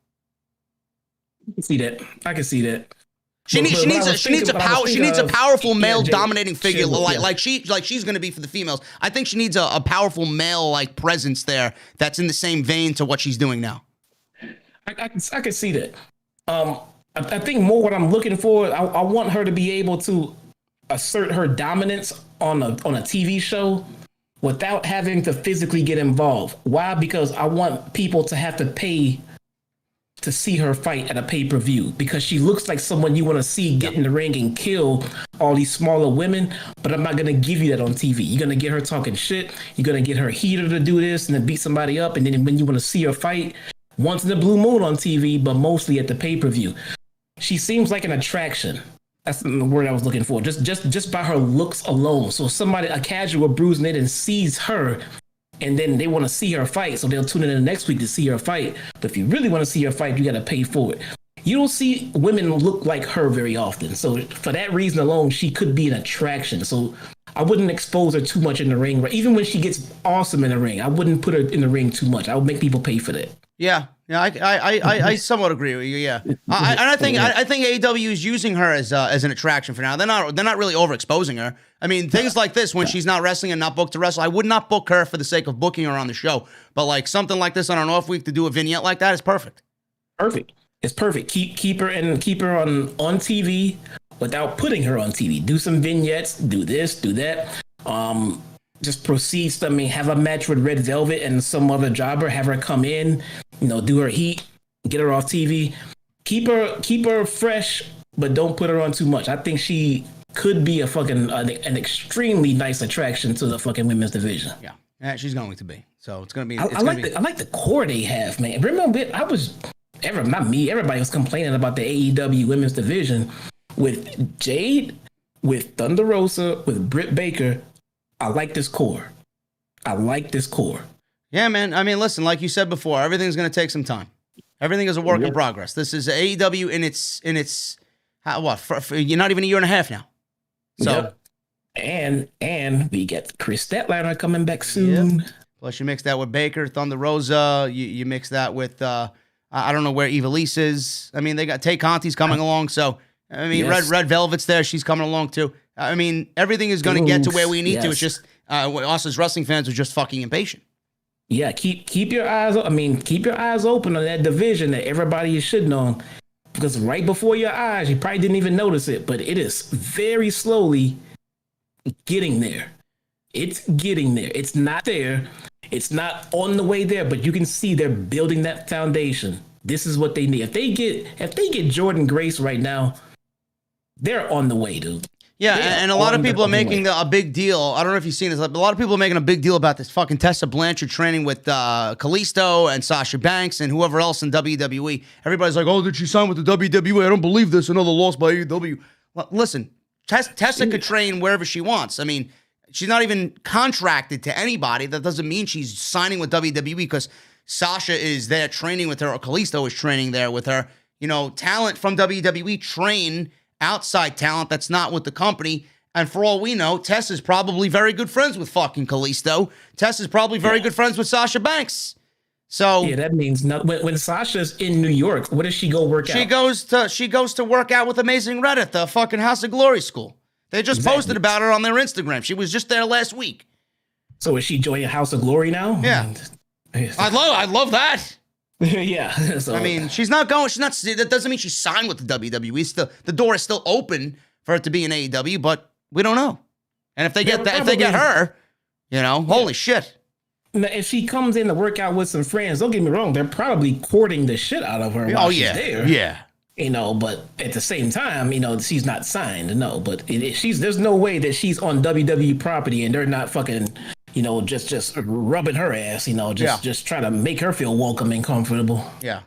I can see that. She needs a powerful male dominating figure like she's going to be for the females. I think she needs a powerful male like presence there that's in the same vein to what she's doing now. I can see that. I think more what I'm looking for, I want her to be able to assert her dominance on a TV show without having to physically get involved. Why? Because I want people to have to pay to see her fight at a pay-per-view, because she looks like someone you want to see get in the ring and kill all these smaller women, but I'm not going to give you that on TV. You're going to get her talking shit. You're going to get her heater to do this and then beat somebody up. And then when you want to see her fight, once in a blue moon on TV, but mostly at the pay-per-view. She seems like an attraction. That's the word I was looking for. Just by her looks alone. So somebody, a casual bruising it and sees her, and then they want to see her fight, so they'll tune in the next week to see her fight. But if you really want to see her fight, you got to pay for it. You don't see women look like her very often. So for that reason alone, she could be an attraction. So I wouldn't expose her too much in the ring. Even when she gets awesome in the ring, I wouldn't put her in the ring too much. I would make people pay for that. Yeah, I somewhat agree with you. Yeah, I think AEW is using her as an attraction for now. They're not really overexposing her. I mean, things like this when she's not wrestling and not booked to wrestle, I would not book her for the sake of booking her on the show. But like something like this on an off week to do a vignette like that is perfect. Perfect. It's perfect. Keep her on TV without putting her on TV. Do some vignettes. Do this. Do that. Just proceed. I mean, have a match with Red Velvet and some other jobber. Have her come in. Do her heat. Get her off TV. Keep her fresh, but don't put her on too much. I think she could be an extremely nice attraction to the fucking women's division. Yeah, she's going to be. So it's going to be. I like the core they have, man. Remember, everybody was complaining about the AEW women's division with Jade, with Thunder Rosa, with Britt Baker. I like this core. Yeah, man. I mean, listen, like you said before, everything's going to take some time. Everything is a work in progress. This is AEW in its you're not even a year and a half now. So, and we get Chris Statlander coming back soon. Yep. Plus, you mix that with Baker, Thunder Rosa. You mix that with I don't know where Evilise is. I mean, they got Tay Conti's coming along. So, I mean, Red Velvet's there. She's coming along too. I mean, everything is going to get to where we need to. It's just us as wrestling fans are just fucking impatient. Yeah, keep your eyes. Keep your eyes open on that division that everybody is shitting on, because right before your eyes, you probably didn't even notice it, but it is very slowly getting there. It's getting there. It's not there. It's not on the way there, but you can see they're building that foundation. This is what they need. If they get Jordan Grace right now, they're on the way, dude. Yeah, and a lot of people are making a big deal. I don't know if you've seen this. A lot of people are making a big deal about this fucking Tessa Blanchard training with Kalisto and Sasha Banks and whoever else in WWE. Everybody's like, oh, did she sign with the WWE? I don't believe this. Another loss by AEW. Well, listen, Tessa could train wherever she wants. I mean, she's not even contracted to anybody. That doesn't mean she's signing with WWE because Sasha is there training with her or Kalisto is training there with her. Talent from WWE train outside talent that's not with the company. And for all we know, Tess is probably very good friends with fucking Kalisto. Tess is probably very good friends with Sasha Banks. So yeah, that means when Sasha's in New York, what does she go work out? She goes to work out with Amazing Red at the fucking House of Glory school. They just posted about her on their Instagram. She was just there last week. So is she joining House of Glory now? Yeah. I love that. Yeah. So, I mean, that doesn't mean she's signed with the WWE. The door is still open for it to be in AEW, but we don't know. And if they get her, holy shit. Now, if she comes in to work out with some friends, don't get me wrong, they're probably courting the shit out of her while she's there. Yeah. But at the same time, she's not signed. No, but there's no way that she's on WWE property and they're not fucking, just rubbing her ass, just trying to make her feel welcome and comfortable. Yeah.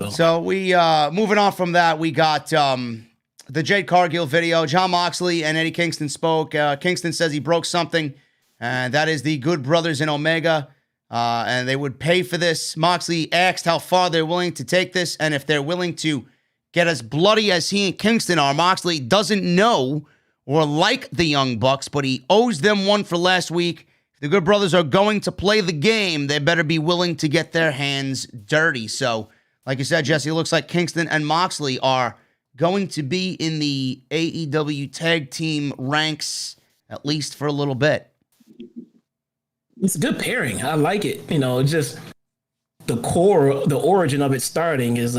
So we moving on from that, we got the Jade Cargill video. Jon Moxley and Eddie Kingston spoke. Kingston says he broke something, and that is the Good Brothers in Omega, and they would pay for this. Moxley asked how far they're willing to take this, and if they're willing to get as bloody as he and Kingston are. Moxley doesn't know or like the Young Bucks, but he owes them one for last week. If the Good Brothers are going to play the game, they better be willing to get their hands dirty. So, like you said, Jesse, it looks like Kingston and Moxley are going to be in the AEW tag team ranks, at least for a little bit. It's a good pairing. I like it. Just the core, the origin of it starting is,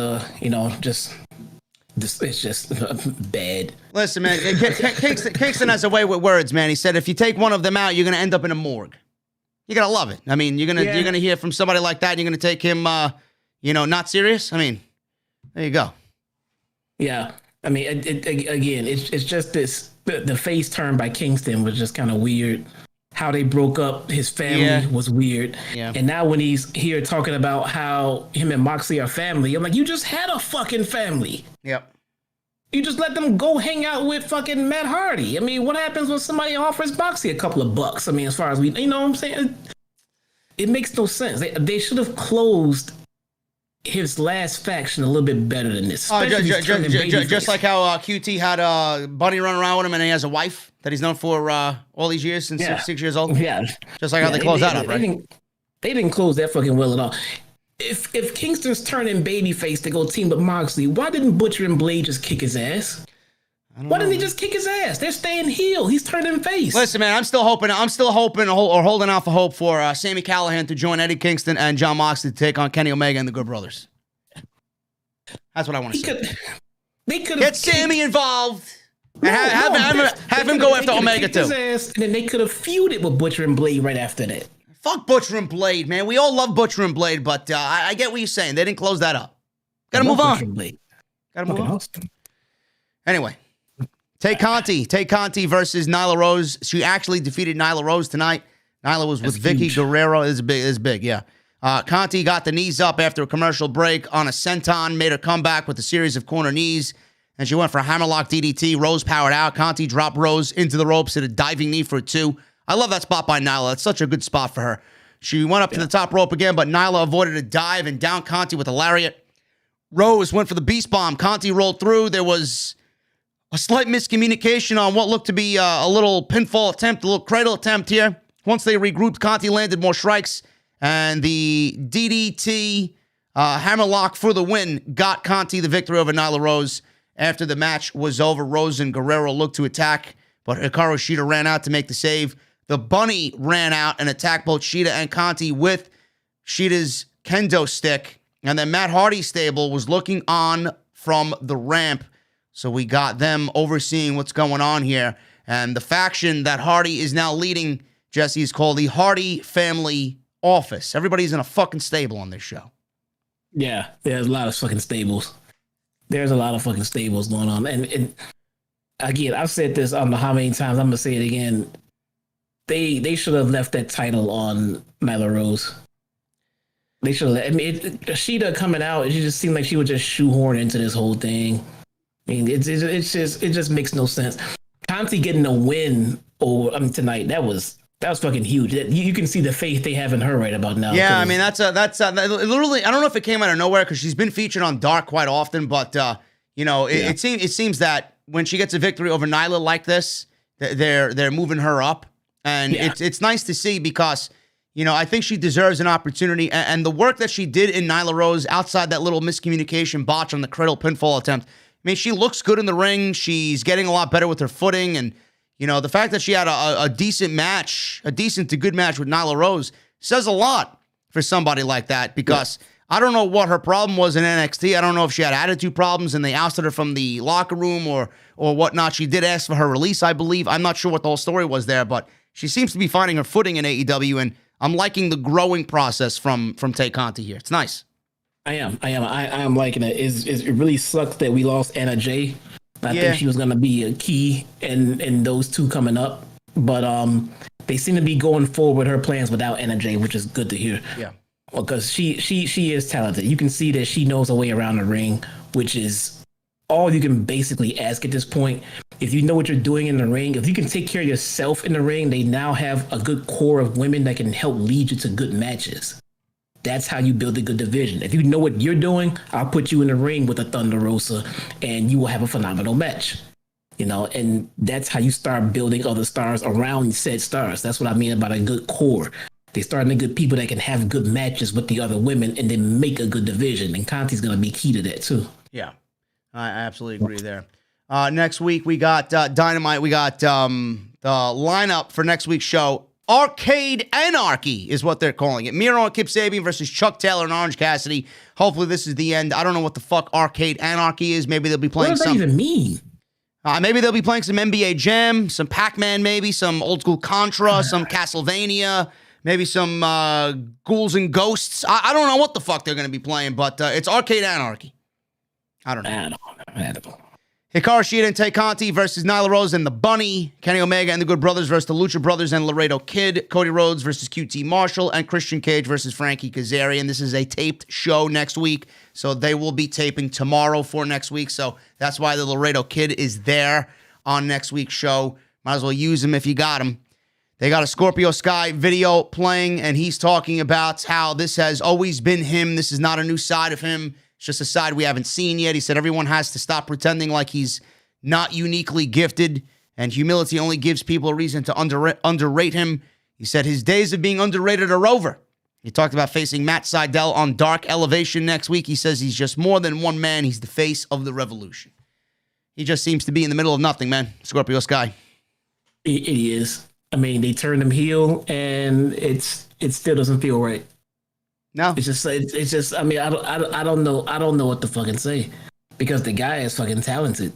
it's just bad. Listen, man, Kingston has a way with words, man. He said if you take one of them out, you're going to end up in a morgue. You're going to love it. I mean, you're going to hear from somebody like that, and you're going to take him, not serious. I mean, there you go. Yeah. I mean, again, it's just this, the face turn by Kingston was just kind of weird. how they broke up. His family was weird. Yeah. And now when he's here talking about how him and Moxley are family, I'm like, you just had a fucking family. Yep. You just let them go hang out with fucking Matt Hardy. I mean, what happens when somebody offers Moxley a couple of bucks? I mean, as far as we, you know what I'm saying? It makes no sense. They should have closed his last faction a little bit better than this. Just like how QT had Bunny run around with him and he has a wife that he's known for all these years since 6 years old. Yeah. Just like how they closed that up, right? They didn't close that fucking well at all. If Kingston's turning babyface to go team with Moxley, why didn't Butcher and Blade just kick his ass? Why didn't they just kick his ass? They're staying heel. He's turning face. Listen, man, I'm still hoping or holding out for hope for Sami Callihan to join Eddie Kingston and Jon Moxley to take on Kenny Omega and the Good Brothers. That's what I want to see. They could get Sami involved and have him go after Omega too. And then they could have feuded with Butcher and Blade right after that. Fuck Butcher and Blade, man. We all love Butcher and Blade, but I get what you're saying. They didn't close that up. Gotta move on. Gotta move on. Awesome. Anyway. Tay Conti versus Nyla Rose. She actually defeated Nyla Rose tonight. Nyla was with Vicky Guerrero. It's big, yeah. Conti got the knees up after a commercial break on a senton, made her comeback with a series of corner knees, and she went for a hammerlock DDT. Rose powered out. Conti dropped Rose into the ropes at a diving knee for a 2. I love that spot by Nyla. It's such a good spot for her. She went up to the top rope again, but Nyla avoided a dive and downed Conti with a lariat. Rose went for the beast bomb. Conti rolled through. There was a slight miscommunication on what looked to be a little pinfall attempt, a little cradle attempt here. Once they regrouped, Conti landed more strikes, and the DDT hammerlock for the win got Conti the victory over Nyla Rose. After the match was over, Rose and Guerrero looked to attack, but Hikaru Shida ran out to make the save. The Bunny ran out and attacked both Shida and Conti with Shida's kendo stick, and then Matt Hardy's stable was looking on from the ramp. So we got them overseeing what's going on here. And the faction that Hardy is now leading, Jesse, is called the Hardy Family Office. Everybody's in a fucking stable on this show. Yeah, there's a lot of fucking stables. There's a lot of fucking stables going on. And again, I've said this, I don't know how many times, I'm going to say it again. They should have left that title on Nyla Rose. They should have. I mean, Shida coming out, it just seemed like she would just shoehorn into this whole thing. I mean, it just makes no sense. Conti getting a win tonight, that was fucking huge. You can see the faith they have in her right about now. Yeah, I mean that's literally. I don't know if it came out of nowhere because she's been featured on Dark quite often, but it seems that when she gets a victory over Nyla like this, they're moving her up, and it's nice to see because I think she deserves an opportunity, and the work that she did in Nyla Rose outside that little miscommunication botch on the cradle pinfall attempt. I mean, she looks good in the ring. She's getting a lot better with her footing. And, the fact that she had a decent match, a decent to good match with Nyla Rose says a lot for somebody like that because I don't know what her problem was in NXT. I don't know if she had attitude problems and they ousted her from the locker room or whatnot. She did ask for her release, I believe. I'm not sure what the whole story was there, but she seems to be finding her footing in AEW, and I'm liking the growing process from Tay Conti here. It's nice. I am liking it. It really sucks that we lost Anna Jay. I think she was going to be a key in those two coming up. But they seem to be going forward with her plans without Anna Jay, which is good to hear. Yeah. Because she is talented. You can see that she knows her way around the ring, which is all you can basically ask at this point. If you know what you're doing in the ring, if you can take care of yourself in the ring, they now have a good core of women that can help lead you to good matches. That's how you build a good division. If you know what you're doing, I'll put you in the ring with a Thunder Rosa and you will have a phenomenal match. And that's how you start building other stars around said stars. That's what I mean about a good core. They start to good people that can have good matches with the other women and then make a good division. And Conti's going to be key to that too. Yeah, I absolutely agree there. Next week, we got Dynamite. We got the lineup for next week's show. Arcade Anarchy is what they're calling it. Miro and Kip Sabian versus Chuck Taylor and Orange Cassidy. Hopefully this is the end. I don't know what the fuck Arcade Anarchy is. Maybe they'll be playing some... What does that even mean? Maybe they'll be playing some NBA Jam, some Pac-Man maybe, some old school Contra, some Castlevania, maybe some Ghouls and Ghosts. I don't know what the fuck they're going to be playing, but it's Arcade Anarchy. I don't know. Hikaru Shida and Tay Conti versus Nyla Rose and the Bunny. Kenny Omega and the Good Brothers versus the Lucha Brothers and Laredo Kid. Cody Rhodes versus QT Marshall. And Christian Cage versus Frankie Kazarian. This is a taped show next week. So they will be taping tomorrow for next week. So that's why the Laredo Kid is there on next week's show. Might as well use him if you got him. They got a Scorpio Sky video playing, and he's talking about how this has always been him. This is not a new side of him. It's just a side we haven't seen yet. He said everyone has to stop pretending like he's not uniquely gifted, and humility only gives people a reason to underrate him. He said his days of being underrated are over. He talked about facing Matt Sydal on Dark Elevation next week. He says he's just more than one man. He's the face of the revolution. He just seems to be in the middle of nothing, man. Scorpio Sky. He is. I mean, they turned him heel, and it still doesn't feel right. No, it's just. I mean, I don't know what to fucking say, because the guy is fucking talented.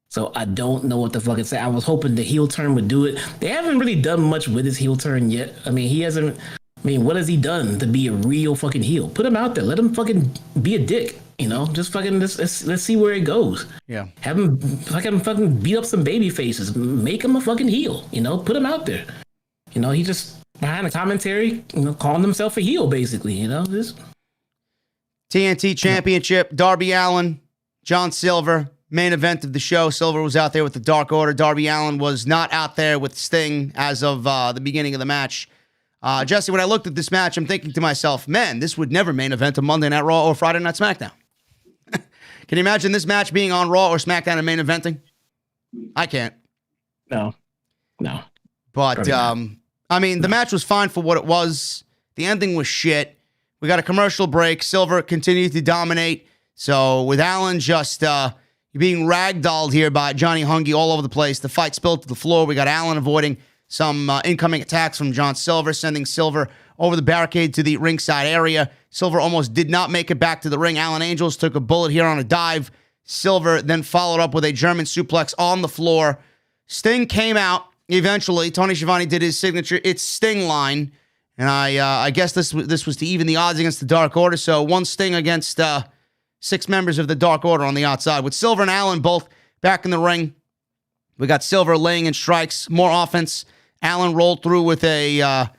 So I don't know what to fucking say. I was hoping the heel turn would do it. They haven't really done much with his heel turn yet. I mean, he hasn't. I mean, what has he done to be a real fucking heel? Put him out there. Let him fucking be a dick. You know, just fucking let's see where it goes. Yeah. Have him fucking beat up some baby faces. Make him a fucking heel. You know, put him out there. You know, he just behind the commentary, you know, calling himself a heel, basically. You know, this TNT Championship, Darby Allin, John Silver, main event of the show. Silver was out there with the Dark Order. Darby Allin was not out there with Sting as of the beginning of the match. Jesse, when I looked at this match, I'm thinking to myself, man, this would never main event a Monday Night Raw or Friday Night SmackDown. Can you imagine this match being on Raw or SmackDown and main eventing? I can't. No. But, I mean, the match was fine for what it was. The ending was shit. We got a commercial break. Silver continued to dominate. So with Allin just being ragdolled here by Johnny Hungy all over the place, the fight spilled to the floor. We got Allin avoiding some incoming attacks from John Silver, sending Silver over the barricade to the ringside area. Silver almost did not make it back to the ring. Alan Angels took a bullet here on a dive. Silver then followed up with a German suplex on the floor. Sting came out eventually. Tony Schiavone did his signature "It's Sting" line. And I guess this was to even the odds against the Dark Order. So one Sting against 6 members of the Dark Order on the outside. With Silver and Allin both back in the ring, we got Silver laying in strikes, more offense. Allin rolled through with a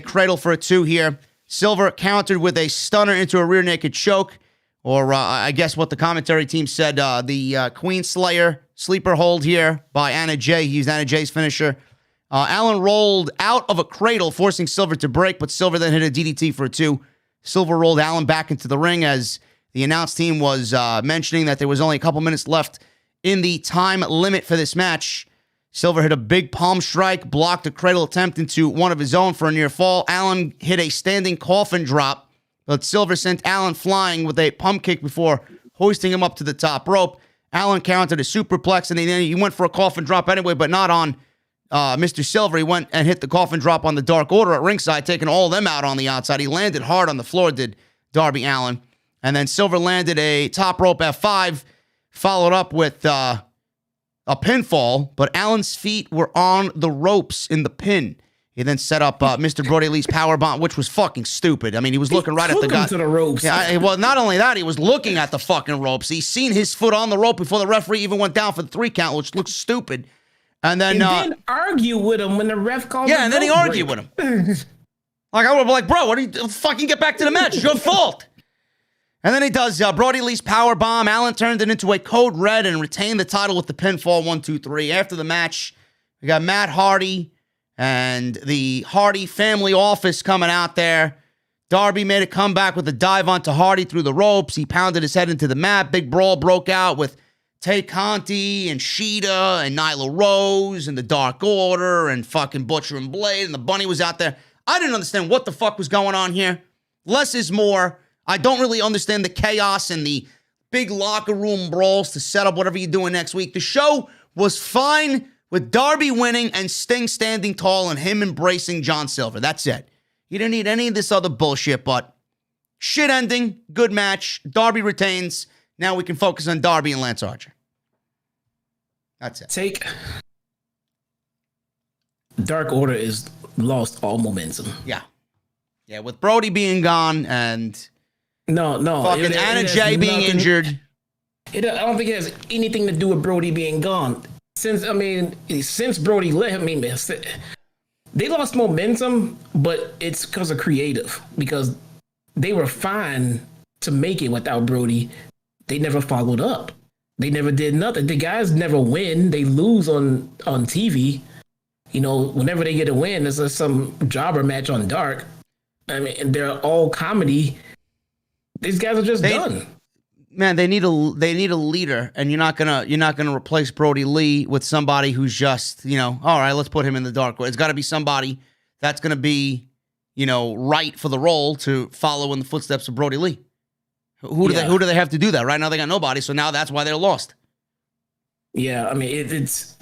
cradle for a 2 here. Silver countered with a stunner into a rear naked choke, or I guess what the commentary team said, the Queen Slayer sleeper hold here by Anna Jay. He used Anna Jay's finisher. Allin rolled out of a cradle, forcing Silver to break, but Silver then hit a DDT for a 2. Silver rolled Allin back into the ring as the announce team was mentioning that there was only a couple minutes left in the time limit for this match. Silver hit a big palm strike, blocked a cradle attempt into one of his own for a near fall. Allin hit a standing coffin drop, but Silver sent Allin flying with a pump kick before hoisting him up to the top rope. Allin countered a superplex, and then he went for a coffin drop anyway, but not on Mr. Silver. He went and hit the coffin drop on the Dark Order at ringside, taking all of them out on the outside. He landed hard on the floor, did Darby Allin. And then Silver landed a top rope F5, followed up with a pinfall, but Allen's feet were on the ropes in the pin. He then set up Mr. Brody Lee's powerbomb, which was fucking stupid. I mean, he was looking right at the guy. To the ropes. Yeah, well, not only that, he was looking at the fucking ropes. He's seen his foot on the rope before the referee even went down for the 3 count, which looks stupid. And then argue with him when the ref called. Yeah, and then he argued with him. Like, I would be like, bro, what are you fucking get back to the match? It's your fault. And then he does Brody Lee's power bomb. Allin turned it into a code red and retained the title with the pinfall 1, 2, 3. After the match, we got Matt Hardy and the Hardy family office coming out there. Darby made a comeback with a dive onto Hardy through the ropes. He pounded his head into the mat. Big brawl broke out with Tay Conti and Shida and Nyla Rose and the Dark Order and fucking Butcher and Blade, and the Bunny was out there. I didn't understand what the fuck was going on here. Less is more. I don't really understand the chaos and the big locker room brawls to set up whatever you're doing next week. The show was fine with Darby winning and Sting standing tall and him embracing John Silver. That's it. You didn't need any of this other bullshit, but shit ending, good match. Darby retains. Now we can focus on Darby and Lance Archer. That's it. Take Dark Order is lost all momentum. Yeah. Yeah, with Brody being gone and no, fucking Anna Jay being injured. I don't think it has anything to do with Brody being gone. Since Brody left, they lost momentum, but it's because of creative. Because they were fine to make it without Brody. They never followed up. They never did nothing. The guys never win. They lose on TV. You know, whenever they get a win, there's some jobber match on Dark. I mean, and they're all comedy. These guys are just done. Man, they need a leader, and you're not gonna replace Brody Lee with somebody who's just, all right, let's put him in the dark. It's got to be somebody that's gonna be, right for the role to follow in the footsteps of Brody Lee. Who do they have to do that? Right now they got nobody, so now that's why they're lost. Yeah, I mean it's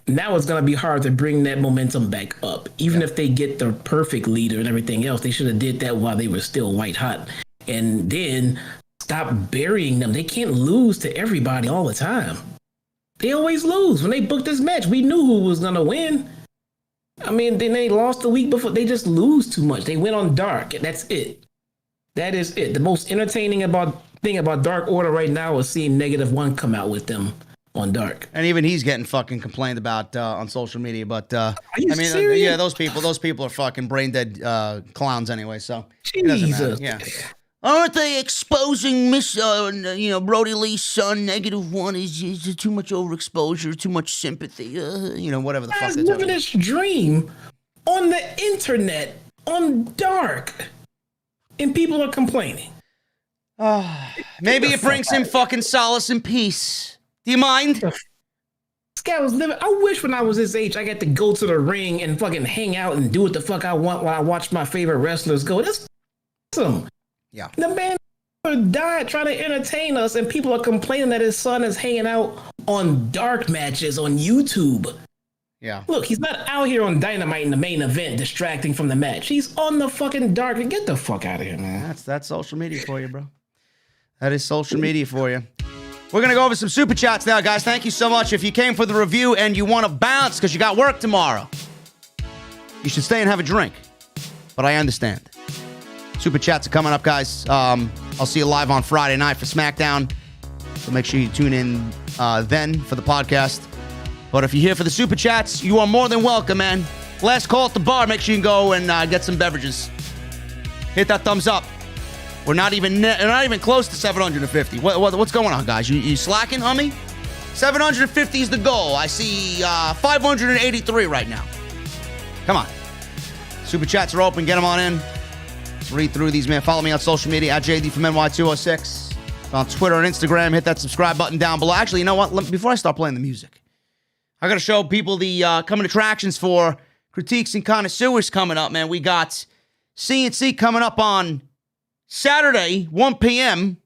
now it's gonna be hard to bring that momentum back up. Even if they get the perfect leader and everything else, they should have did that while they were still white hot, and then stop burying them. They can't lose to everybody all the time. They always lose. When they booked this match, we knew who was gonna win. I mean, then they lost the week before. They just lose too much. They went on Dark, and that's it. That is it. The most entertaining thing about Dark Order right now is seeing -1 come out with them on Dark. And even he's getting fucking complained about on social media. But serious? Those people are fucking brain dead clowns anyway. So Jesus, yeah. Aren't they exposing Brody Lee's son? -1 is too much overexposure, too much sympathy. Whatever the fuck. Living this dream on the internet on Dark. And people are complaining. Maybe it brings him fucking solace and peace. Do you mind? This guy was living. I wish when I was his age, I got to go to the ring and fucking hang out and do what the fuck I want while I watch my favorite wrestlers go. That's awesome. Yeah. The man died trying to entertain us, and people are complaining that his son is hanging out on Dark matches on YouTube. Yeah. Look, he's not out here on Dynamite in the main event distracting from the match. He's on the fucking Dark. Get the fuck out of here, man. That's social media for you, bro. That is social media for you. We're going to go over some super chats now, guys. Thank you so much. If you came for the review and you want to bounce because you got work tomorrow, you should stay and have a drink. But I understand. Super chats are coming up, guys. I'll see you live on Friday night for SmackDown. So make sure you tune in then for the podcast. But if you're here for the super chats, you are more than welcome, man. Last call at the bar. Make sure you can go and get some beverages. Hit that thumbs up. We're not even close to 750. What's going on, guys? You slacking on me? 750 is the goal. I see 583 right now. Come on. Super chats are open. Get them on in. Let's read through these, man. Follow me on social media at JDfromNY206. On Twitter and Instagram. Hit that subscribe button down below. Actually, you know what? Before I start playing the music, I got to show people the coming attractions for Critiques and Connoisseurs coming up, man. We got CNC coming up on Saturday, 1 p.m.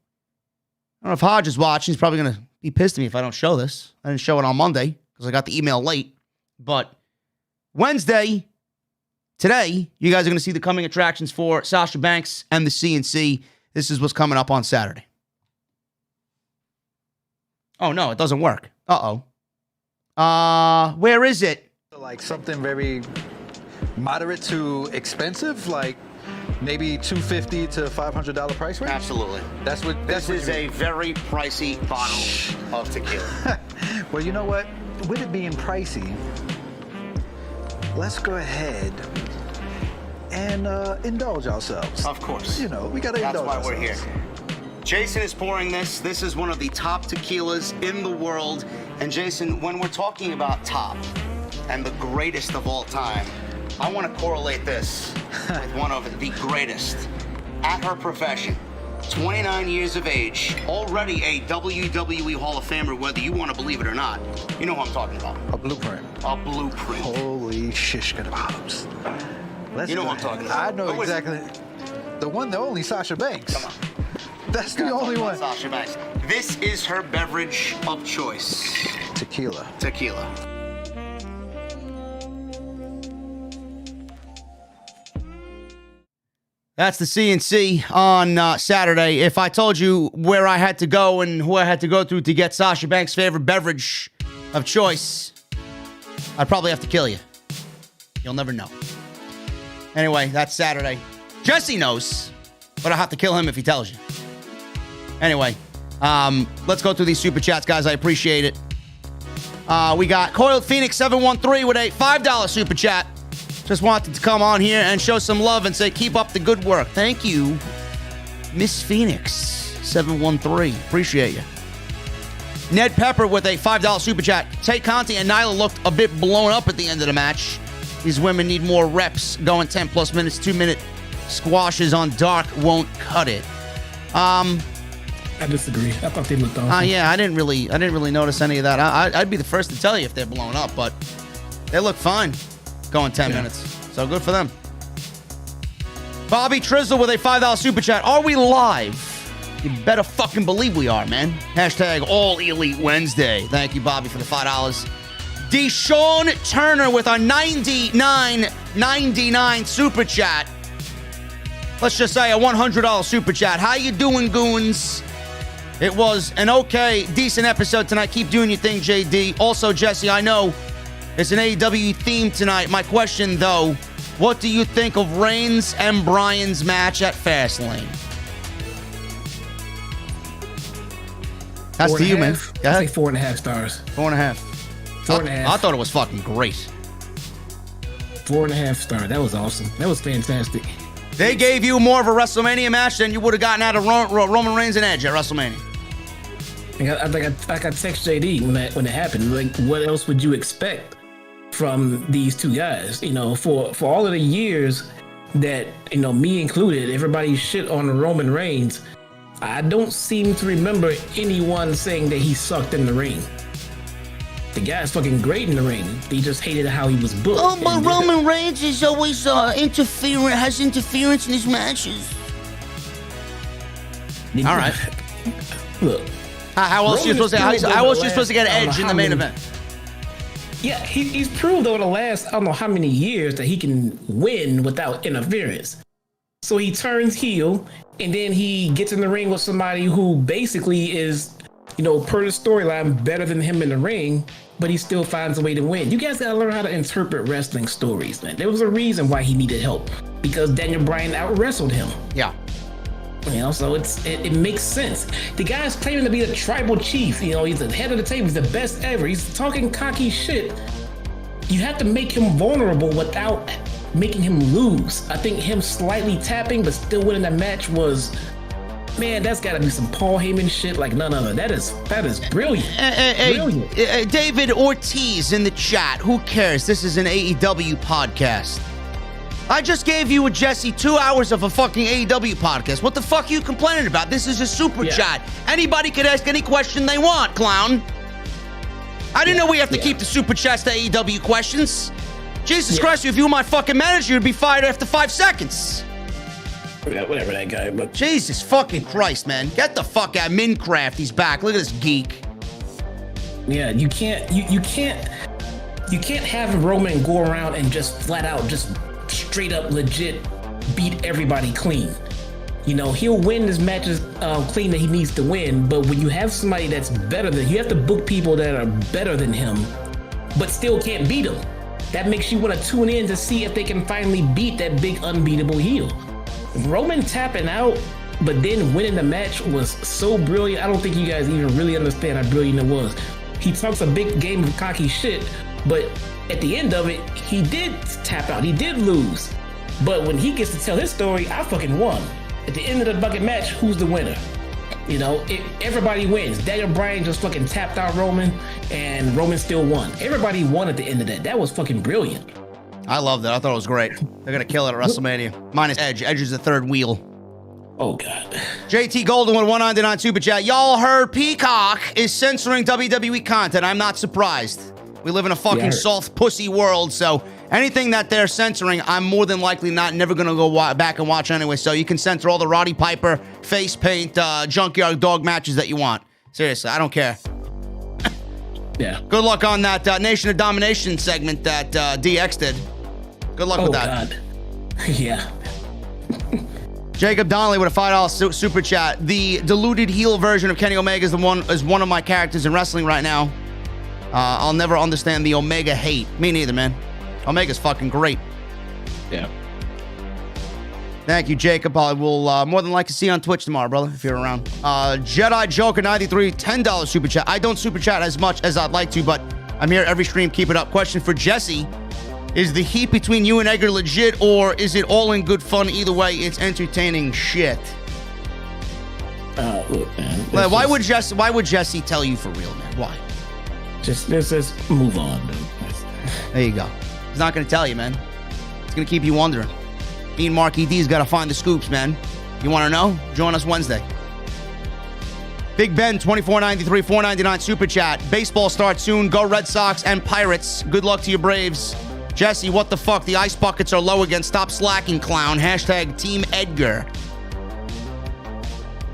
I don't know if Hodge is watching. He's probably going to be pissed at me if I don't show this. I didn't show it on Monday because I got the email late. But Wednesday, today, you guys are going to see the coming attractions for Sasha Banks and the CNC. This is what's coming up on Saturday. Oh, no, it doesn't work. Uh-oh. Where is it? Like something very moderate to expensive, like maybe $250 to $500 price range? Absolutely. This is a very pricey bottle of tequila. Well, you know what? With it being pricey, let's go ahead and indulge ourselves. Of course. We got to indulge ourselves. That's why we're here. Jason is pouring this. This is one of the top tequilas in the world. And Jason, when we're talking about top and the greatest of all time, I want to correlate this with one of the greatest at her profession. 29 years of age, already a WWE Hall of Famer, whether you want to believe it or not. You know who I'm talking about. A blueprint. A blueprint. Holy shish kebabs. You know what I'm talking about. I know exactly. The one, the only Sasha Banks. Come on. That's the only one. Sasha Banks. This is her beverage of choice. Tequila. That's the CNC on Saturday. If I told you where I had to go and who I had to go through to get Sasha Banks' favorite beverage of choice, I'd probably have to kill you. You'll never know. Anyway, that's Saturday. Jesse knows, but I'll have to kill him if he tells you. Anyway, Let's go through these super chats, guys. I appreciate it. We got Coiled Phoenix 713 with a $5 super chat. Just wanted to come on here and show some love and say keep up the good work. Thank you, Miss Phoenix 713. Appreciate you. Ned Pepper with a $5 super chat. Tay Conti and Nyla looked a bit blown up at the end of the match. These women need more reps. Going 10 plus minutes, 2-minute squashes on Dark won't cut it. I disagree. I thought they looked awesome. Yeah, I didn't really notice any of that. I'd be the first to tell you if they're blown up, but they look fine going 10 minutes. So good for them. Bobby Trizzle with a $5 super chat. Are we live? You better fucking believe we are, man. Hashtag All Elite Wednesday. Thank you, Bobby, for the $5. Deshaun Turner with a $99.99 super chat. Let's just say a $100 super chat. How you doing, goons? It was an okay, decent episode tonight. Keep doing your thing, JD. Also, Jesse, I know it's an AEW theme tonight. My question, though, what do you think of Reigns and Bryan's match at Fastlane? That's to you, man. I say 4.5 stars. 4.5. 4.5. I thought it was fucking great. 4.5 stars. That was awesome. That was fantastic. They gave you more of a WrestleMania match than you would have gotten out of Roman Reigns and Edge at WrestleMania. I text JD when it happened. Like, what else would you expect from these two guys? You know, for all of the years that, you know, me included, everybody shit on Roman Reigns. I don't seem to remember anyone saying that he sucked in the ring. The guy's fucking great in the ring. They just hated how he was booked. Oh, but Roman Reigns is always has interference in his matches. All right. Look. How else are you supposed to get Edge in the main event? Yeah, he's proved over the last, I don't know how many years, that he can win without interference. So he turns heel, and then he gets in the ring with somebody who basically is, you know, per the storyline, better than him in the ring, but he still finds a way to win. You guys gotta learn how to interpret wrestling stories, man. There was a reason why he needed help, because Daniel Bryan out-wrestled him. Yeah. You know, so it makes sense. The guy's claiming to be the tribal chief. You know, he's the head of the table. He's the best ever. He's talking cocky shit. You have to make him vulnerable without making him lose. I think him slightly tapping but still winning that match was, man, that's got to be some Paul Heyman shit like none other. That is brilliant. Brilliant. David Ortiz in the chat. Who cares? This is an AEW podcast. I just gave you and Jesse 2 hours of a fucking AEW podcast. What the fuck are you complaining about? This is a super chat. Anybody could ask any question they want, clown. I didn't know we have to keep the super chats to AEW questions. Jesus Christ, if you were my fucking manager, you'd be fired after 5 seconds. Whatever that guy, but Jesus fucking Christ, man. Get the fuck out. Minecraft, he's back. Look at this geek. Yeah, you can't have Roman go around and just flat out, just straight up legit beat everybody clean. You know, he'll win his matches clean that he needs to win, but when you have somebody that's better than, you have to book people that are better than him, but still can't beat him. That makes you want to tune in to see if they can finally beat that big unbeatable heel. Roman tapping out, but then winning the match was so brilliant. I don't think you guys even really understand how brilliant it was. He talks a big game of cocky shit, but at the end of it, he did tap out. He did lose. But when he gets to tell his story, I fucking won. At the end of the bucket match, who's the winner? You know, everybody wins. Daniel Bryan just fucking tapped out Roman, and Roman still won. Everybody won at the end of that. That was fucking brilliant. I loved it. I thought it was great. They're going to kill it at WrestleMania. Minus Edge. Edge is the third wheel. Oh, God. JT Golden with 199 Super Chat. Y'all heard Peacock is censoring WWE content. I'm not surprised. We live in a fucking soft pussy world, so anything that they're censoring, I'm more than likely never going to go back and watch anyway. So you can censor all the Roddy Piper, face paint, junkyard dog matches that you want. Seriously, I don't care. Yeah. Good luck on that Nation of Domination segment that DX did. Good luck with that. God. Yeah. Jacob Donnelly with a $5 super chat. The diluted heel version of Kenny Omega is one of my characters in wrestling right now. I'll never understand the Omega hate. Me neither, man. Omega's fucking great. Yeah. Thank you, Jacob. I will more than likely see you on Twitch tomorrow, brother, if you're around. Jedi Joker 93, $10 super chat. I don't super chat as much as I'd like to, but I'm here every stream. Keep it up. Question for Jesse. Is the heat between you and Edgar legit, or is it all in good fun? Either way, it's entertaining shit. Look, man. Why would Jesse tell you for real, man? Why? Just move on, dude. There you go. He's not going to tell you, man. It's going to keep you wondering. Me and Marky D's got to find the scoops, man. You want to know? Join us Wednesday. Big Ben, $24.93, $4.99 super chat. Baseball starts soon. Go Red Sox and Pirates. Good luck to your Braves. Jesse, what the fuck? The ice buckets are low again. Stop slacking, clown. Hashtag Team Edgar.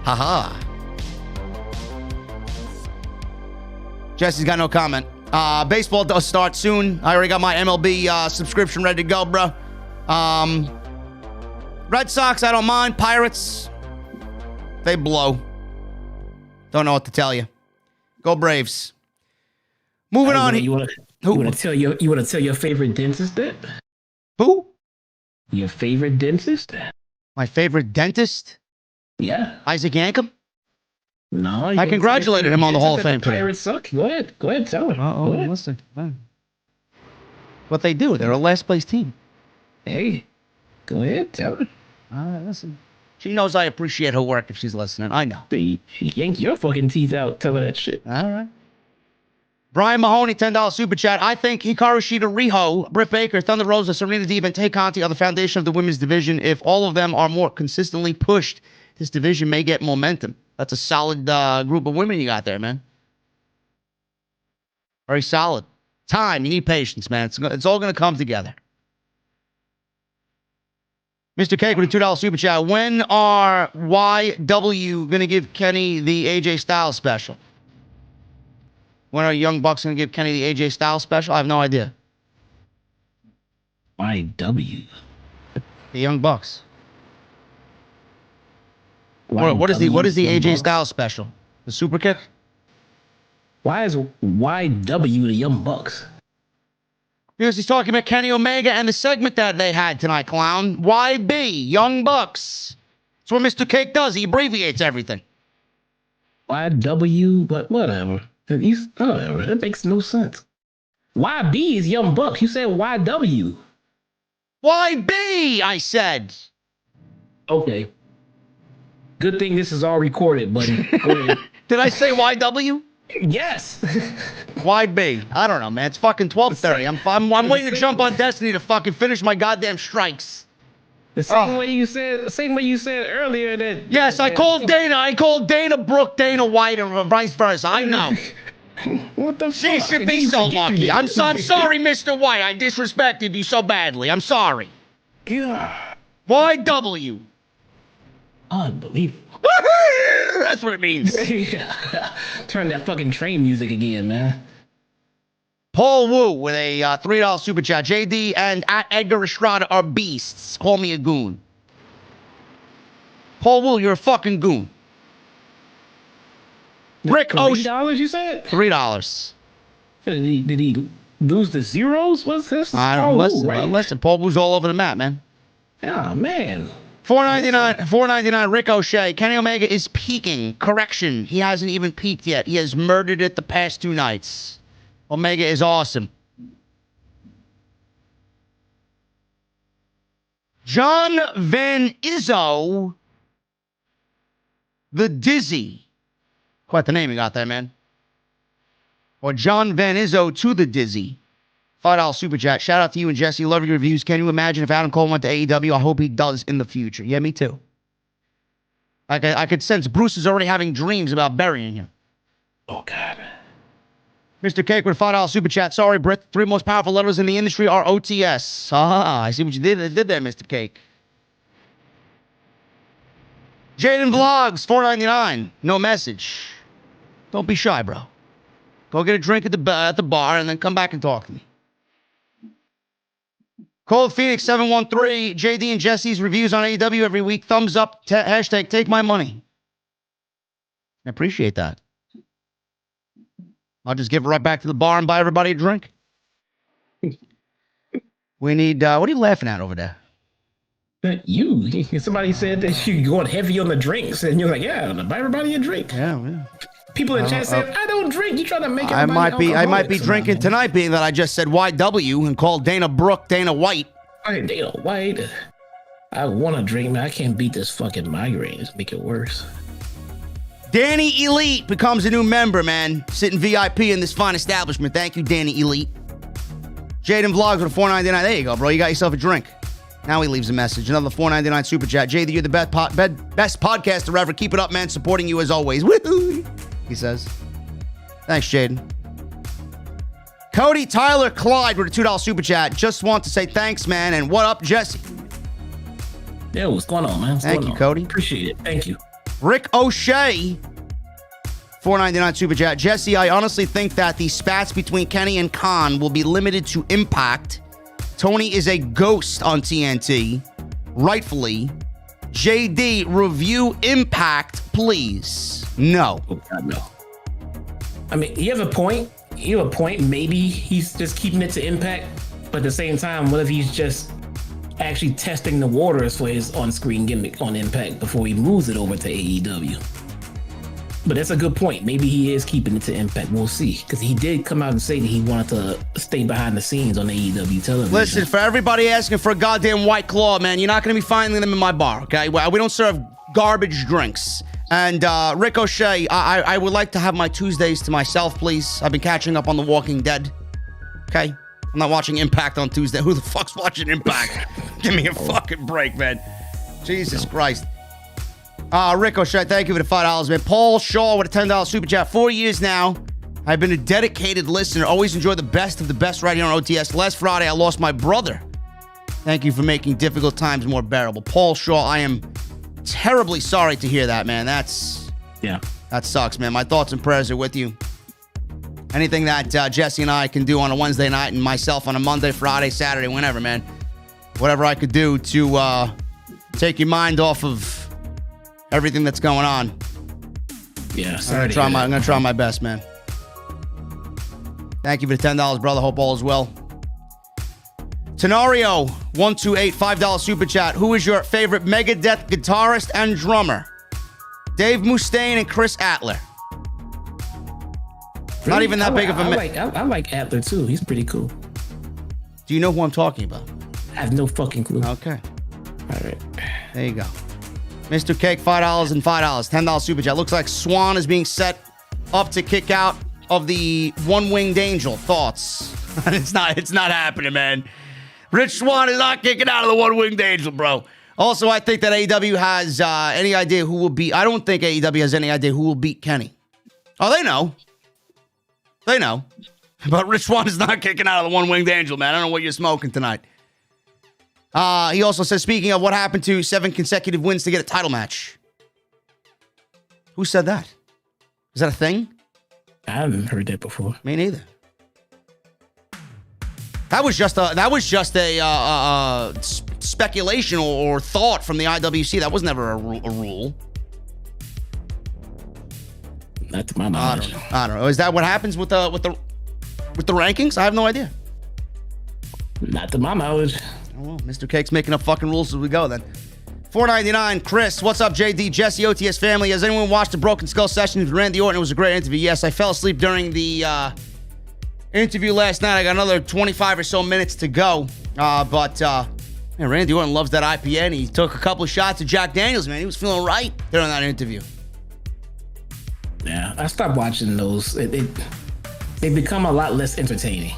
Haha. Jesse's got no comment. Baseball does start soon. I already got my MLB subscription ready to go, bro. Red Sox, I don't mind. Pirates, they blow. Don't know what to tell you. Go Braves. Moving on. You want to tell your favorite dentist that? Who? Your favorite dentist? My favorite dentist? Yeah. Isaac Yankem? No. I congratulated him on the Hall of Fame today. Pirates suck. Go ahead, tell him. Listen. What they do? They're a last place team. Hey, go ahead, tell her. Listen. She knows I appreciate her work if she's listening. I know. Yank your fucking teeth out. Tell her that shit. All right. Brian Mahoney, $10 super chat. I think Hikaru Shida, Riho, Britt Baker, Thunder Rosa, Serena Deeb, and Tay Conti are the foundation of the women's division. If all of them are more consistently pushed, this division may get momentum. That's a solid group of women you got there, man. Very solid. Time. You need patience, man. It's all going to come together. Mr. Cake with a $2 super chat. When are YW going to give Kenny the AJ Styles special? When are Young Bucks going to give Kenny the AJ Styles special? I have no idea. YW. The Young Bucks. What is the AJ Styles special? The super kick? Why is YW the Young Bucks? Because he's talking about Kenny Omega and the segment that they had tonight, clown. YB, Young Bucks. That's what Mr. Cake does. He abbreviates everything. YW, but whatever. Whatever. That makes no sense. YB is Young Bucks. You said YW. YB, I said. Okay. Good thing this is all recorded, buddy. Go ahead. Did I say YW? Yes. YB. I don't know, man. It's fucking 12:30. I'm waiting to jump on Destiny to fucking finish my goddamn strikes. The same way you said earlier that. Yes, I called Dana. I called Dana Brooke, Dana White, and vice versa. I know. What the fuck? She should be so lucky. I'm sorry, Mr. White. I disrespected you so badly. I'm sorry. God. YW. Unbelievable. That's what it means. Turn that fucking train music again, man. Paul Wu with a $3 super chat. JD and at Edgar Estrada are beasts. Call me a goon. Paul Wu, you're a fucking goon. Rick Ocean. $3 you said? $3. Did he lose the zeros? What's this? I don't know. Listen, Paul Wu's all over the map, man. Oh, man. $4.99 Rick O'Shea. Kenny Omega is peaking. Correction. He hasn't even peaked yet. He has murdered it the past 2 nights. Omega is awesome. John Van Izzo. The Dizzy. Quite the name you got there, man. Or John Van Izzo to the Dizzy. $5 super chat. Shout out to you and Jesse. Love your reviews. Can you imagine if Adam Cole went to AEW? I hope he does in the future. Yeah, me too. I could sense Bruce is already having dreams about burying him. Oh, God. Mr. Cake with a $5 super chat. Sorry, Britt. 3 most powerful letters in the industry are OTS. I see what you did there, Mr. Cake. Jaden Vlogs, $4.99. No message. Don't be shy, bro. Go get a drink at the bar and then come back and talk to me. Cold Phoenix 713, JD and Jesse's reviews on AEW every week. Thumbs up, hashtag take my money. I appreciate that. I'll just give it right back to the bar and buy everybody a drink. We need, what are you laughing at over there? Somebody said that you're going heavy on the drinks, and you're like, yeah, buy everybody a drink. Yeah. People in chat said, I don't drink. You trying to make I might be drinking tonight, being that I just said YW and called Dana Brooke Dana White. Hey, Dana White. I want to drink, man. I can't beat this fucking migraines. Make it worse. Danny Elite becomes a new member, man. Sitting VIP in this fine establishment. Thank you, Danny Elite. Jaden Vlogs with a $4.99. There you go, bro. You got yourself a drink. Now he leaves a message. Another $4.99 super chat. Jay, you're the best podcaster ever. Keep it up, man. Supporting you as always. Woo-hoo, he says. Thanks, Jaden. Cody Tyler Clyde with a $2 super chat. Just want to say thanks, man. And what up, Jesse? Yeah, what's going on, man? Thank you, Cody. Appreciate it. Thank you. Rick O'Shea, $4.99 super chat. Jesse, I honestly think that the spats between Kenny and Khan will be limited to Impact. Tony is a ghost on TNT, rightfully. JD, review Impact, please. No. Oh, God, no. I mean, you have a point. Maybe he's just keeping it to Impact, but at the same time, what if he's just actually testing the waters for his on-screen gimmick on Impact before he moves it over to AEW? But that's a good point. Maybe he is keeping it to Impact. We'll see. Because he did come out and say that he wanted to stay behind the scenes on AEW television. Listen, for everybody asking for a goddamn White Claw, man, you're not going to be finding them in my bar, okay? We don't serve garbage drinks. And Rick O'Shea, I would like to have my Tuesdays to myself, please. I've been catching up on The Walking Dead, okay? I'm not watching Impact on Tuesday. Who the fuck's watching Impact? Give me a fucking break, man. Jesus Christ. Rick O'Shea, thank you for the $5, man. Paul Shaw with a $10 super chat. 4 years now. I've been a dedicated listener. Always enjoy the best of the best right here on OTS. Last Friday, I lost my brother. Thank you for making difficult times more bearable. Paul Shaw, I am terribly sorry to hear that, man. That sucks, man. My thoughts and prayers are with you. Anything that Jesse and I can do on a Wednesday night and myself on a Monday, Friday, Saturday, whenever, man. Whatever I could do to take your mind off of everything that's going on. Yeah, I'm going to try my best, man. Thank you for the $10, brother. Hope all is well. Tenario, 128, $5 super chat. Who is your favorite Megadeth guitarist and drummer? Dave Mustaine and Chris Adler. Really? Not even that big of a... I like Adler, too. He's pretty cool. Do you know who I'm talking about? I have no fucking clue. Okay. All right. There you go. Mr. Cake, $5 and $5. $10 super chat. Looks like Swan is being set up to kick out of the one-winged angel. Thoughts? It's not happening, man. Rich Swan is not kicking out of the one-winged angel, bro. Also, I think that AEW has any idea who will beat... I don't think AEW has any idea who will beat Kenny. Oh, they know. They know. But Rich Swan is not kicking out of the one-winged angel, man. I don't know what you're smoking tonight. He also says, speaking of what happened to 7 consecutive wins to get a title match. Who said that? Is that a thing? I haven't heard that before. Me neither. That was just a speculation or thought from the IWC. That was never a rule. Not to my knowledge. I don't know. Is that what happens with the rankings? I have no idea. Not to my knowledge. Oh, well, Mr. Cake's making up fucking rules as we go then. $4.99. Chris, what's up, JD? Jesse, OTS family. Has anyone watched the Broken Skull session with Randy Orton? It was a great interview. Yes, I fell asleep during the interview last night. I got another 25 or so minutes to go. But Randy Orton loves that IPA, and he took a couple of shots of Jack Daniels, man. He was feeling right during that interview. Yeah, I stopped watching those. They become a lot less entertaining.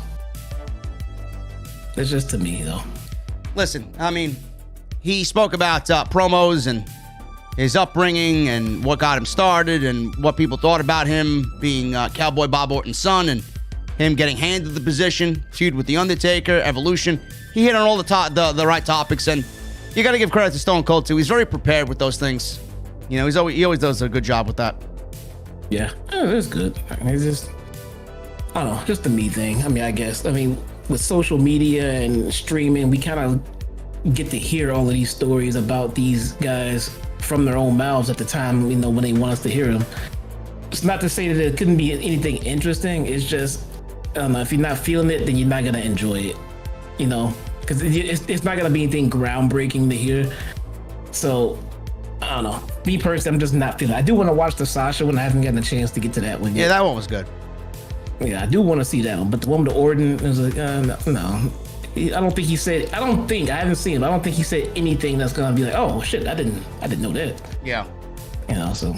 That's just to me, though. Listen, I mean, he spoke about promos and his upbringing and what got him started and what people thought about him being Cowboy Bob Orton's son and him getting handed the position, feud with The Undertaker, Evolution. He hit on all the right topics, and you got to give credit to Stone Cold, too. He's very prepared with those things. You know, he always does a good job with that. Yeah, it's good. It's just, I don't know, just the me thing. I mean, I guess. I mean, with social media and streaming, we kind of get to hear all of these stories about these guys from their own mouths at the time, you know, when they want us to hear them. It's not to say that it couldn't be anything interesting. It's just, I don't know, if you're not feeling it, then you're not going to enjoy it, you know? because it's not gonna be anything groundbreaking to hear. So I don't know. Me personally, I'm just not feeling. I do want to watch the Sasha one. I haven't gotten a chance to get to that one yet. Yeah, that one was good. Yeah, I do want to see that one, but the one with the Orton is like, no. I don't think he said. I haven't seen him. I don't think he said anything that's gonna be like, oh shit, I didn't know that. Yeah. You know, so.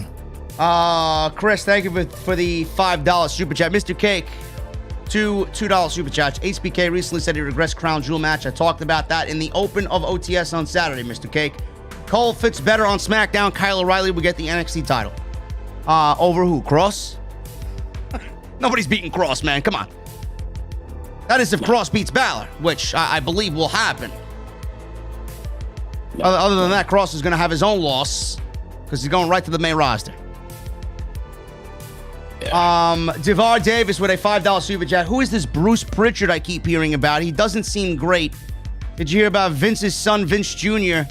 Chris, thank you for the $5 super chat. Mr. Cake, $2 super chat. HBK recently said he regrets Crown Jewel match. I talked about that in the open of OTS on Saturday, Mr. Cake. Cole fits better on SmackDown. Kyle O'Reilly will get the NXT title. Over who? Cross? Nobody's beating Cross, man. Come on. That is if Cross beats Balor, which I believe will happen. Other than that, Cross is going to have his own loss because he's going right to the main roster. DeVar Davis with a $5 super chat. Who is this Bruce Pritchard I keep hearing about? He doesn't seem great. Did you hear about Vince's son, Vince Jr.?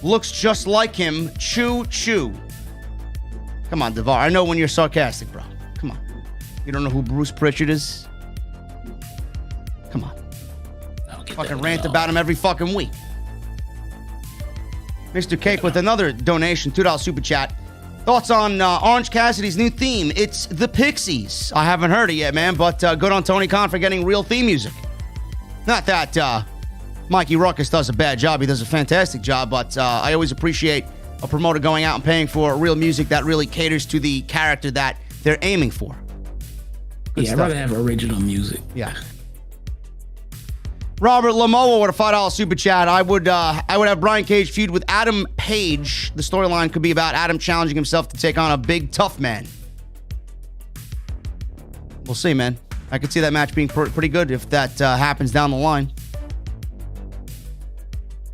Looks just like him. Choo choo. Come on, DeVar. I know when you're sarcastic, bro. Come on. You don't know who Bruce Pritchard is? Come on. Fucking rant about him every fucking week. Mr. Cake with another donation, $2 super chat. Thoughts on Orange Cassidy's new theme? It's the Pixies. I haven't heard it yet, man, but good on Tony Khan for getting real theme music. Not that Mikey Ruckus does a bad job. He does a fantastic job, but I always appreciate a promoter going out and paying for real music that really caters to the character that they're aiming for. Good I'd stuff. rather have original music. Yeah. Robert Lamoa with a $5 super chat. I would have Brian Cage feud with Adam Page. The storyline could be about Adam challenging himself to take on a big tough man. We'll see, man. I could see that match being pretty good if that happens down the line.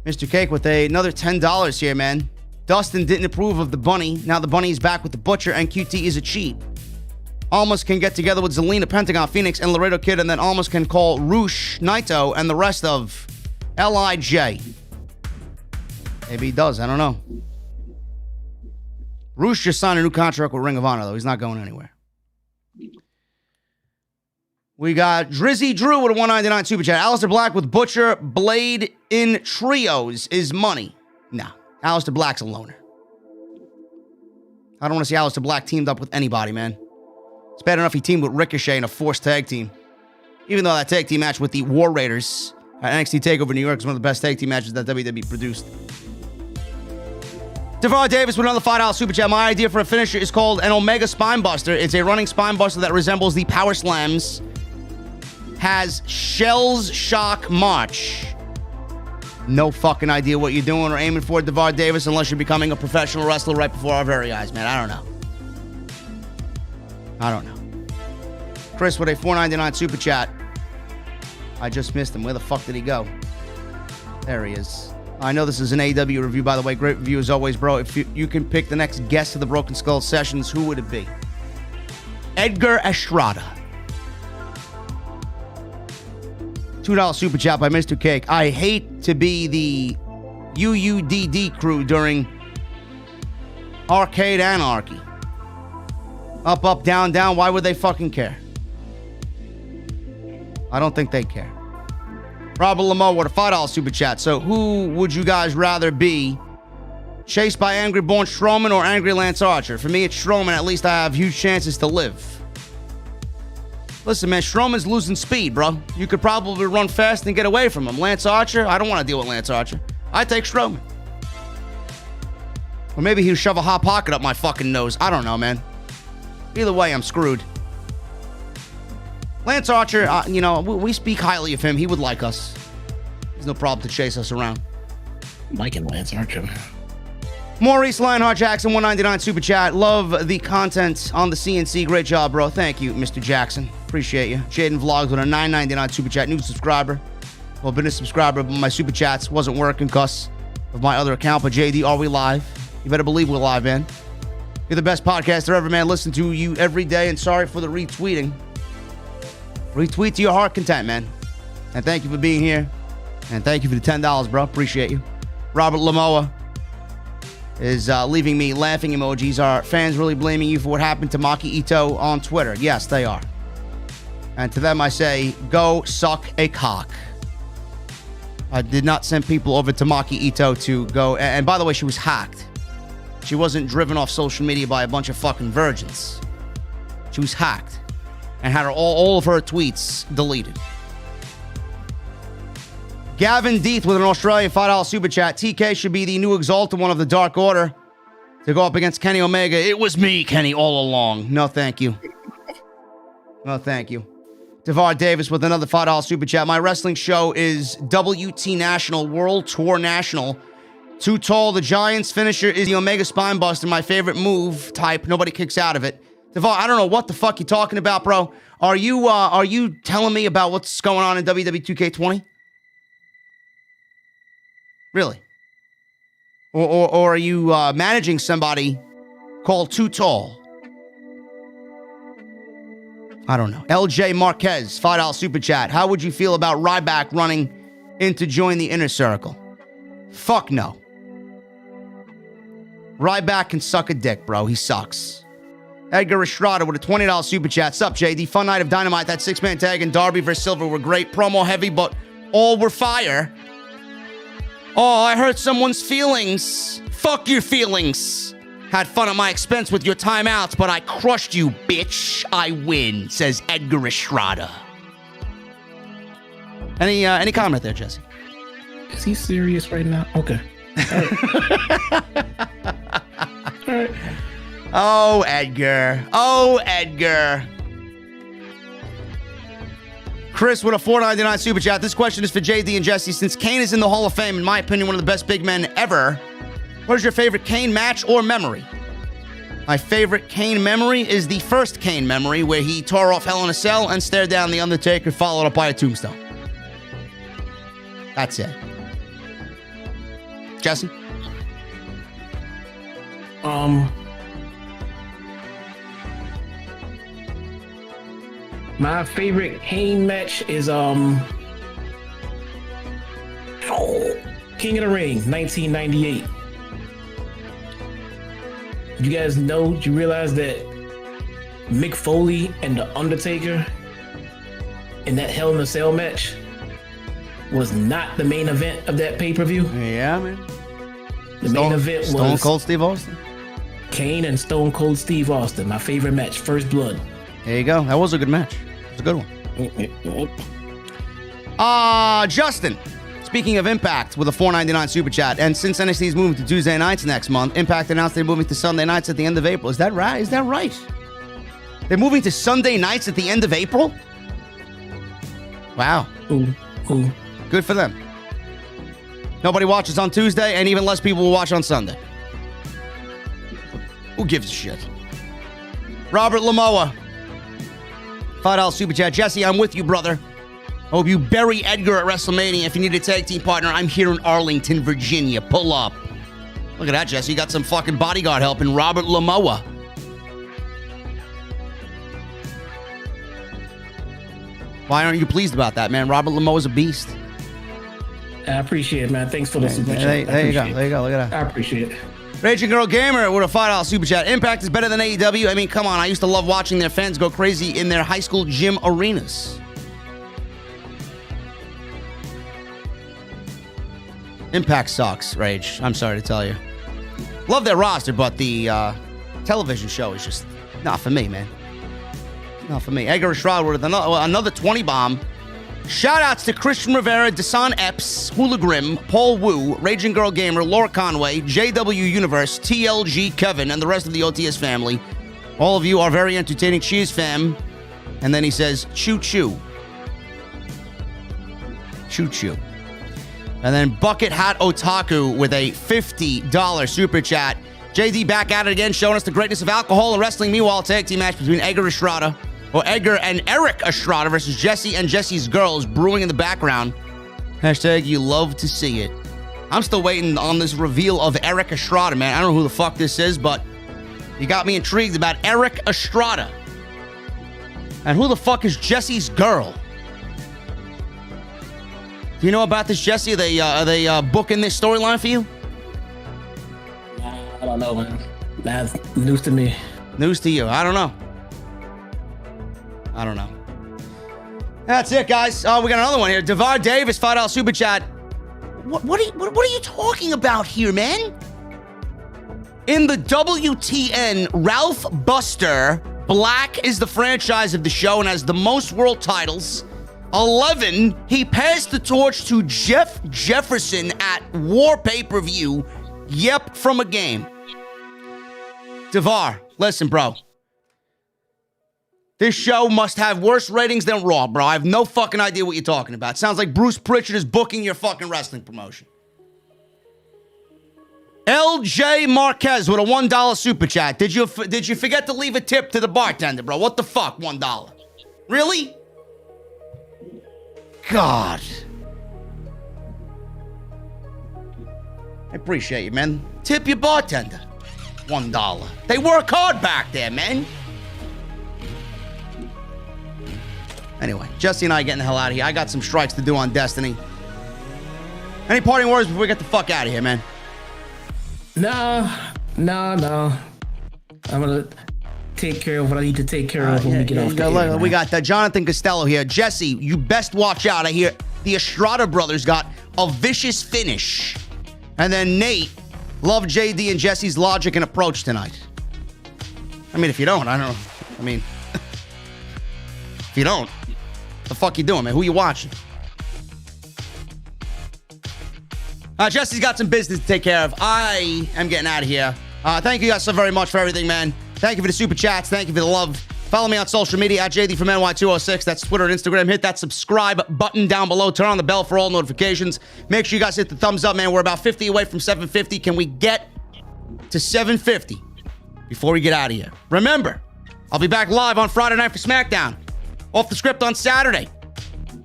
Mr. Cake with another $10 here, man. Dustin didn't approve of the bunny. Now the bunny is back with the butcher and QT is a cheat. Almost can get together with Zelina, Pentagon, Phoenix, and Laredo Kid, and then Almost can call Roosh, Naito, and the rest of LIJ. Maybe he does. I don't know. Roosh just signed a new contract with Ring of Honor, though. He's not going anywhere. We got Drizzy Drew with a $1.99 super chat. Aleister Black with Butcher, Blade in trios is money. No. Aleister Black's a loner. I don't want to see Aleister Black teamed up with anybody, man. It's bad enough he teamed with Ricochet in a forced tag team. Even though that tag team match with the War Raiders at NXT TakeOver New York is one of the best tag team matches that WWE produced. DeVar Davis with another $5 super chat. My idea for a finisher is called an Omega Spinebuster. It's a running spinebuster that resembles the Power Slams. Has Shell's Shock March. No fucking idea what you're doing or aiming for, DeVar Davis, unless you're becoming a professional wrestler right before our very eyes, man. I don't know. Chris with a $4.99 super chat. I just missed him. Where the fuck did he go? There he is. I know this is an AEW review, by the way. Great review as always, bro. If you can pick the next guest of the Broken Skull Sessions, who would it be? Edgar Estrada. $2 super chat by Mr. Cake. I hate to be the UUDD crew during Arcade Anarchy. Up, up, down, down. Why would they fucking care? I don't think they care. Robert Lamar with a $5 super chat. So who would you guys rather be? Chased by Angry Born Strowman or Angry Lance Archer? For me, it's Strowman. At least I have huge chances to live. Listen, man, Strowman's losing speed, bro. You could probably run fast and get away from him. Lance Archer? I don't want to deal with Lance Archer. I take Strowman. Or maybe he'll shove a hot pocket up my fucking nose. I don't know, man. Either way, I'm screwed. Lance Archer, we speak highly of him. He would like us. There's no problem to chase us around. Liking Lance Archer. Maurice Lionheart Jackson, $1.99 super chat. Love the content on the CNC. Great job, bro. Thank you, Mr. Jackson. Appreciate you. Jaden Vlogs with a $9.99 super chat. New subscriber. Well, been a subscriber, but my super chats wasn't working because of my other account. But JD, are we live? You better believe we're live, man. You're the best podcaster ever, man. Listen to you every day, and sorry for the retweeting. Retweet to your heart content, man. And thank you for being here. And thank you for the $10, bro. Appreciate you. Robert Lamoa is leaving me laughing emojis. Are fans really blaming you for what happened to Maki Ito on Twitter? Yes, they are. And to them I say, go suck a cock. I did not send people over to Maki Ito to go. And by the way, she was hacked. She wasn't driven off social media by a bunch of fucking virgins. She was hacked and had all of her tweets deleted. Gavin Deeth with an Australian $5 super chat. TK should be the new Exalted One of the Dark Order to go up against Kenny Omega. It was me, Kenny, all along. No, thank you. No, thank you. DeVar Davis with another $5 super chat. My wrestling show is WT National, World Tour National. Too tall. The Giants finisher is the Omega Spine Buster. My favorite move type. Nobody kicks out of it. DeVar, I don't know what the fuck you're talking about, bro. Are you telling me about what's going on in WWE 2K20? Really? Or are you managing somebody called Too Tall? I don't know. LJ Marquez, $5 super chat. How would you feel about Ryback running in to join the Inner Circle? Fuck no. Ryback can suck a dick, bro. He sucks. Edgar Estrada with a $20 super chat. Sup, JD? Fun night of Dynamite. That six-man tag and Darby vs. Silver were great. Promo heavy, but all were fire. Oh, I hurt someone's feelings. Fuck your feelings. Had fun at my expense with your timeouts, but I crushed you, bitch. I win, says Edgar Estrada. Any comment there, Jesse? Is he serious right now? Okay. All right. Oh, Edgar. Oh, Edgar. Chris with a $4.99 super chat. This question is for JD and Jesse. Since Kane is in the Hall of Fame, in my opinion, one of the best big men ever, what is your favorite Kane match or memory? My favorite Kane memory is the first Kane memory, where he tore off Hell in a Cell and stared down The Undertaker, followed up by a tombstone. That's it. Jesse? My favorite Kane match is King of the Ring, 1998. You guys know, you realize that Mick Foley and The Undertaker in that Hell in a Cell match was not the main event of that pay-per-view? Yeah, man. The main event was Stone Cold Steve Austin. Kane and Stone Cold Steve Austin, my favorite match, First Blood. There you go. That was a good match. It was a good one. Justin, speaking of Impact, with a $4.99 super chat, and since NXT is moving to Tuesday nights next month, Impact announced they're moving to Sunday nights at the end of April. Is that right? Is that right? They're moving to Sunday nights at the end of April? Wow. Ooh. Good for them. Nobody watches on Tuesday, and even less people will watch on Sunday. Who gives a shit? Robert Lamoa, $5 super chat. Jesse, I'm with you, brother. Hope you bury Edgar at WrestleMania. If you need a tag team partner, I'm here in Arlington, Virginia. Pull up. Look at that, Jesse. You got some fucking bodyguard help in Robert Lamoa. Why aren't you pleased about that, man? Robert Lamoa's a beast. I appreciate it, man. Thanks for the super chat. There you go. Look at that. I appreciate it. Raging Girl Gamer with a $5 super chat. Impact is better than AEW. I mean, come on. I used to love watching their fans go crazy in their high school gym arenas. Impact sucks, Rage. I'm sorry to tell you. Love their roster, but the television show is just not for me, man. Not for me. Edgar Estrada with another 20 bomb. Shout-outs to Christian Rivera, Desan Epps, Hula Grim, Paul Wu, Raging Girl Gamer, Laura Conway, JW Universe, TLG Kevin, and the rest of the OTS family. All of you are very entertaining. Cheers, fam. And then he says, choo-choo. Choo-choo. And then Bucket Hat Otaku with a $50 super chat. JD back at it again, showing us the greatness of alcohol and wrestling. Meanwhile, tag team match between Edgar and Eric Estrada versus Jesse and Jesse's girls brewing in the background. Hashtag you love to see it. I'm still waiting on this reveal of Eric Estrada, man. I don't know who the fuck this is, but you got me intrigued about Eric Estrada. And who the fuck is Jesse's girl? Do you know about this, Jesse? Are they booking this storyline for you? I don't know, man. That's news to me. News to you. I don't know. That's it, guys. We got another one here. DeVar Davis, $5 super chat. What are you talking about here, man? In the WTN, Ralph Buster Black is the franchise of the show and has the most world titles. 11, he passed the torch to Jeff Jefferson at War Pay-Per-View. Yep, from a game. Devar, listen, bro. This show must have worse ratings than Raw, bro. I have no fucking idea what you're talking about. Sounds like Bruce Pritchard is booking your fucking wrestling promotion. LJ Marquez with a $1 super chat. Did you forget to leave a tip to the bartender, bro? What the fuck, $1? Really? God. I appreciate you, man. Tip your bartender. $1. They work hard back there, man. Anyway, Jesse and I are getting the hell out of here. I got some strikes to do on Destiny. Any parting words before we get the fuck out of here, man? No. I'm gonna take care of what I need to take care of when we get off the air. We got Jonathan Costello here. Jesse, you best watch out. I hear the Estrada brothers got a vicious finish. And then Nate, love JD and Jesse's logic and approach tonight. I mean, if you don't, I don't know. I mean, if you don't, the fuck you doing, man? Who you watching? Jesse's got some business to take care of. I am getting out of here. Thank you guys so very much for everything, man. Thank you for the super chats. Thank you for the love. Follow me on social media at JDfromNY206. That's Twitter and Instagram. Hit that subscribe button down below. Turn on the bell for all notifications. Make sure you guys hit the thumbs up, man. We're about 50 away from 750. Can we get to 750 before we get out of here? Remember, I'll be back live on Friday night for SmackDown. Off the script on Saturday.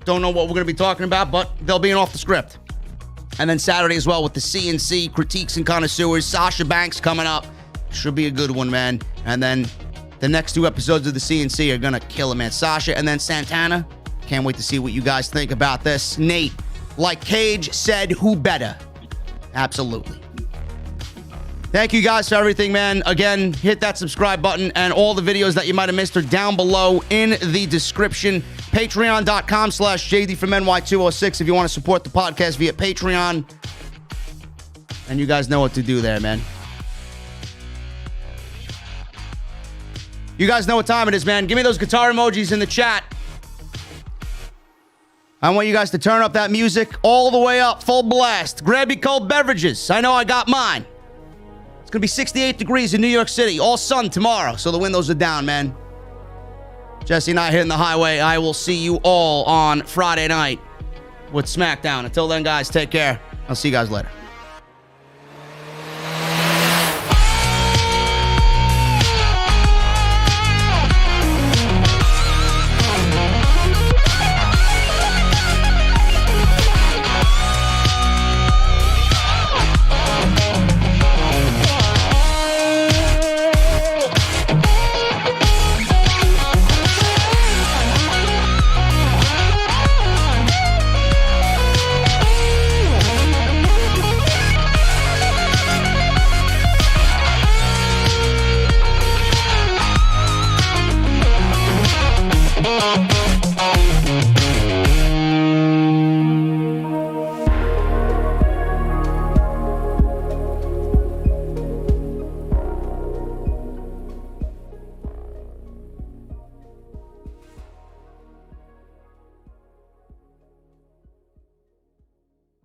Don't know what we're going to be talking about, but there'll be an off the script. And then Saturday as well with the CNC, Critiques and Connoisseurs. Sasha Banks coming up. Should be a good one, man. And then the next 2 episodes of the CNC are going to kill it, man. Sasha and then Santana. Can't wait to see what you guys think about this. Nate, like Cage said, who better? Absolutely. Thank you guys for everything, man. Again, hit that subscribe button, and all the videos that you might have missed are down below in the description. Patreon.com/JD from NY206 if you want to support the podcast via Patreon. And you guys know what to do there, man. You guys know what time it is, man. Give me those guitar emojis in the chat. I want you guys to turn up that music all the way up, full blast. Grab your cold beverages. I know I got mine. It's going to be 68 degrees in New York City. All sun tomorrow, so the windows are down, man. Jesse and I hitting the highway. I will see you all on Friday night with SmackDown. Until then, guys, take care. I'll see you guys later.